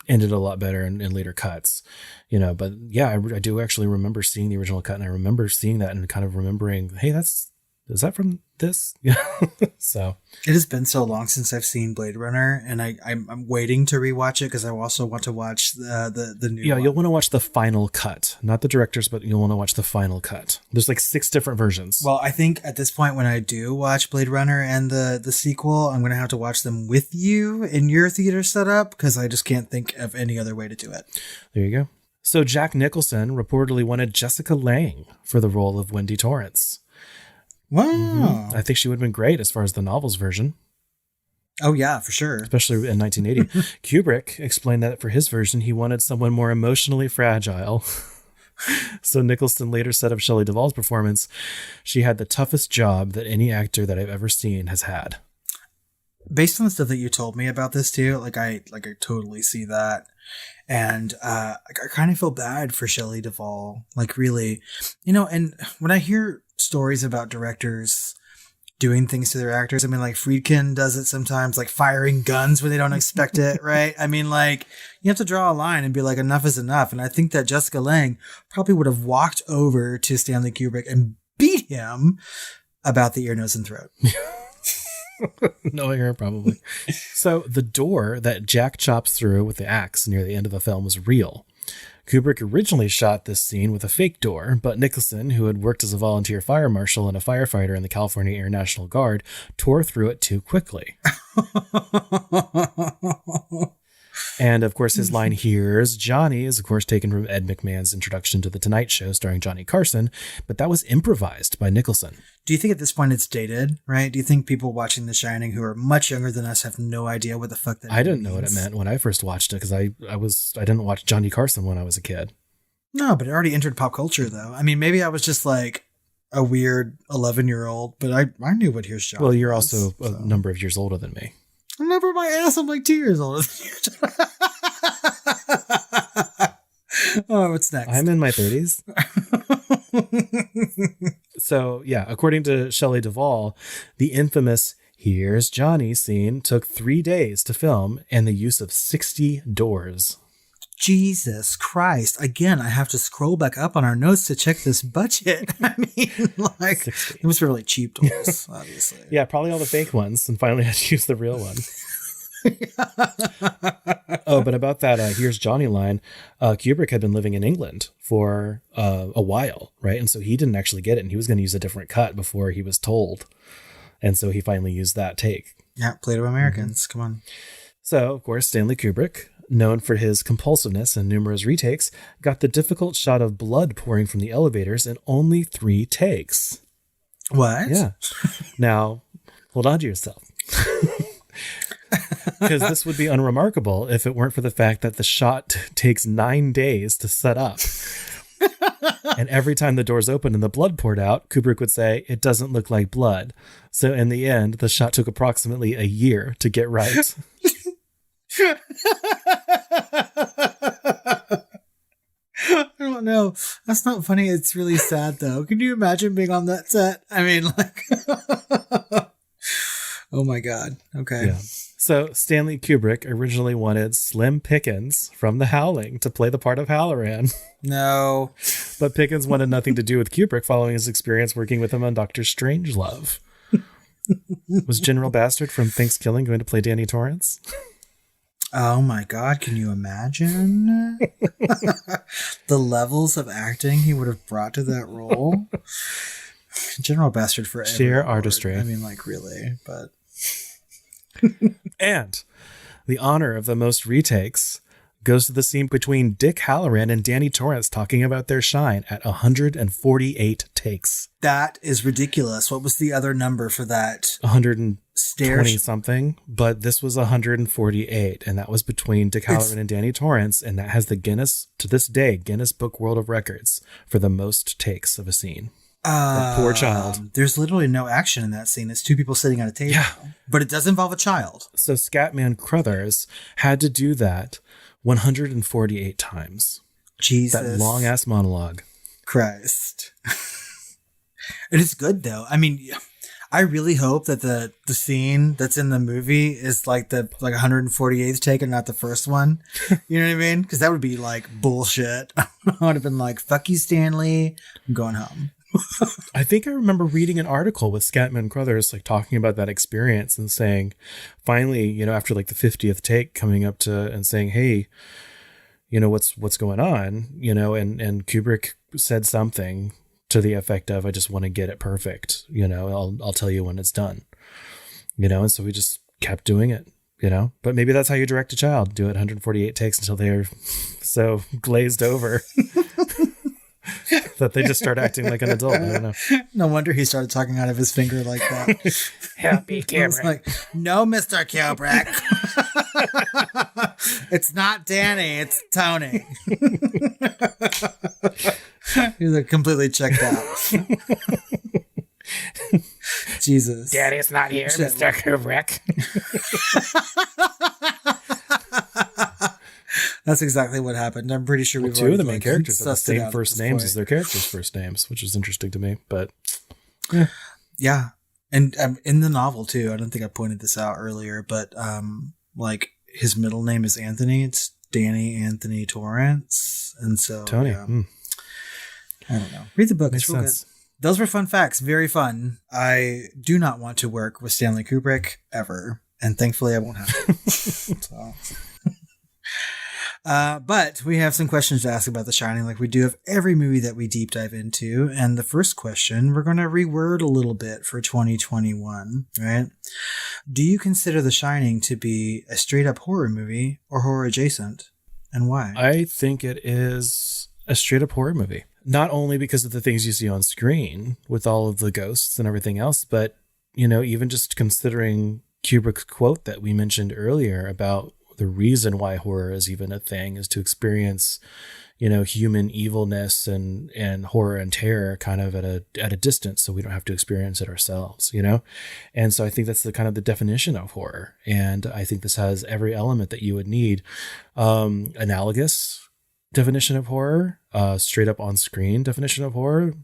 ended a lot better in later cuts, but I do actually remember seeing the original cut, and I remember seeing that and kind of remembering, hey, is that from this? So it has been so long since I've seen Blade Runner, and I'm waiting to rewatch it because I also want to watch the new one. You'll want to watch the final cut, not the director's, but you'll want to watch the final cut. There's 6 different versions. Well, I think at this point, when I do watch Blade Runner and the sequel, I'm going to have to watch them with you in your theater setup, because I just can't think of any other way to do it. There you go. So Jack Nicholson reportedly wanted Jessica Lange for the role of Wendy Torrance. Wow. I think she would have been great as far as the novel's version. Oh, yeah, for sure. Especially in 1980. Kubrick explained that for his version, he wanted someone more emotionally fragile. So Nicholson later said of Shelley Duvall's performance, she had the toughest job that any actor that I've ever seen has had. Based on the stuff that you told me about this too, I totally see that. And I kind of feel bad for Shelley Duvall, really, and when I hear stories about directors doing things to their actors, Friedkin does it sometimes, firing guns when they don't expect it, right? You have to draw a line and be enough is enough. And I think that Jessica Lange probably would have walked over to Stanley Kubrick and beat him about the ear, nose, and throat. Knowing her, probably. So the door that Jack chops through with the axe near the end of the film was real. Kubrick originally shot this scene with a fake door, but Nicholson, who had worked as a volunteer fire marshal and a firefighter in the California Air National Guard, tore through it too quickly. And of course, his line, "Here's Johnny," is of course taken from Ed McMahon's introduction to The Tonight Show starring Johnny Carson, but that was improvised by Nicholson. Do you think at this point it's dated, right? Do you think people watching The Shining who are much younger than us have no idea what the fuck that I didn't know what it meant when I first watched it, because I didn't watch Johnny Carson when I was a kid. No, but it already entered pop culture, though. I mean, maybe I was just like a weird 11-year-old, but I knew what Here's Johnny Well, you're was, also a number of years older than me. I'm never my ass. I'm like 2 years older than you. Oh, what's next? I'm in my 30s. So, yeah, according to Shelley Duvall, the infamous Here's Johnny scene took 3 days to film and the use of 60 doors. Jesus Christ. Again, I have to scroll back up on our notes to check this budget. I mean, like, 60. It was really cheap doors, obviously. Yeah, probably all the fake ones, and finally had to use the real one. Oh, but about that Here's Johnny line, Kubrick had been living in England for a while, right? And so he didn't actually get it, and he was going to use a different cut before he was told. And so he finally used that take. Yeah, Plato Americans. Come on. So, of course, Stanley Kubrick, known for his compulsiveness and numerous retakes, got the difficult shot of blood pouring from the elevators in only 3 takes. What? Yeah. Now, hold on to yourself. Because this would be unremarkable if it weren't for the fact that the shot takes 9 days to set up. And every time the doors opened and the blood poured out, Kubrick would say, "It doesn't look like blood." So in the end, the shot took approximately a year to get right. I don't know. That's not funny. It's really sad, though. Can you imagine being on that set? I mean, like... Oh, my God. Okay. Yeah. So Stanley Kubrick originally wanted Slim Pickens from The Howling to play the part of Halloran. No. But Pickens wanted nothing to do with Kubrick following his experience working with him on Dr. Strangelove. Was General Bastard from Thanksgiving going to play Danny Torrance? Oh my God, can you imagine the levels of acting he would have brought to that role? General Bastard for sheer every artistry. I mean, like, really, but... And the honor of the most retakes goes to the scene between Dick Halloran and Danny Torrance talking about their shine at 148 takes. That is ridiculous. What was the other number for that? 120 something, but this was 148, and that was between Dick Halloran and Danny Torrance, and that has the Guinness, to this day, Guinness Book World of Records for the most takes of a scene. That poor child. There's literally no action in that scene. It's 2 people sitting at a table. Yeah. But it does involve a child. So Scatman Crothers had to do that 148 times. Jesus. That long-ass monologue. Christ. It is good, though. I mean, I really hope that the scene that's in the movie is like the 148th take and not the first one. You know what I mean? Because that would be like bullshit. I would have been like, fuck you, Stanley. I'm going home. I think I remember reading an article with Scatman Crothers, like talking about that experience and saying, finally, you know, after like the 50th take coming up to and saying, hey, you know, what's going on, you know, and Kubrick said something to the effect of, I just want to get it perfect. You know, I'll tell you when it's done, you know? And so we just kept doing it, you know, but maybe that's how you direct a child. Do it 148 takes until they're so glazed over that they just start acting like an adult. I don't know. No wonder he started talking out of his finger like that. Happy Kubrick. Like, no, Mr. Kubrick. It's not Danny, it's Tony. He's like completely checked out. Jesus. Daddy's not here, Mr. Kubrick. That's exactly what happened. I'm pretty sure we've 2 of the main characters have the same first names as their characters' first names, which is interesting to me. But yeah, and in the novel too. I don't think I pointed this out earlier, but like his middle name is Anthony. It's Danny Anthony Torrance, and so Tony. Yeah. I don't know. Read the book. It's real good. Those were fun facts. Very fun. I do not want to work with Stanley Kubrick ever, and thankfully I won't have to. So. But we have some questions to ask about The Shining, like we do of every movie that we deep dive into. And the first question, we're going to reword a little bit for 2021, right? Do you consider The Shining to be a straight up horror movie or horror adjacent? And why? I think it is a straight up horror movie. Not only because of the things you see on screen with all of the ghosts and everything else, but, you know, even just considering Kubrick's quote that we mentioned earlier about the reason why horror is even a thing is to experience, human evilness and horror and terror kind of at a distance, so we don't have to experience it ourselves, And so I think that's the kind of the definition of horror. And I think this has every element that you would need. Analogous definition of horror, straight up on screen definition of horror,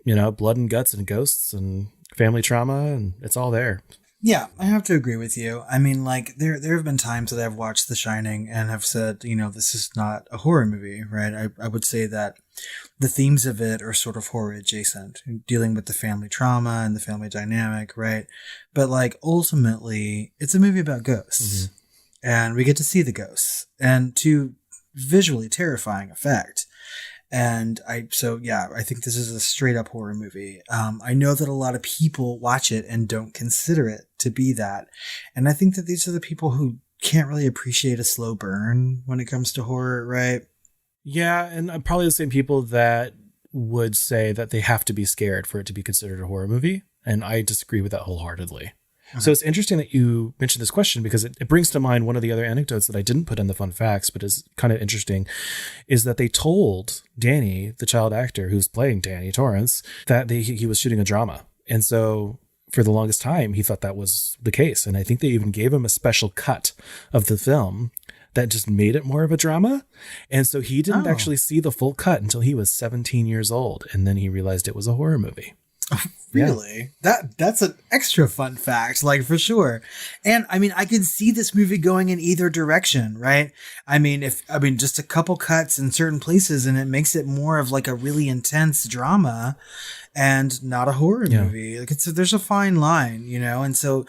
blood and guts and ghosts and family trauma, and it's all there. Yeah, I have to agree with you. I mean, like, there have been times that I've watched The Shining and have said, this is not a horror movie, right? I would say that the themes of it are sort of horror adjacent, dealing with the family trauma and the family dynamic, right? But, like, ultimately, it's a movie about ghosts. Mm-hmm. And we get to see the ghosts, and to visually terrifying effect. And I think this is a straight up horror movie. I know that a lot of people watch it and don't consider it to be that. And I think that these are the people who can't really appreciate a slow burn when it comes to horror, right? Yeah. And probably the same people that would say that they have to be scared for it to be considered a horror movie. And I disagree with that wholeheartedly. Okay. So it's interesting that you mentioned this question, because it brings to mind one of the other anecdotes that I didn't put in the fun facts, but is kind of interesting, is that they told Danny, the child actor who's playing Danny Torrance, that he was shooting a drama. And so for the longest time, he thought that was the case. And I think they even gave him a special cut of the film that just made it more of a drama. And so he didn't actually see the full cut until he was 17 years old. And then he realized it was a horror movie. Really? Yeah. That's an extra fun fact, like, for sure. And I mean, I can see this movie going in either direction, right? I mean, just a couple cuts in certain places and it makes it more of like a really intense drama and not a horror movie. Like, there's a fine line, And so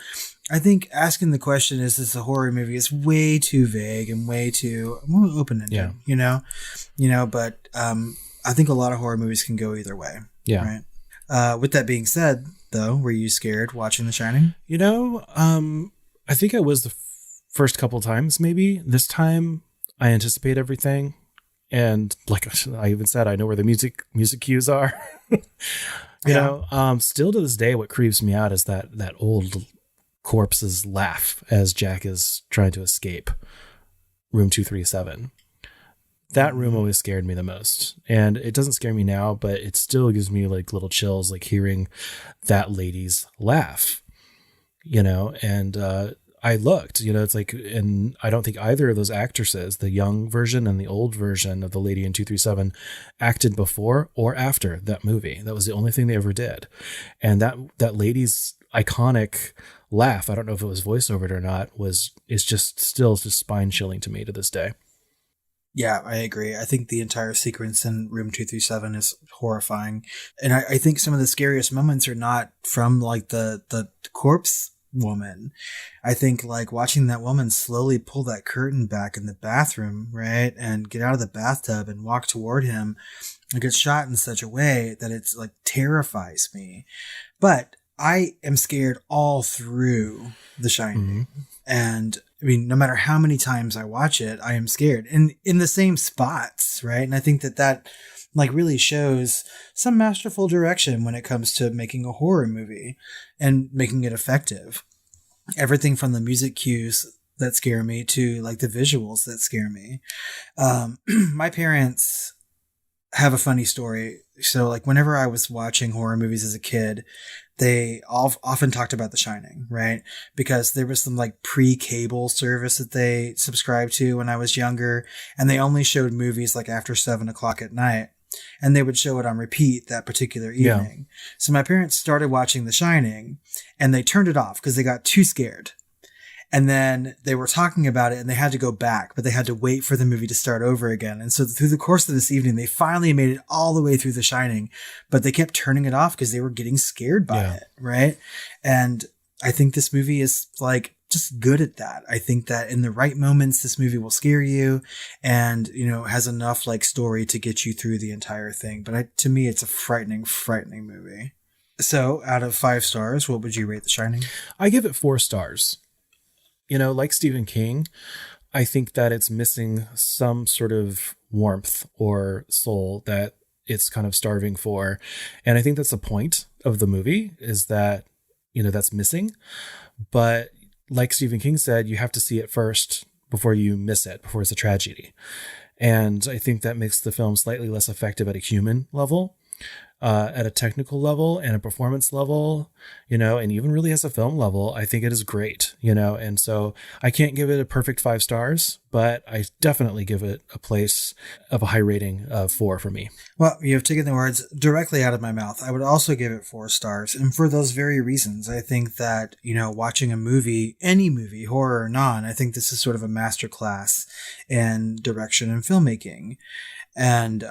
I think asking the question, is this a horror movie, is way too vague and way too open-ended, but I think a lot of horror movies can go either way. Yeah. Right. With that being said, though, were you scared watching The Shining? I think I was the first couple times, maybe. This time, I anticipate everything. And like I even said, I know where the music cues are. Still to this day, what creeps me out is that old corpse's laugh as Jack is trying to escape room 237. That room always scared me the most. And it doesn't scare me now, but it still gives me like little chills, like hearing that lady's laugh, and I looked, it's like, and I don't think either of those actresses, the young version and the old version of the lady in 237, acted before or after that movie. That was the only thing they ever did. And that lady's iconic laugh, I don't know if it was voice over it or not, is just still just spine chilling to me to this day. Yeah, I agree. I think the entire sequence in room 237 is horrifying. And I think some of the scariest moments are not from like the corpse woman. I think like watching that woman slowly pull that curtain back in the bathroom, right? And get out of the bathtub and walk toward him and get shot in such a way that it's like terrifies me. But I am scared all through The Shining. Mm-hmm. And I mean, no matter how many times I watch it, I am scared, and in the same spots, right? And I think that like really shows some masterful direction when it comes to making a horror movie and making it effective. Everything from the music cues that scare me to like the visuals that scare me. My parents have a funny story. So like whenever I was watching horror movies as a kid, they often talked about The Shining, right? Because there was some like pre-cable service that they subscribed to when I was younger, and they only showed movies like after 7:00 at night, and they would show it on repeat that particular evening. Yeah. So my parents started watching The Shining, and they turned it off because they got too scared. And then they were talking about it and they had to go back, but they had to wait for the movie to start over again. And so through the course of this evening, they finally made it all the way through The Shining, but they kept turning it off because they were getting scared by it. Right. And I think this movie is like just good at that. I think that in the right moments, this movie will scare you and, has enough like story to get you through the entire thing. But to me, it's a frightening, frightening movie. So out of 5 stars, what would you rate The Shining? I give it 4 stars. Like Stephen King, I think that it's missing some sort of warmth or soul that it's kind of starving for. And I think that's the point of the movie, is that, that's missing. But like Stephen King said, you have to see it first before you miss it, before it's a tragedy. And I think that makes the film slightly less effective at a human level, at a technical level and a performance level, and even really as a film level. I think it is great, and so I can't give it a perfect 5 stars, but I definitely give it a place of a high rating of 4 for me. Well, you have taken the words directly out of my mouth. I would also give it 4 stars. And for those very reasons, I think that, watching a movie, any movie, horror or non, I think this is sort of a masterclass in direction and filmmaking. And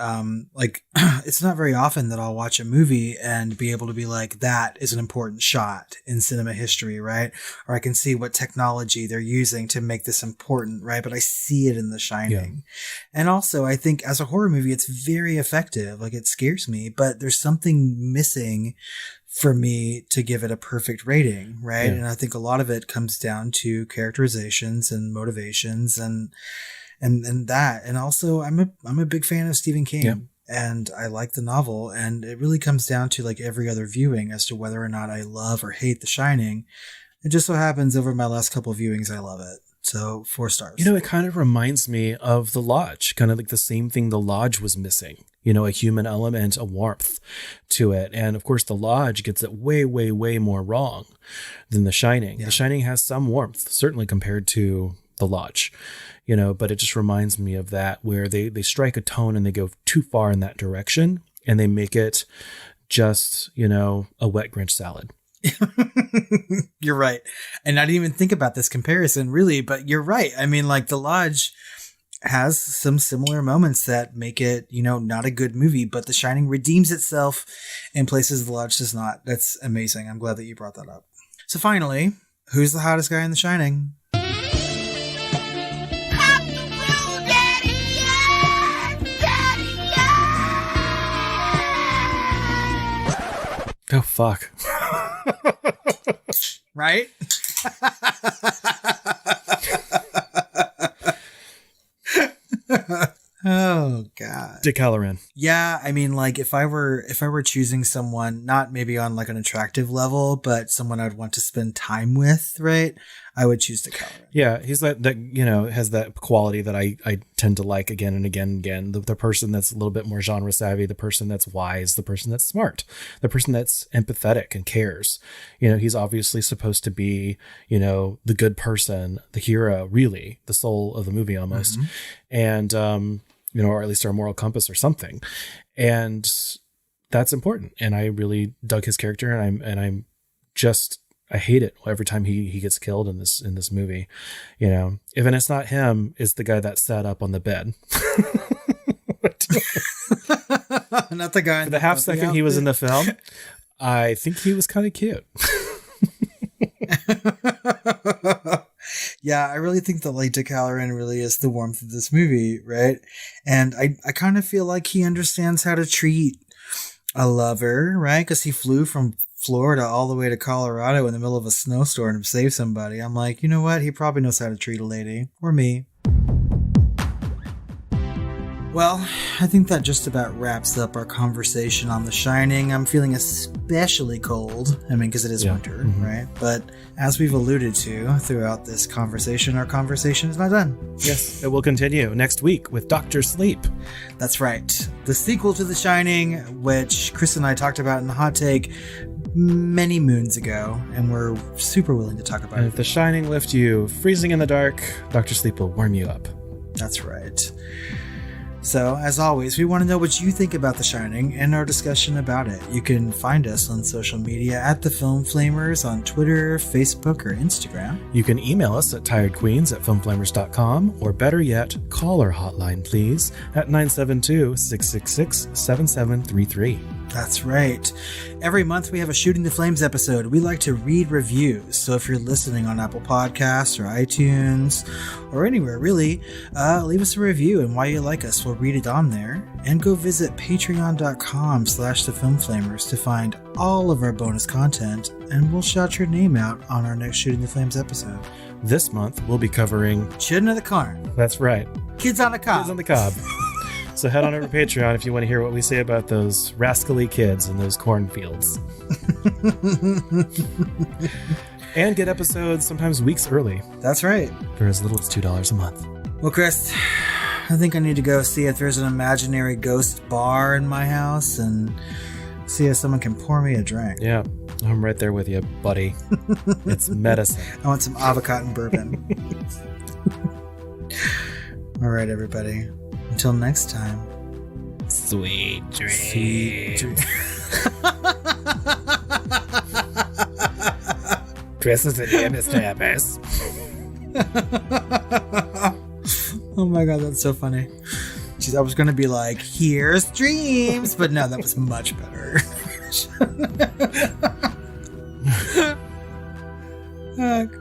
it's not very often that I'll watch a movie and be able to be like, that is an important shot in cinema history, right? Or I can see what technology they're using to make this important, right? But I see it in The Shining. Yeah. And also, I think as a horror movie, it's very effective. Like, it scares me, but there's something missing for me to give it a perfect rating, right? Yeah. And I think a lot of it comes down to characterizations and motivations and that. And also I'm a big fan of Stephen King, and I like the novel, and it really comes down to like every other viewing as to whether or not I love or hate The Shining. It just so happens over my last couple of viewings, I love it. So 4 stars. It kind of reminds me of The Lodge, kind of like the same thing The Lodge was missing, a human element, a warmth to it. And of course, The Lodge gets it way, way, way more wrong than The Shining. Yeah. The Shining has some warmth, certainly compared to The Lodge. But it just reminds me of that, where they strike a tone and they go too far in that direction, and they make it just, a wet Grinch salad. You're right. And I didn't even think about this comparison really, but you're right. I mean, like, The Lodge has some similar moments that make it, not a good movie, but The Shining redeems itself in places The Lodge does not. That's amazing. I'm glad that you brought that up. So finally, who's the hottest guy in The Shining? Oh, fuck. Right? Oh, God. Dick Halloran. Yeah, I mean, like, if I were choosing someone, not maybe on like an attractive level, but someone I'd want to spend time with, right? I would choose Dick Halloran. Yeah, he's that has that quality that I tend to like again and again and again. The person that's a little bit more genre savvy, the person that's wise, the person that's smart, the person that's empathetic and cares. He's obviously supposed to be, the good person, the hero, really, the soul of the movie almost. Mm-hmm. And, or at least our moral compass or something. And that's important. And I really dug his character, and I hate it every time he gets killed in this movie. Even it's not him, it's the guy that sat up on the bed. Not the guy. For the half second he was in the film, I think he was kind of cute. Yeah, I really think that like Dick Halloran really is the warmth of this movie, right? And I kind of feel like he understands how to treat a lover, right? Because he flew from Florida all the way to Colorado in the middle of a snowstorm to save somebody. I'm like, you know what? He probably knows how to treat a lady. Or me. Well, I think that just about wraps up our conversation on The Shining. I'm feeling especially cold. I mean, because it is winter, mm-hmm. right? But as we've alluded to throughout this conversation, our conversation is not done. Yes, it will continue next week with Dr. Sleep. That's right. The sequel to The Shining, which Chris and I talked about in the hot take many moons ago, and we're super willing to talk about it. If The Shining left you freezing in the dark, Dr. Sleep will warm you up. That's right. So, as always, we want to know what you think about The Shining and our discussion about it. You can find us on social media at The Film Flamers on Twitter, Facebook, or Instagram. You can email us at tiredqueens@filmflamers.com, or better yet, call our hotline, please, at 972-666-7733. That's right. Every month we have a Shooting the Flames episode. We like to read reviews. So if you're listening on Apple Podcasts or iTunes or anywhere really, leave us a review and why you like us. We'll read it on there. And go visit patreon.com/thefilmflamers to find all of our bonus content, and we'll shout your name out on our next Shooting the Flames episode. This month we'll be covering Children of the Corn. That's right. Kids on the Cob. Kids on the Cob. So head on over to Patreon if you want to hear what we say about those rascally kids in those cornfields. And get episodes sometimes weeks early. That's right. For as little as $2 a month. Well, Chris, I think I need to go see if there's an imaginary ghost bar in my house and see if someone can pour me a drink. Yeah, I'm right there with you, buddy. It's medicine. I want some avocado and bourbon. All right, everybody. Until next time. Sweet dreams. Dresses and hammer-stabbers. Oh my god, that's so funny. Jeez, I was going to be like, here's dreams, but no, that was much better. Fuck.